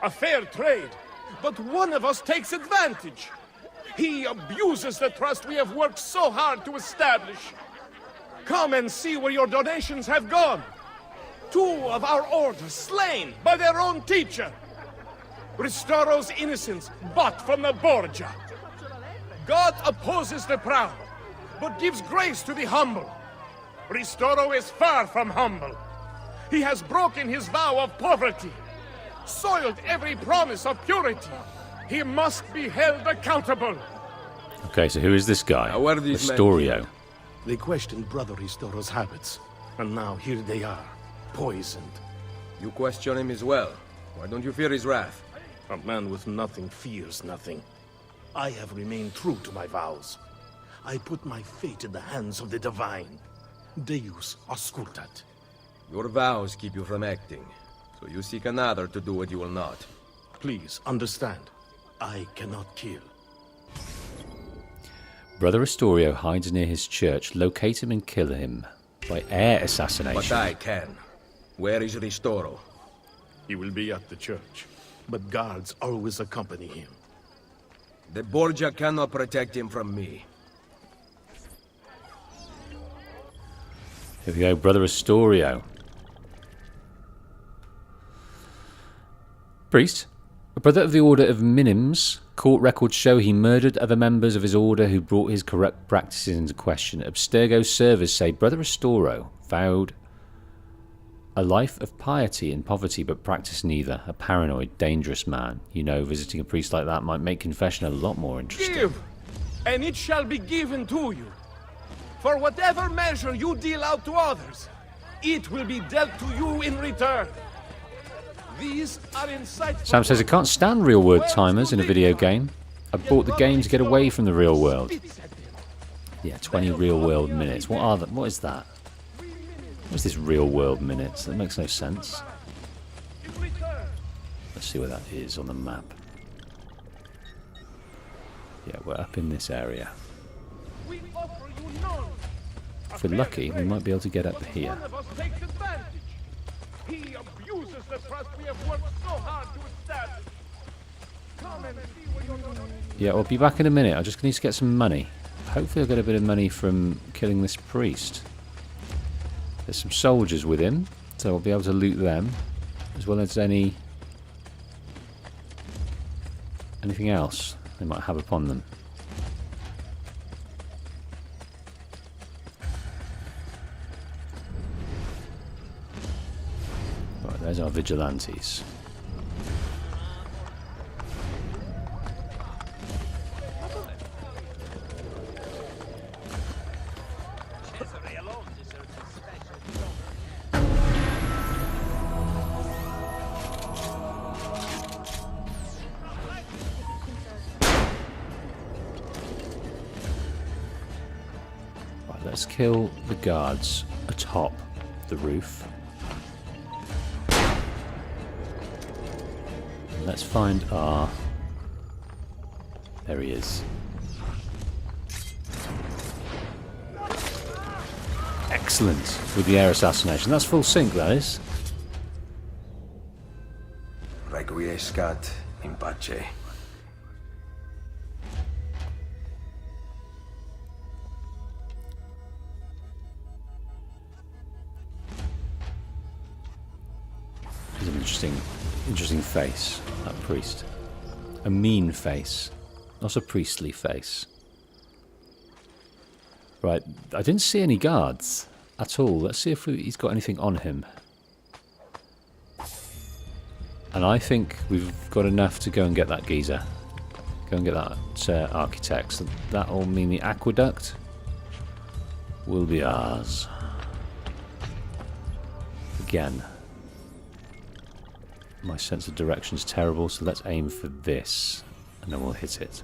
A fair trade. But one of us takes advantage. He abuses the trust we have worked so hard to establish. Come and see where your donations have gone. 2 of our order slain by their own teacher. Ristoro's innocence bought from the Borgia. God opposes the proud, but gives grace to the humble. Ristoro is far from humble. He has broken his vow of poverty, soiled every promise of purity. He must be held accountable. Okay, so who is this guy? Now, where are these men? Astorio. They questioned Brother Ristoro's habits, and now here they are, poisoned. You question him as well. Why don't you fear his wrath? A man with nothing fears nothing. I have remained true to my vows. I put my fate in the hands of the divine. Deus auscultat. Your vows keep you from acting, so you seek another to do what you will not. Please, understand. I cannot kill. Brother Astorio hides near his church. Locate him and kill him by air assassination. But I can. Where is Ristoro? He will be at the church, but guards always accompany him. The Borgia cannot protect him from me. Here we go, Brother Astorio. Priest, a brother of the Order of Minims. Court records show he murdered other members of his order who brought his corrupt practices into question. Abstergo's servers say Brother Ristoro vowed a life of piety and poverty, but practiced neither. A paranoid, dangerous man. You know, visiting a priest like that might make confession a lot more interesting. Give, and it shall be given to you. For whatever measure you deal out to others, it will be dealt to you in return. These are insightful. Sam says, I can't stand real world timers in a video game. I bought the game to get away from the real world. Yeah, 20 real world minutes. What is that? What is this real world minutes? That makes no sense. Let's see where that is on the map. Yeah, we're up in this area. If we're lucky, we might be able to get up here. He abuses the trust we have worked so hard to establish. Come and see what you're doing. Yeah, I'll be back in a minute. I just need to get some money. Hopefully I'll get a bit of money from killing this priest. There's some soldiers with him, so I'll be able to loot them, as well as anything else they might have upon them. Right, there's our vigilantes. Let's kill the guards atop the roof. And let's find our... There he is. Excellent with the air assassination. That's full sync, that is. Requiescat in pace. He's an interesting face, that priest. A mean face, not a priestly face. Right, I didn't see any guards at all. Let's see if he's got anything on him. And I think we've got enough to go and get that geezer. Go and get that architect. So that'll mean the aqueduct will be ours. Again. My sense of direction is terrible, so let's aim for this, and then we'll hit it.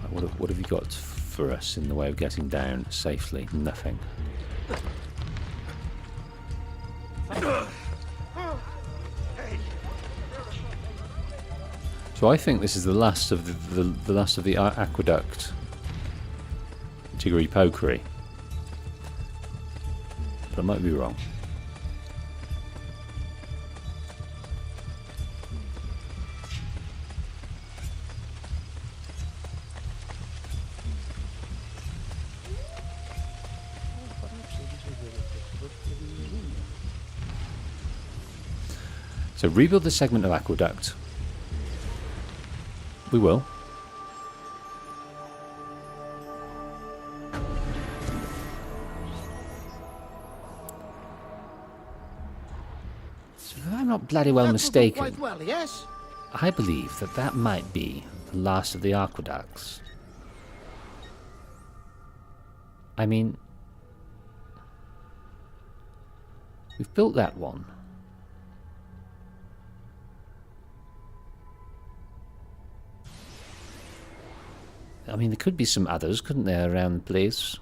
Right, what have you got for us in the way of getting down safely? Nothing. So I think this is the last of the last of the aqueduct. Tiggery pokery, but I might be wrong. So rebuild the segment of Aqueduct. We will. So if I'm not bloody well mistaken, Quite well, yes? I believe that that might be the last of the aqueducts. I mean, we've built that one. I mean, there could be some others, couldn't there, around the place?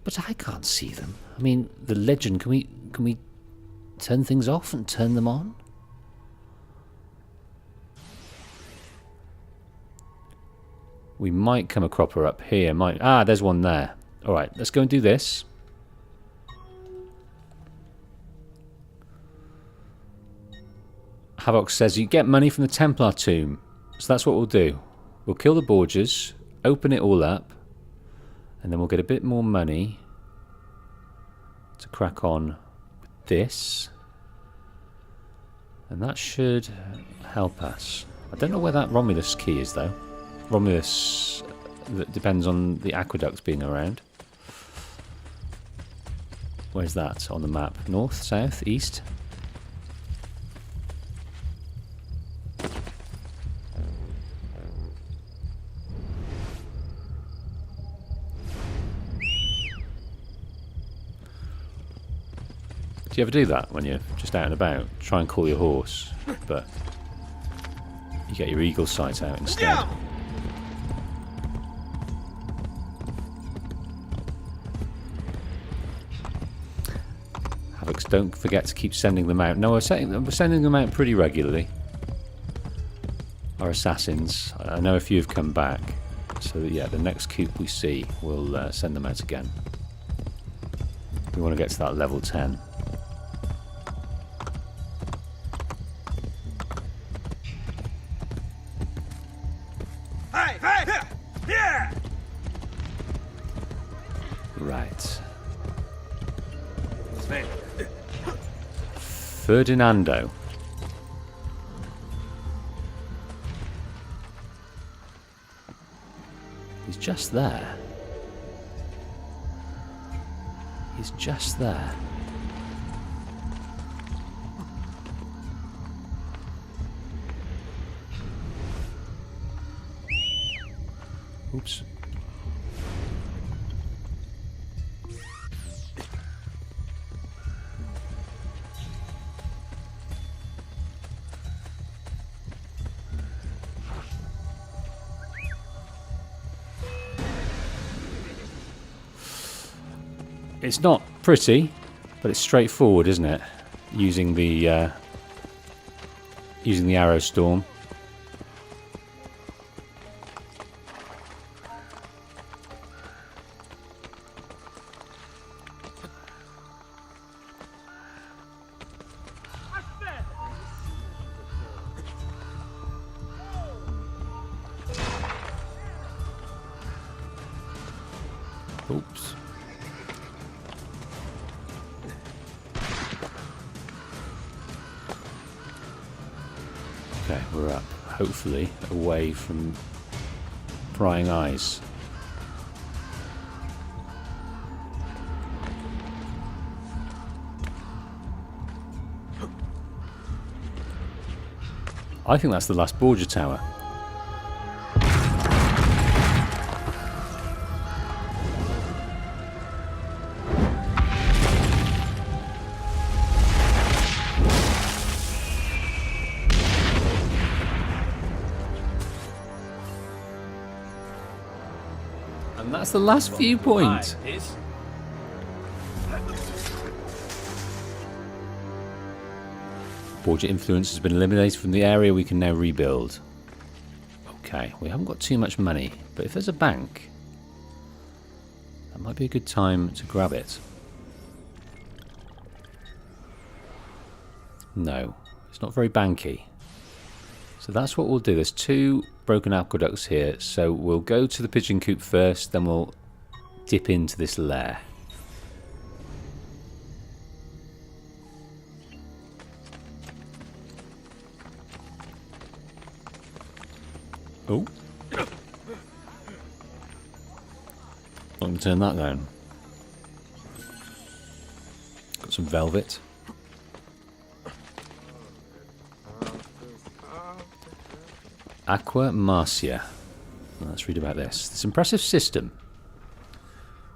But I can't see them. I mean, the legend, can we turn things off and turn them on? We might come a cropper up here. Ah, there's one there. Alright, let's go and do this. Havoc says you get money from the Templar tomb. So that's what we'll do. We'll kill the Borgias, open it all up, and then we'll get a bit more money to crack on with this. And that should help us. I don't know where that Romulus key is though. Romulus, that depends on the aqueducts being around. Where's that on the map? North, south, east? Do you ever do that when you're just out and about? Try and call your horse, but you get your eagle sight out instead. Havocs, don't forget to keep sending them out. No, we're sending them out pretty regularly. Our assassins. I know a few have come back. So yeah, the next coup we see, we'll send them out again. We want to get to that level 10. Right. Ferdinando. He's just there. He's just there. Oops. It's not pretty, but it's straightforward, isn't it? Using the arrow storm. Oops. Okay, we're up. Hopefully away from prying eyes. I think that's the last Borgia tower. And that's the last viewpoint. Borgia influence has been eliminated from the area. We can now rebuild. Okay, we haven't got too much money, but if there's a bank, that might be a good time to grab it. No, it's not very banky. So that's what we'll do. There's 2 broken aqueducts here, so we'll go to the pigeon coop first, then we'll dip into this lair. going to turn that down. Got some velvet. Aqua Marcia. Let's read about this. This impressive system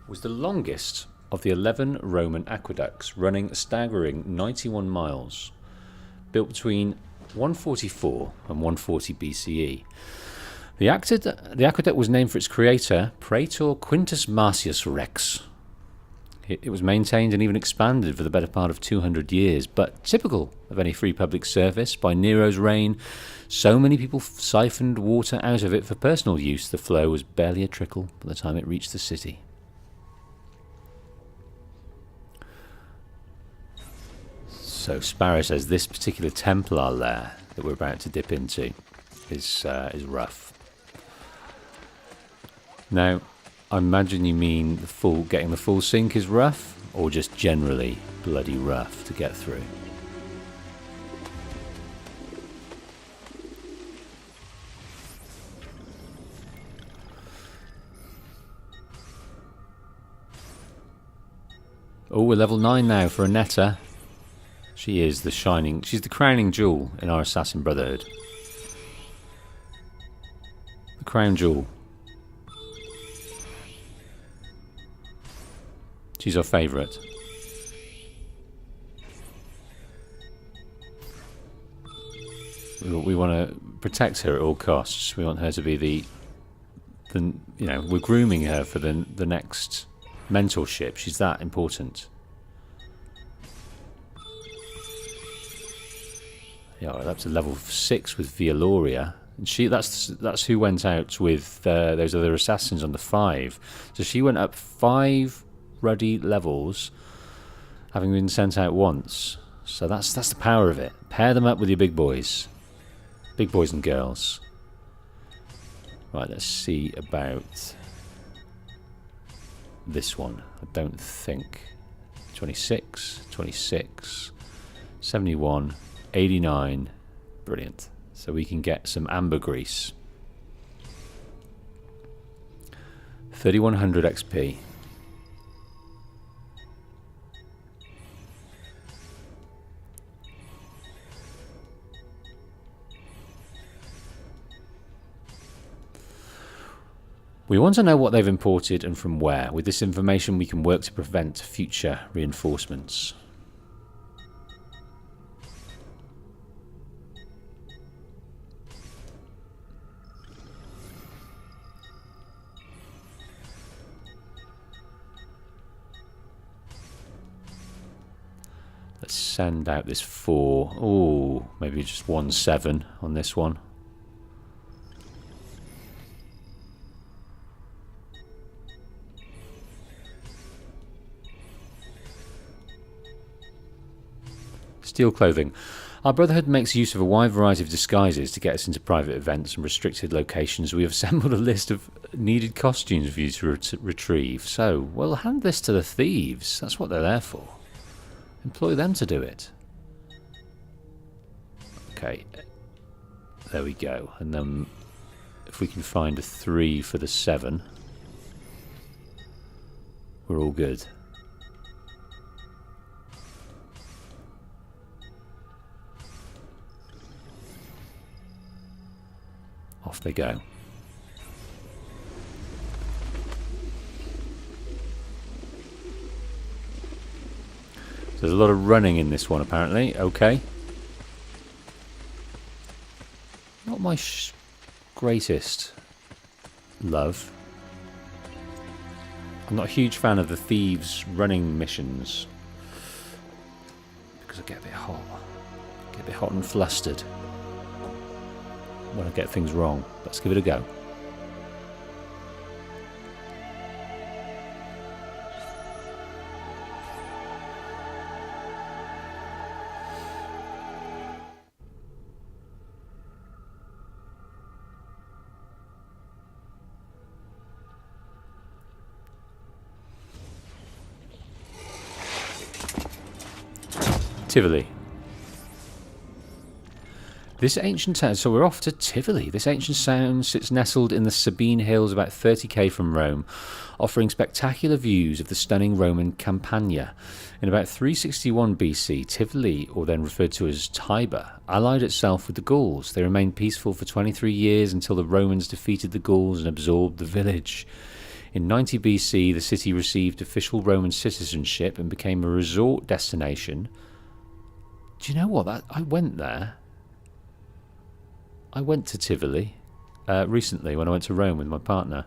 was the longest of the 11 Roman aqueducts, running a staggering 91 miles, built between 144 and 140 BCE. The aqueduct was named for its creator, Praetor Quintus Marcius Rex. It was maintained and even expanded for the better part of 200 years, but typical of any free public service, by Nero's reign, so many people siphoned water out of it for personal use, the flow was barely a trickle by the time it reached the city. So Sparrow says this particular Templar lair that we're about to dip into is rough. Now, I imagine you mean getting the full sink is rough, or just generally bloody rough to get through. Oh, we're level 9 now for Annetta. She's the crowning jewel in our Assassin Brotherhood. The crown jewel. She's our favourite. We want to protect her at all costs. We want her to be we're grooming her for the next mentorship. She's that important. Yeah, we're up to level 6 with Vialoria. And that's who went out with those other assassins on the 5. So she went up 5 ruddy levels, having been sent out once. So that's the power of it. Pair them up with your big boys and girls. Right, let's see about this one. I don't think 26, 71, 89. Brilliant. So we can get some ambergris. 3100 XP. We want to know what they've imported and from where. With this information we can work to prevent future reinforcements. Let's send out this 4. Oh, maybe just 1-7 on this one. Steel clothing. Our Brotherhood makes use of a wide variety of disguises to get us into private events and restricted locations. We have assembled a list of needed costumes for you to retrieve. So, we'll hand this to the thieves. That's what they're there for. Employ them to do it. Okay. There we go. And then if we can find a 3 for the 7, we're all good. Off they go. There's a lot of running in this one, apparently. Okay. Not my greatest love. I'm not a huge fan of the thieves' running missions because I get a bit hot. Get a bit hot and flustered when I get things wrong. Let's give it a go. Tivoli. This ancient town, so we're off to Tivoli. This ancient town sits nestled in the Sabine Hills about 30k from Rome, offering spectacular views of the stunning Roman Campagna. In about 361 BC, Tivoli, or then referred to as Tibur, allied itself with the Gauls. They remained peaceful for 23 years until the Romans defeated the Gauls and absorbed the village. In 90 BC, the city received official Roman citizenship and became a resort destination. Do you know what? I went there. I went to Tivoli recently when I went to Rome with my partner.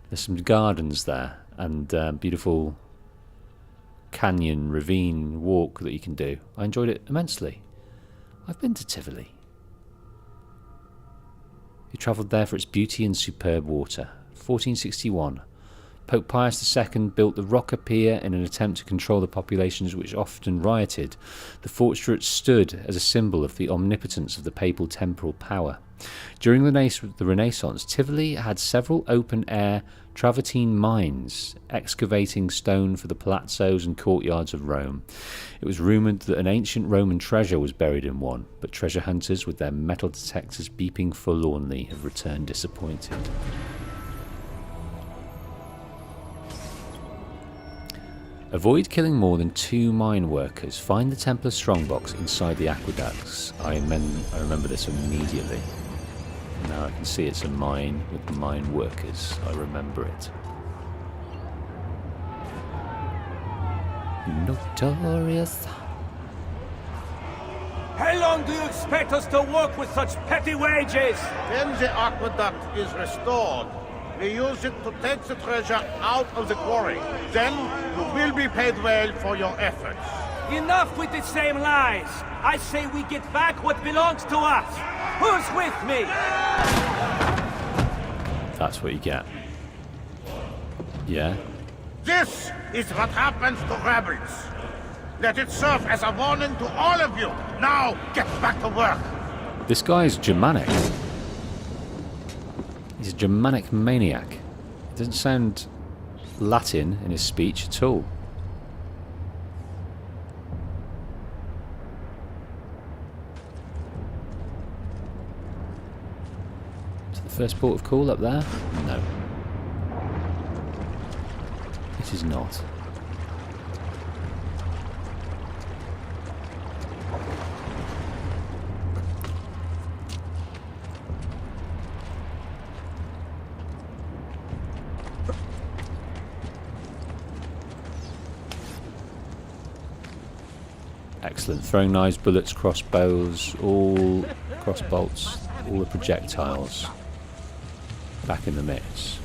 There's some gardens there and beautiful canyon, ravine walk that you can do. I enjoyed it immensely. I've been to Tivoli. We travelled there for its beauty and superb water. 1461. Pope Pius II built the Rocca Pier in an attempt to control the populations which often rioted. The fortress stood as a symbol of the omnipotence of the papal temporal power. During the Renaissance, Tivoli had several open-air travertine mines, excavating stone for the palazzos and courtyards of Rome. It was rumoured that an ancient Roman treasure was buried in one, but treasure hunters with their metal detectors beeping forlornly have returned disappointed. Avoid killing more than 2 mine workers. Find the Templar strongbox inside the aqueducts. I remember this immediately. Now I can see it's a mine with mine workers. I remember it. Notorious. How long do you expect us to work with such petty wages? When the aqueduct is restored, we use it to take the treasure out of the quarry. Then you will be paid well for your efforts. Enough with the same lies. I say we get back what belongs to us. Who's with me? That's what you get. Yeah? This is what happens to rebels. Let it serve as a warning to all of you. Now, get back to work. This guy's Germanic. He's a Germanic maniac. It doesn't sound Latin in his speech at all. Is it the first port of call up there? No. It is not. Excellent. Throwing knives, bullets, crossbows, all crossbolts, all the projectiles back in the mix.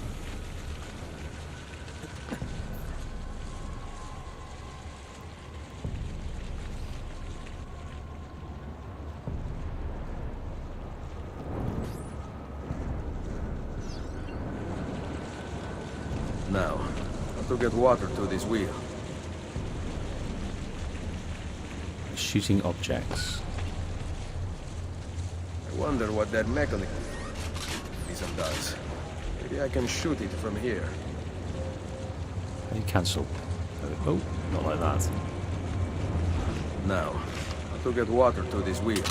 Now, how to get water to this wheel? Shooting objects. I wonder what that mechanism does. Maybe I can shoot it from here. How do you cancel? Oh, not like that. Now, how to get water to this wheel?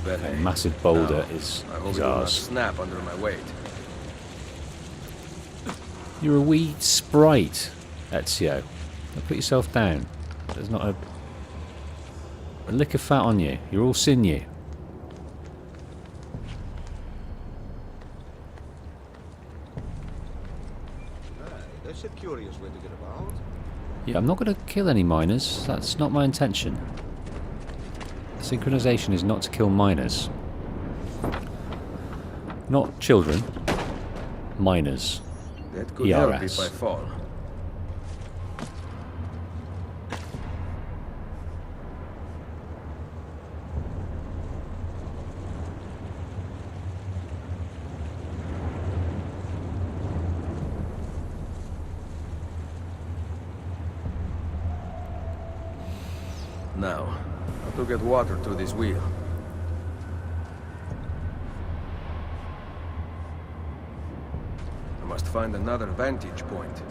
A massive boulder is I hope it will not ours. snap under my weight. You're a wee sprite, Ezio. Now put yourself down. There's not a lick of fat on you. You're all sinew. That's a curious way to get about. Yeah, I'm not going to kill any miners. That's not my intention. Synchronization is not to kill miners. Not children. Miners. That could help ERS. if I fall. Now, how to get water to this wheel? find another vantage point.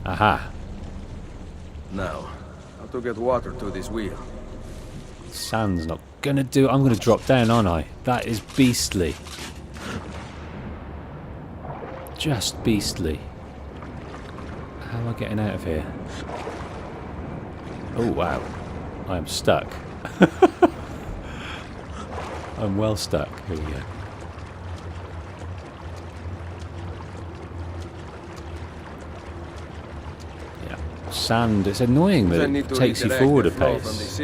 Aha. Now, how to get water to this wheel? Sand's not gonna do. I'm gonna drop down, aren't I? That is beastly. Just beastly. How am I getting out of here? Oh wow. I am stuck. I'm well stuck. Here we go. Yeah. Sand, it's annoying that it takes you forward a pace.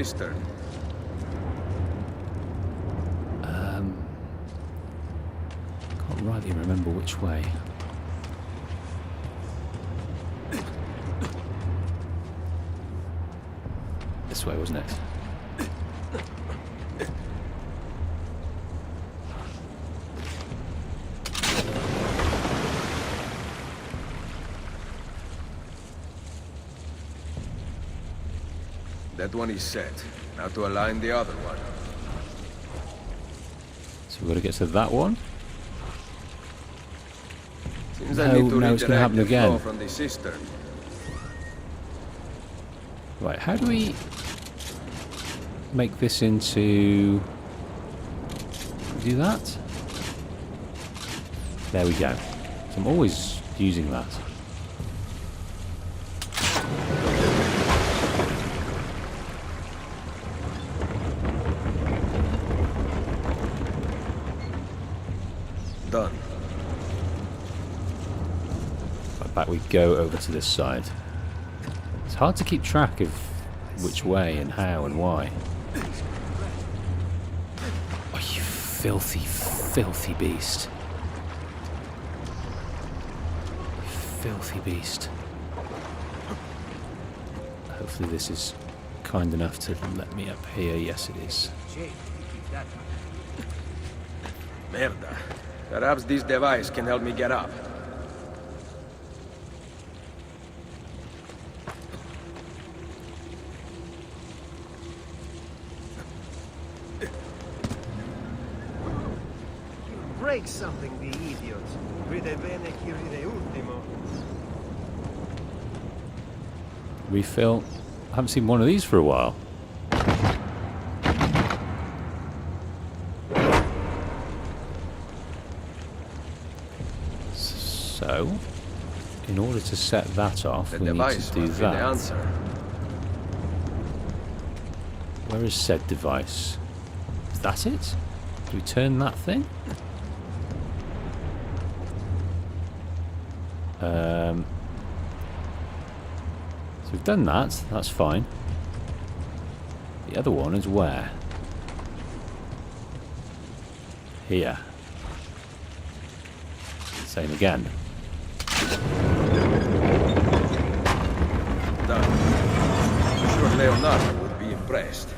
Can't rightly remember which way. This way, wasn't it? That one is set. Now to align the other one. So we've got to get to that one? Seems I need to no, it's going to happen again. From the cistern. Right, how do we make this into... do that? There we go. So I'm always using that. Done. Right, back we go over to this side. It's hard to keep track of which way and how and why. Oh, you filthy, filthy beast. You filthy beast. Hopefully this is kind enough to let me up here. Yes, it is. Merda. Perhaps this device can help me get up. Break something, the idiot. Ride bene chi ride ultimo. Refill. I haven't seen one of these for a while. So, in order to set that off, we need to do that. Where is said device? Is that it? Do we turn that thing? So we've done that, that's fine. The other one is where? Here. Same again. Done. I'm sure Leonardo would be impressed.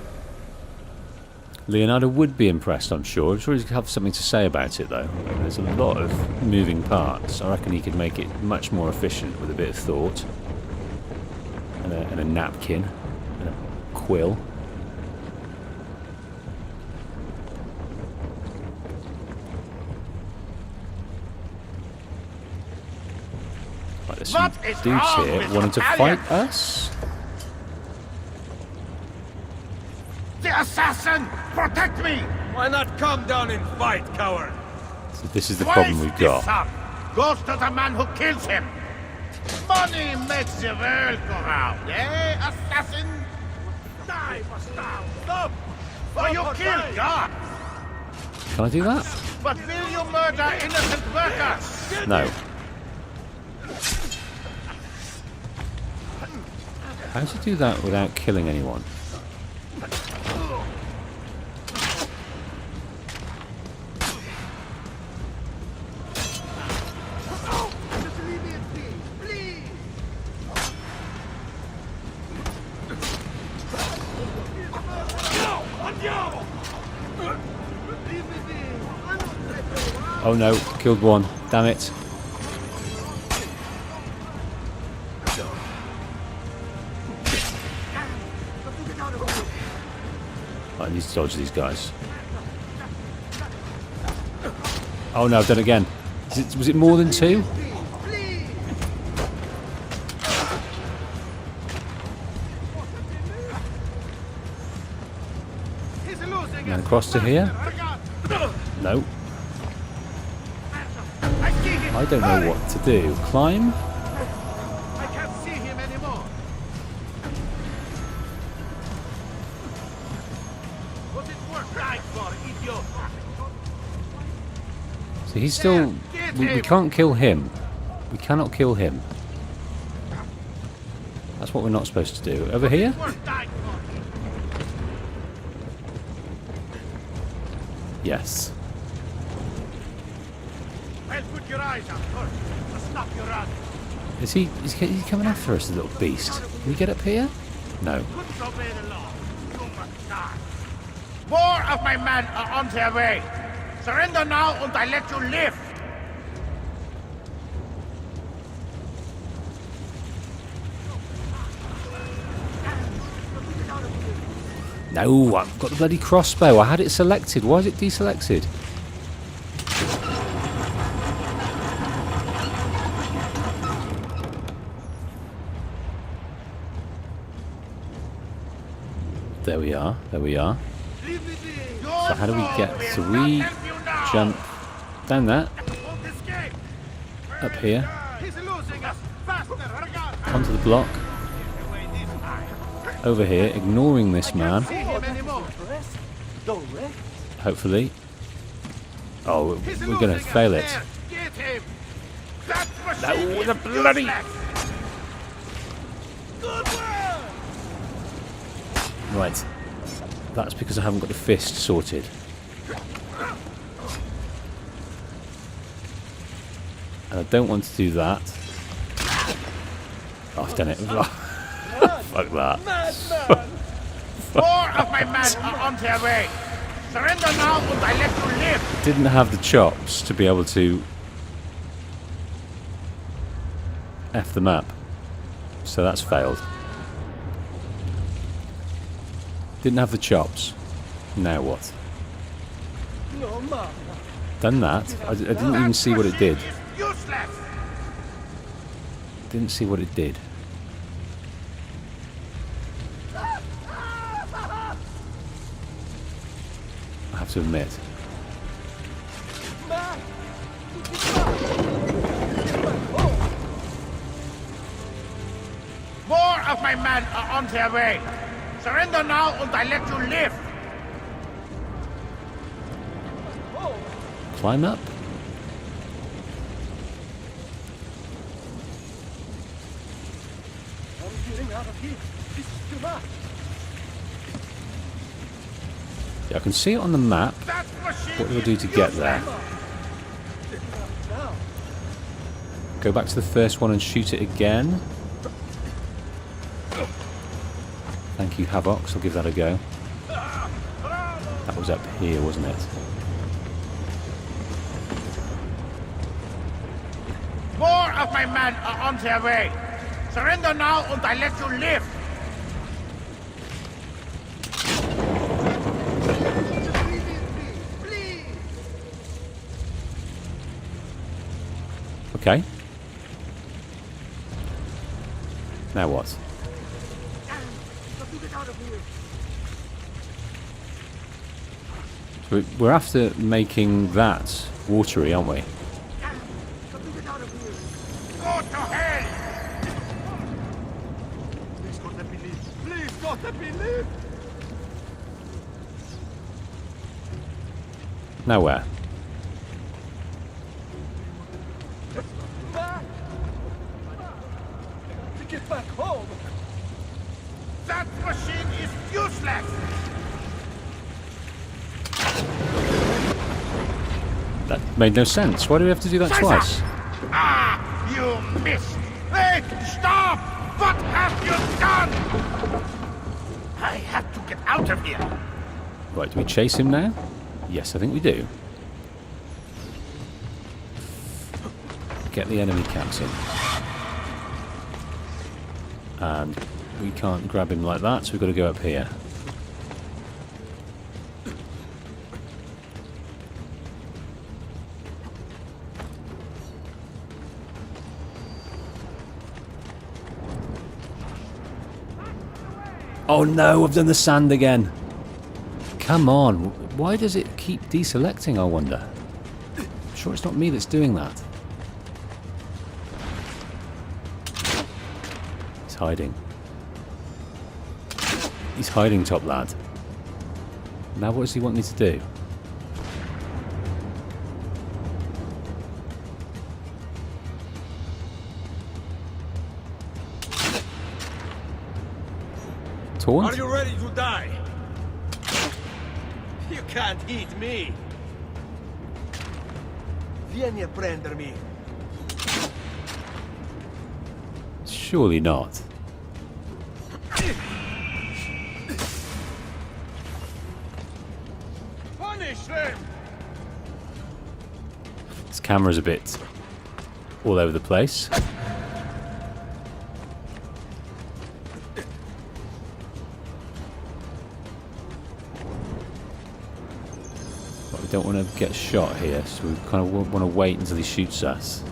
Leonardo would be impressed, I'm sure. I'm sure he'd have something to say about it, though. There's a lot of moving parts. I reckon he could make it much more efficient with a bit of thought. And a napkin. And a quill. Right, there's some dudes here wanting to fight us. The assassin! Protect me! Why not come down and fight, coward? So this is the problem we've got. Goes to the man who kills him. Money makes the world go round, eh, assassin? Die, bastard! Stop! Or you kill God! Can I do that? But will you murder innocent workers? No. How to do that without killing anyone? Oh no, killed one. Damn it. need to dodge these guys. Oh no, I've done it again. Was it more than 2? And then across to here? No. I don't know what to do. Climb? I can't see him anymore. Was it worth dying for, idiot? So he's still... We can't kill him. We cannot kill him. That's what we're not supposed to do. Over here? Yes. Well, put your eyes out first. Stop your run. Is he coming after us, the little beast? Can we get up here? No. Disobey the law. You must die. More of my men are on their way. Surrender now and I let you live. No, I've got the bloody crossbow. I had it selected. Why is it deselected? There we are. There we are. So how do we get 3 jump down that? Up here. Onto the block. Over here, ignoring this man. Hopefully. Oh, we're going to fail it. No, the bloody... Right. That's because I haven't got the fist sorted. And I don't want to do that. Oh, I've done it. Fuck that. More of my men are on their way. Surrender now and I let you live. Didn't have the chops to be able to F the map. So that's failed. Didn't have the chops. Now what? Done that. I didn't even see what it did. Didn't see what it did. I have to admit. More of my men are on their way. Surrender now and I let you live. Climb up. Yeah, I can see it on the map. What do I do to get there? Go back to the first one and shoot it again. Thank you, Havocs. I'll give that a go. That was up here, wasn't it? More of my men are on their way. Surrender now and I let you live. Okay. Now what? So we're after making that watery, aren't we? Go to hell! Please God, let me live. Please God, let me live. Now where? To get back home. That machine is useless. That made no sense. Why do we have to do that twice? Ah, you missed. Wait, stop! What have you done? I have to get out of here. Right, do we chase him now? Yes, I think we do. Get the enemy captain. And we can't grab him like that, so we've got to go up here. Oh no, I've done the sand again. Come on. Why does it keep deselecting, I wonder? I'm sure it's not me that's doing that. He's hiding. He's hiding, top lad. Now what does he want me to do? Taunt? Are you ready to die? You can't eat me. Vieni a prendermi. Surely not. Punish them. This camera's a bit all over the place. But we don't want to get shot here, so we kind of want to wait until he shoots us.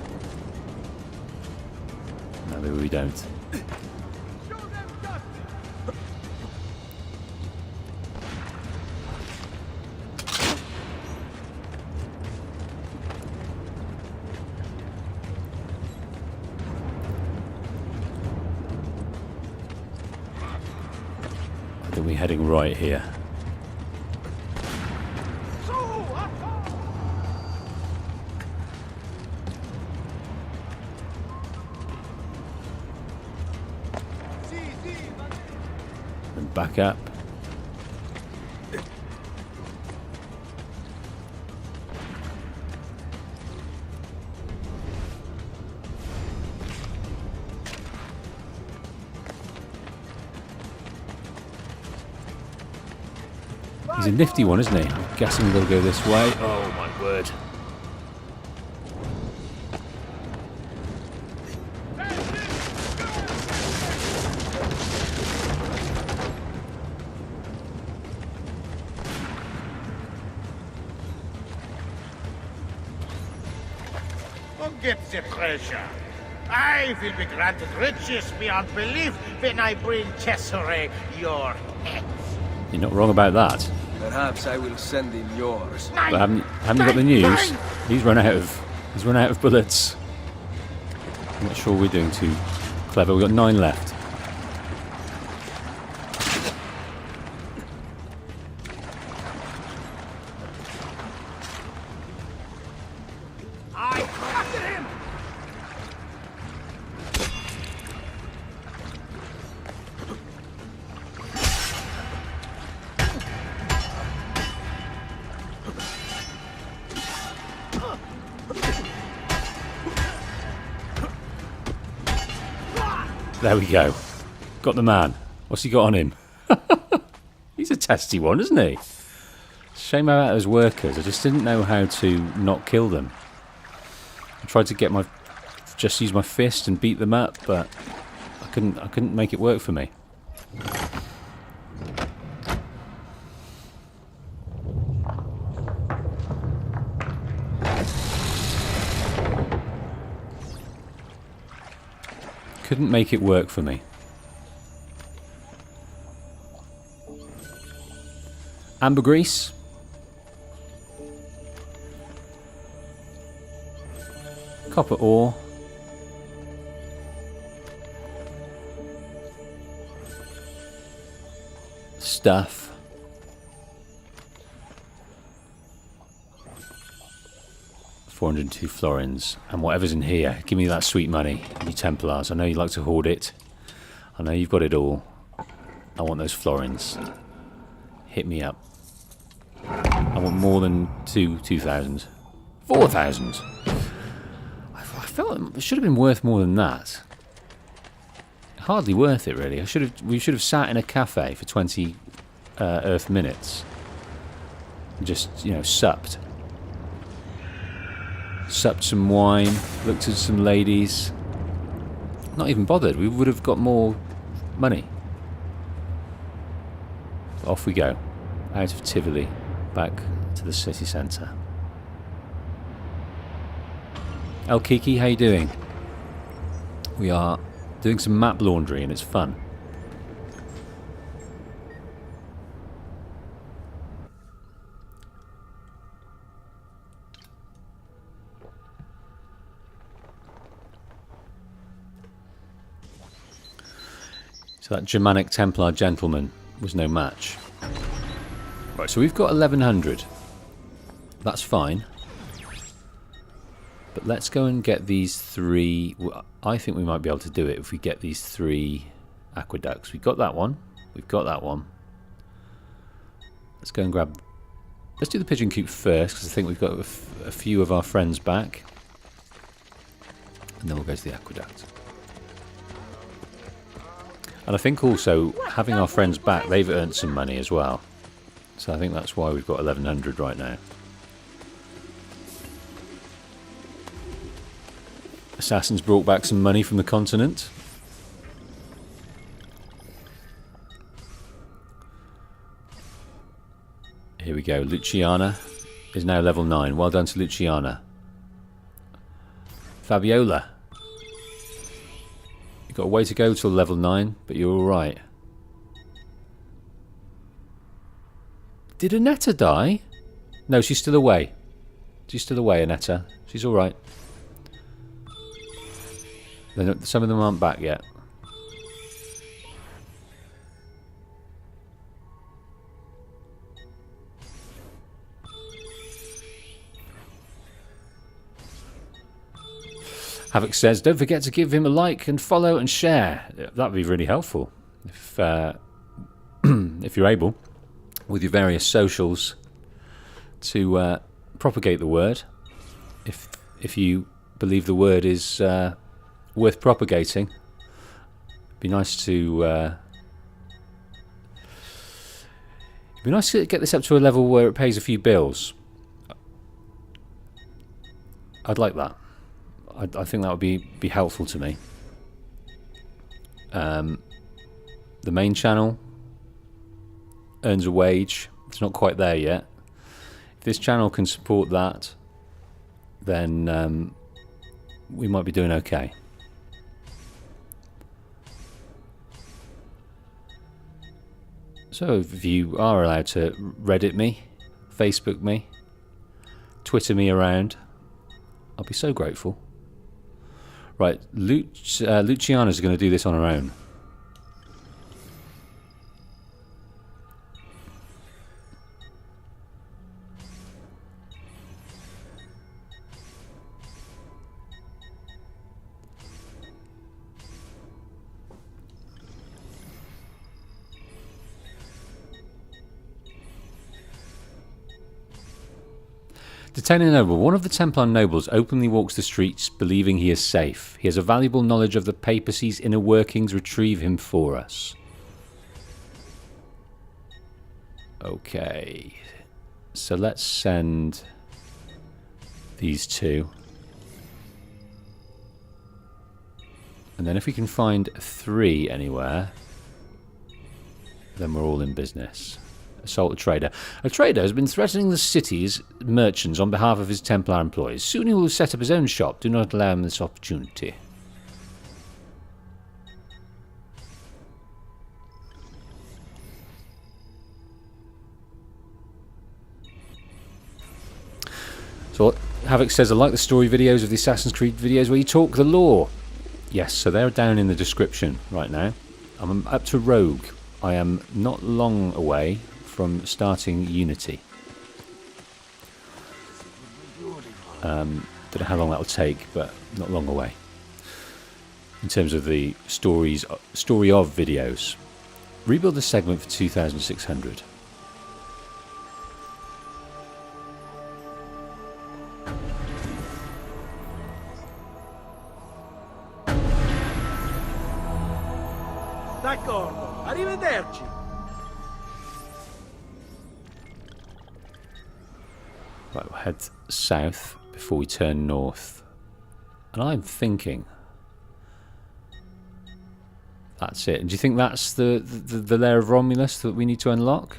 No, maybe we don't. I think we're heading right here. And back up. He's a nifty one, isn't he? I'm guessing we'll go this way. Oh my word. Forget the treasure. I will be granted riches beyond belief when I bring Cesare your head. You're not wrong about that. Perhaps I will send him yours. But haven't you got the news? He's run out of bullets. I'm not sure we're doing too clever. We've got 9 left. There we go. Got the man. What's he got on him? He's a testy one, isn't he? Shame about those workers. I just didn't know how to not kill them. I tried to just use my fist and beat them up, but I couldn't make it work for me. Couldn't make it work for me. Ambergris. Copper ore. Stuff. $402 florins, and whatever's in here, give me that sweet money, you Templars. I know you like to hoard it. I know you've got it all. I want those florins. Hit me up. I want more than 2,000. 4,000. I felt it should have been worth more than that. Hardly worth it, really. We should have sat in a cafe for 20 Earth minutes and just, supped. Supped some wine, looked at some ladies. Not even bothered, we would have got more money. Off we go, out of Tivoli, back to the city centre. El Kiki, how you doing? We are doing some map laundry and it's fun. So that Germanic Templar gentleman was no match. Right, so we've got 1100. That's fine. But let's go and get these 3... I think we might be able to do it if we get these 3 aqueducts. We've got that one. We've got that one. Let's go and grab... Let's do the pigeon coop first, because I think we've got a few of our friends back. And then we'll go to the aqueduct. And I think also, having our friends back, they've earned some money as well. So I think that's why we've got 1100 right now. Assassins brought back some money from the continent. Here we go. Luciana is now level 9. Well done to Luciana. Fabiola. You've got a way to go till level 9, but you're alright. Did Annetta die? No, she's still away. She's still away, Annetta. She's alright. Some of them aren't back yet. Havoc says, don't forget to give him a like and follow and share. That would be really helpful if if you're able, with your various socials, to propagate the word. If you believe the word is worth propagating, it'd be nice to get this up to a level where it pays a few bills. I'd like that. I think that would be helpful to me. The main channel earns a wage. It's not quite there yet. If this channel can support that, then we might be doing okay. So if you are allowed to Reddit me, Facebook me, Twitter me around, I'll be so grateful. Right, Luciana's going to do this on her own. Detain a noble. One of the Templar nobles openly walks the streets believing he is safe. He has a valuable knowledge of the papacy's inner workings. Retrieve him for us. Okay. So let's send these 2. And then if we can find 3 anywhere, then we're all in business. Assault a trader. A trader has been threatening the city's merchants on behalf of his Templar employees. Soon he will set up his own shop. Do not allow him this opportunity. So Havoc says, I like the story videos of the Assassin's Creed videos where you talk the lore. Yes, so they're down in the description right now. I'm up to Rogue. I am not long away from starting Unity. Don't know how long that will take, but not long away. In terms of the story of videos. Rebuild the segment for 2,600. D'accordo, arrivederci. Right, we'll head south before we turn north. And I'm thinking that's it. And do you think that's the lair of Romulus that we need to unlock?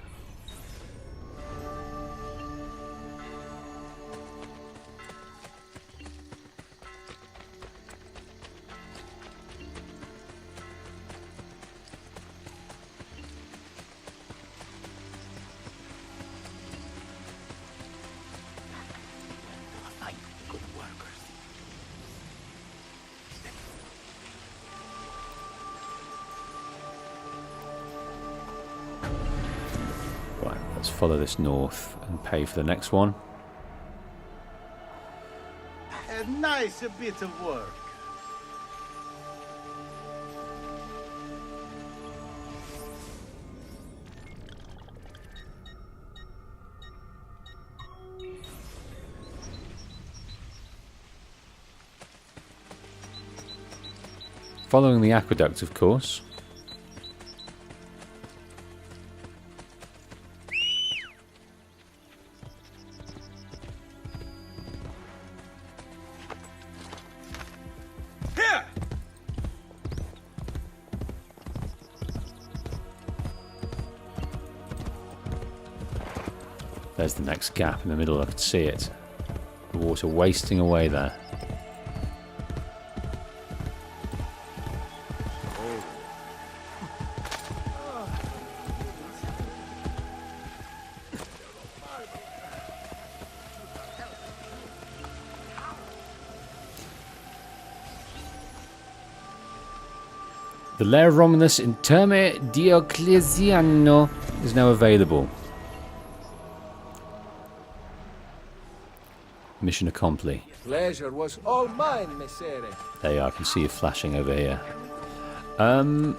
Let's follow this north and pay for the next one. A nice bit of work. Following the aqueduct, of course. Here! There's the next gap in the middle, I can see it. The water wasting away there. The lair of Romulus in Terme Diocletiano is now available. Mission accompli. Pleasure was all mine, Messere. There you are, I can see you flashing over here. I'm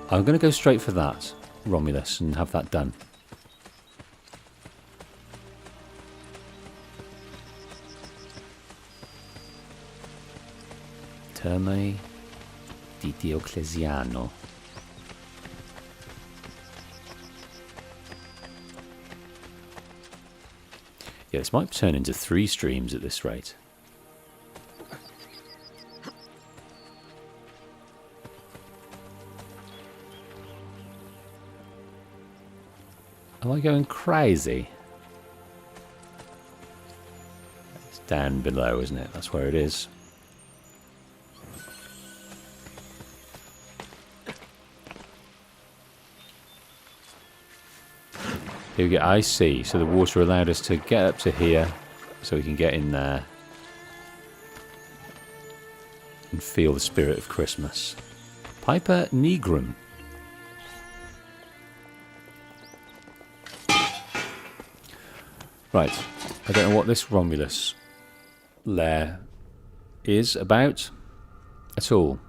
going to go straight for that, Romulus, and have that done. Terme di Diocletiano. Yeah, this might turn into 3 streams at this rate. Am I going crazy? It's down below, isn't it? That's where it is. Here we go, I see. So the water allowed us to get up to here, so we can get in there and feel the spirit of Christmas. Piper Nigrum. Right, I don't know what this Romulus lair is about at all.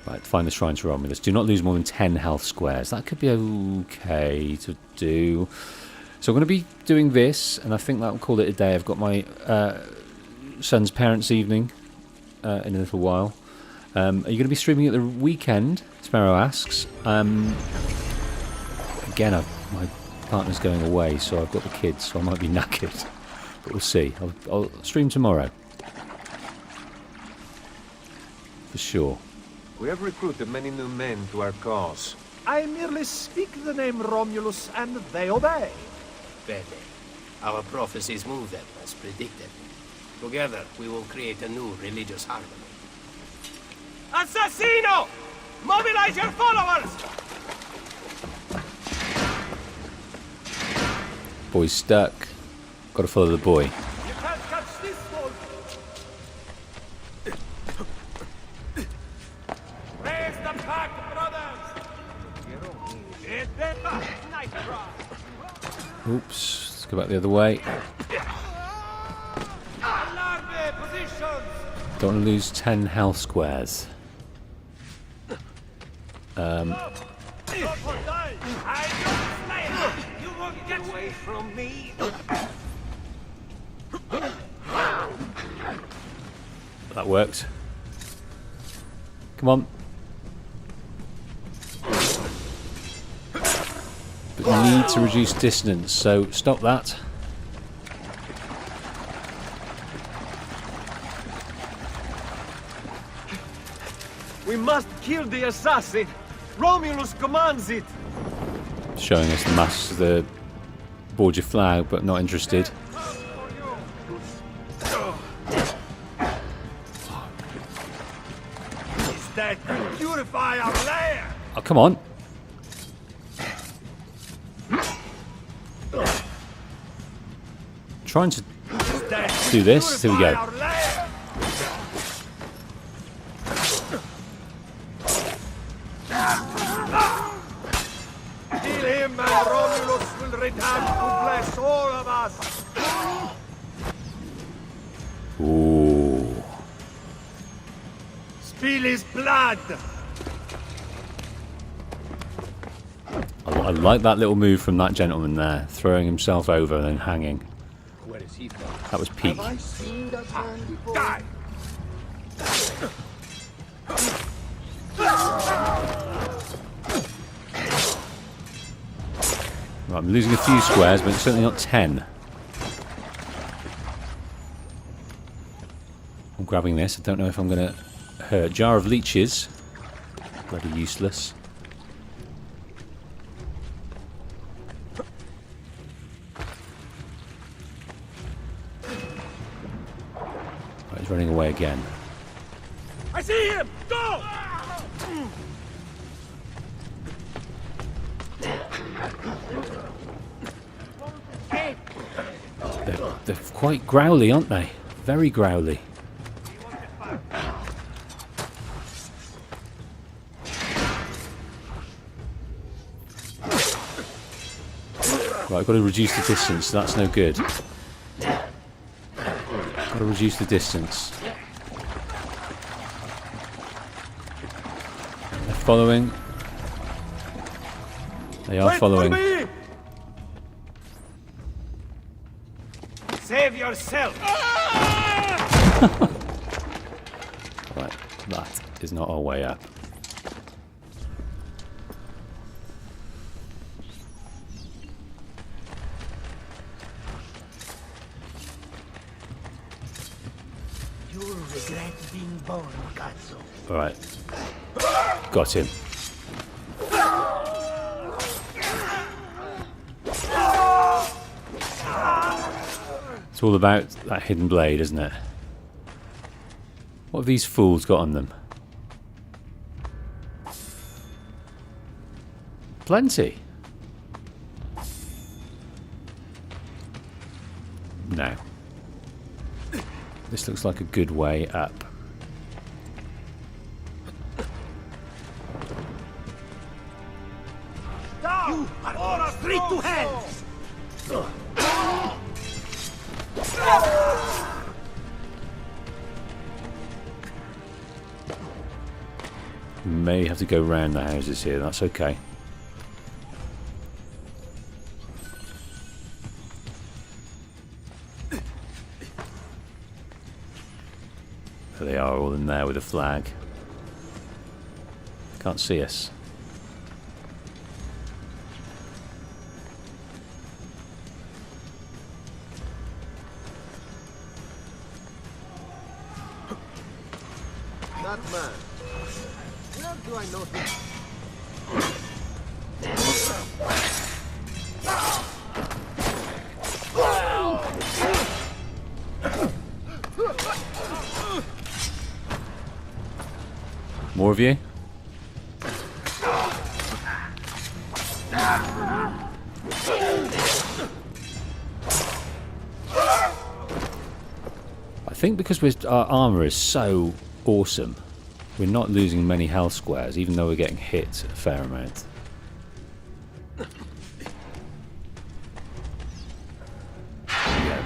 Right, find the shrine to Romulus. Do not lose more than 10 health squares. That could be okay to do. So I'm going to be doing this, and I think that will call it a day. I've got my son's parents' evening in a little while. Are you going to be streaming at the weekend? Sparrow asks. Again, my partner's going away, so I've got the kids, so I might be knackered. But we'll see. I'll stream tomorrow. For sure. We have recruited many new men to our cause. I merely speak the name Romulus and they obey. Bene. Our prophecies move them, as predicted. Together, we will create a new religious harmony. Assassino! Mobilize your followers! Boy's stuck. Got to follow the boy. You can't catch this one! Raise the pack, brothers! Nice try! Oops. Let's go back the other way. Alarme positions! Don't want to lose 10 health squares. You won't get away from me! That worked. Come on. But you need to reduce distance, so stop that. We must kill the assassin! Romulus commands it! Showing us the Borgia flag, but not interested. That could purify our lair. Oh, come on. Trying to do this. Here we go. returns to bless all of us. Ooh. Spill his blood. I like that little move from that gentleman there, throwing himself over and then hanging. Where is he from? That was peak. Have I seen that man before? Die. Right, I'm losing a few squares, but certainly not 10. I'm grabbing this. I don't know if I'm going to hurt. Jar of leeches. Bloody useless. Right, he's running away again. I see him! Go! They're quite growly, aren't they? Very growly. Right, I've got to reduce the distance. That's no good. Got to reduce the distance. They're following. They are following. Save yourself! Right, that is not our way up. You'll regret being born, Cazzo. Alright. Got him. It's all about that hidden blade, isn't it? What have these fools got on them? Plenty. No. This looks like a good way up. You are all straight to hell! May have to go round the houses here, that's okay. There they are, all in there with a flag. Can't see us. That man. Where do I know him? More of you? I think because our armour is so awesome, we're not losing many health squares, even though we're getting hit a fair amount. Yeah.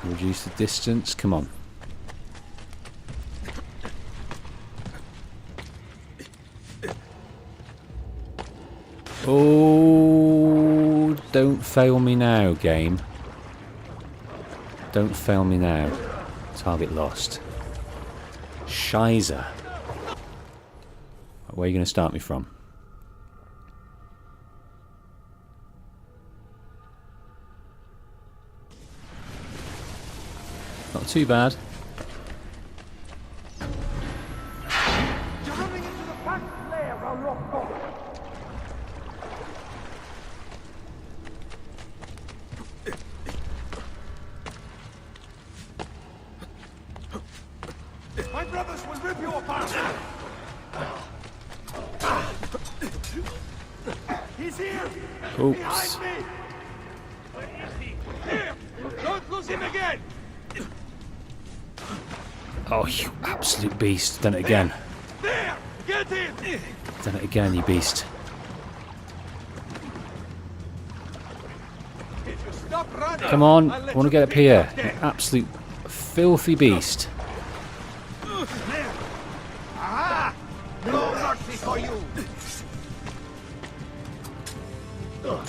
Reduce the distance, come on. Oh, don't fail me now, game. Don't fail me now. Target lost. Shizer. Where are you going to start me from? Not too bad. You're running into the back lair, Romulus. My brothers will rip you apart! He's here! Oops. Behind me! Where is he? Here! Oh, you absolute beast. Done it again. There! Get in! Done it again, you beast. If you stop running, Come on, I'll I let want to you get up pick here. up You dead. absolute filthy beast. Aha! No mercy for you!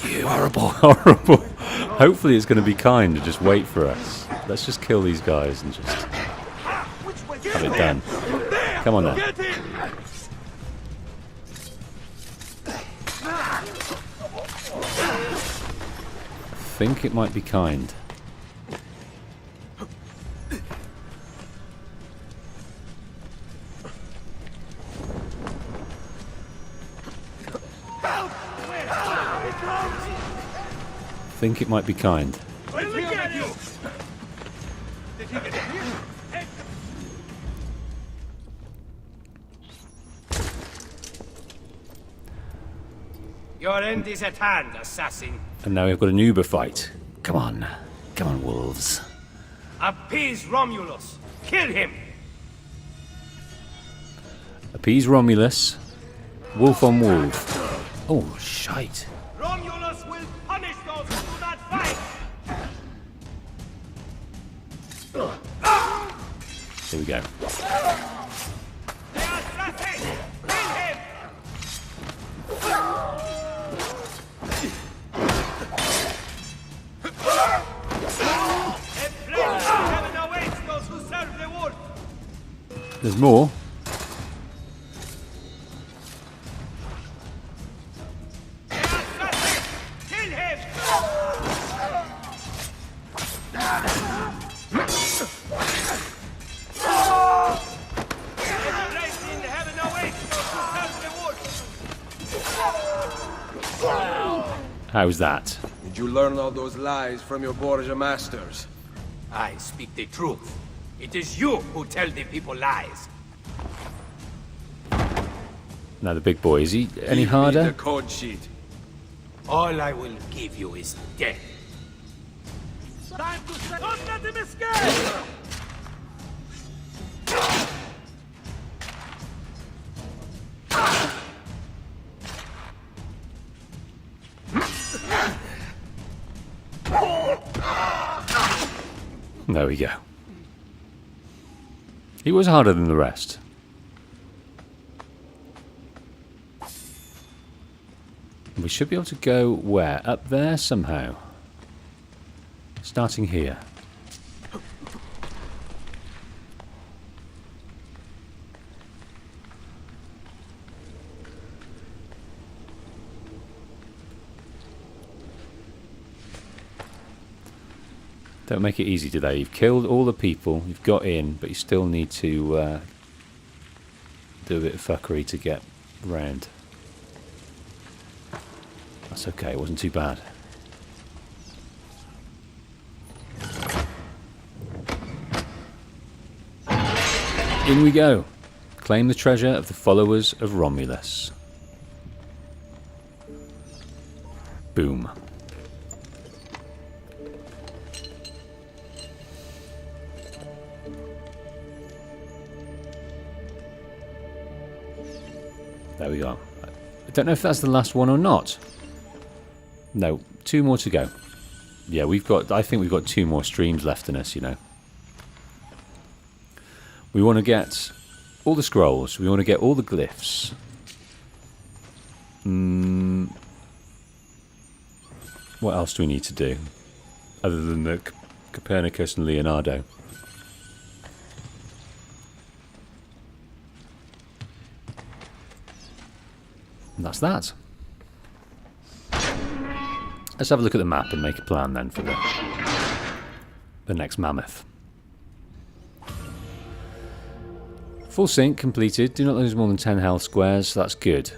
You horrible, horrible. Hopefully it's going to be kind and just wait for us. Let's just kill these guys and just have it done. Come on then. Get in! I think it might be kind. Think it might be kind. Let me get you! Did he get here? Your end is at hand, assassin. And now we've got an Uber fight. Come on. Come on, wolves. Appease Romulus. Kill him. Appease Romulus. Wolf on wolf. Oh, shite. Romulus will punish those who do not fight! Here we go. The assassin! Kill him! A blessing of heaven awaits those who serve the wolf! There's more. Kill him! A blessing in heaven awaits those who serve the wolf! How's that? Did you learn all those lies from your Borgia masters? I speak the truth. It is you who tell the people lies. Now the big boy, is he any Give me harder? the code sheet. All I will give you is death. Time to set... Don't let him escape! There we go. He was harder than the rest. We should be able to go where? Up there somehow. Starting here. Don't make it easy today. You've killed all the people, you've got in, but you still need to do a bit of fuckery to get round. That's okay, it wasn't too bad. In we go. Claim the treasure of the followers of Romulus. Boom. There we go. I don't know if that's the last one or not. No, 2 more to go. Yeah, I think we've got 2 more streams left in us, you know. We want to get all the scrolls. We want to get all the glyphs. What else do we need to do? Other than the Copernicus and Leonardo. And that's that. Let's have a look at the map and make a plan then for the next mammoth. Full sync completed. Do not lose more than 10 health squares. So that's good.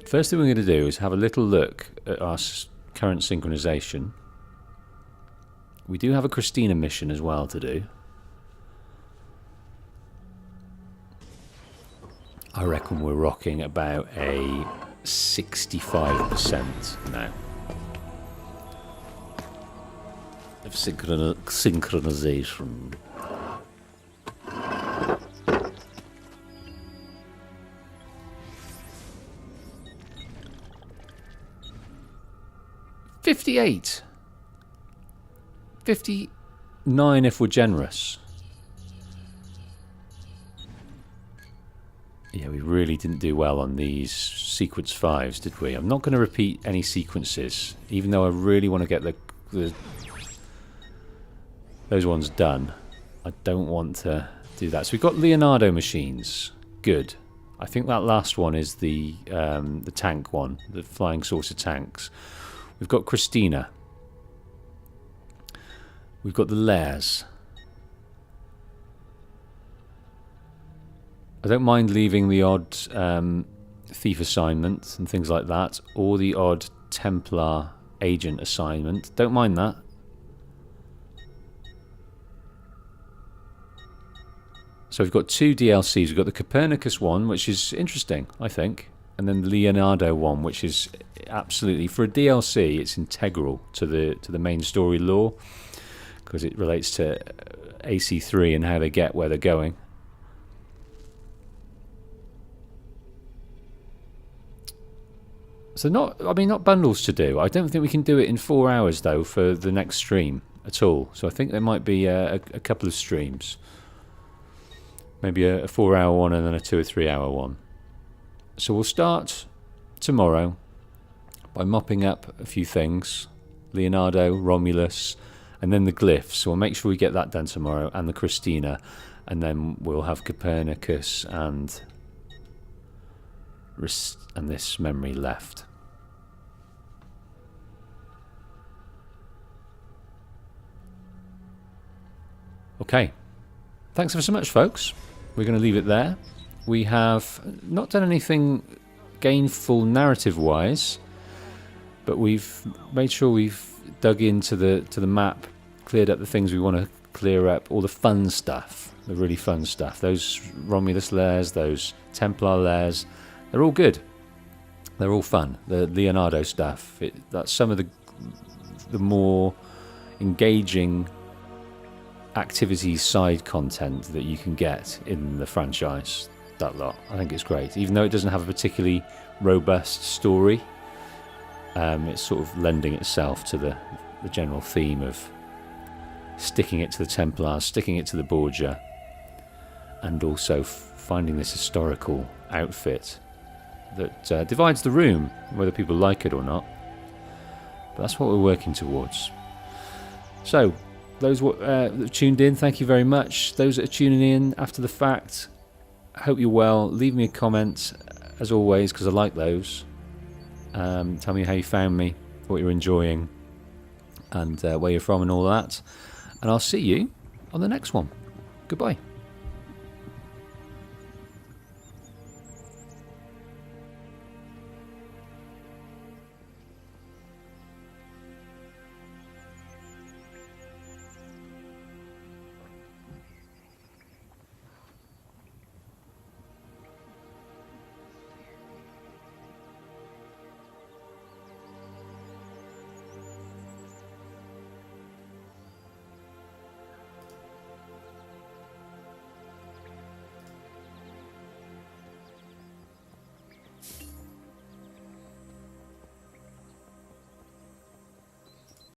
First thing we're going to do is have a little look at our current synchronization. We do have a Christina mission as well to do. I reckon we're rocking about a 65% now of synchronization. 58. 59 if we're generous. Yeah, we really didn't do well on these sequence 5s, did we? I'm not going to repeat any sequences, even though I really want to get those ones done. I don't want to do that. So we've got Leonardo machines. Good. I think that last one is the tank one, the flying saucer tanks. We've got Christina. We've got the lairs. I don't mind leaving the odd thief assignment and things like that, or the odd Templar agent assignment. Don't mind that. So we've got 2 DLCs. We've got the Copernicus one, which is interesting, I think, and then the Leonardo one, which is absolutely, for a DLC, it's integral to the main story lore, because it relates to AC3 and how they get where they're going. So not bundles to do. I don't think we can do it in 4 hours though for the next stream at all. So I think there might be a couple of streams. Maybe a 4-hour one and then a 2 or 3 hour one. So we'll start tomorrow by mopping up a few things. Leonardo, Romulus, and then the glyphs. So we'll make sure we get that done tomorrow, and the Christina. And then we'll have Copernicus and this memory left. Okay, thanks ever so much, folks. We're going to leave it there. We have not done anything gainful narrative wise, but we've made sure we've dug into the map, cleared up the things we want to clear up, all the fun stuff, the really fun stuff. Those Romulus lairs, those Templar lairs, they're all good. They're all fun. The Leonardo stuff, that's some of the more engaging activities, side content that you can get in the franchise. That lot, I think it's great. Even though it doesn't have a particularly robust story, it's sort of lending itself to the general theme of sticking it to the Templars, sticking it to the Borgia, and also finding this historical outfit that divides the room, whether people like it or not. But that's what we're working towards. So, those that have tuned in, thank you very much. Those that are tuning in after the fact, I hope you're well. Leave me a comment, as always, because I like those. Tell me how you found me, what you're enjoying, and where you're from and all that. And I'll see you on the next one. Goodbye.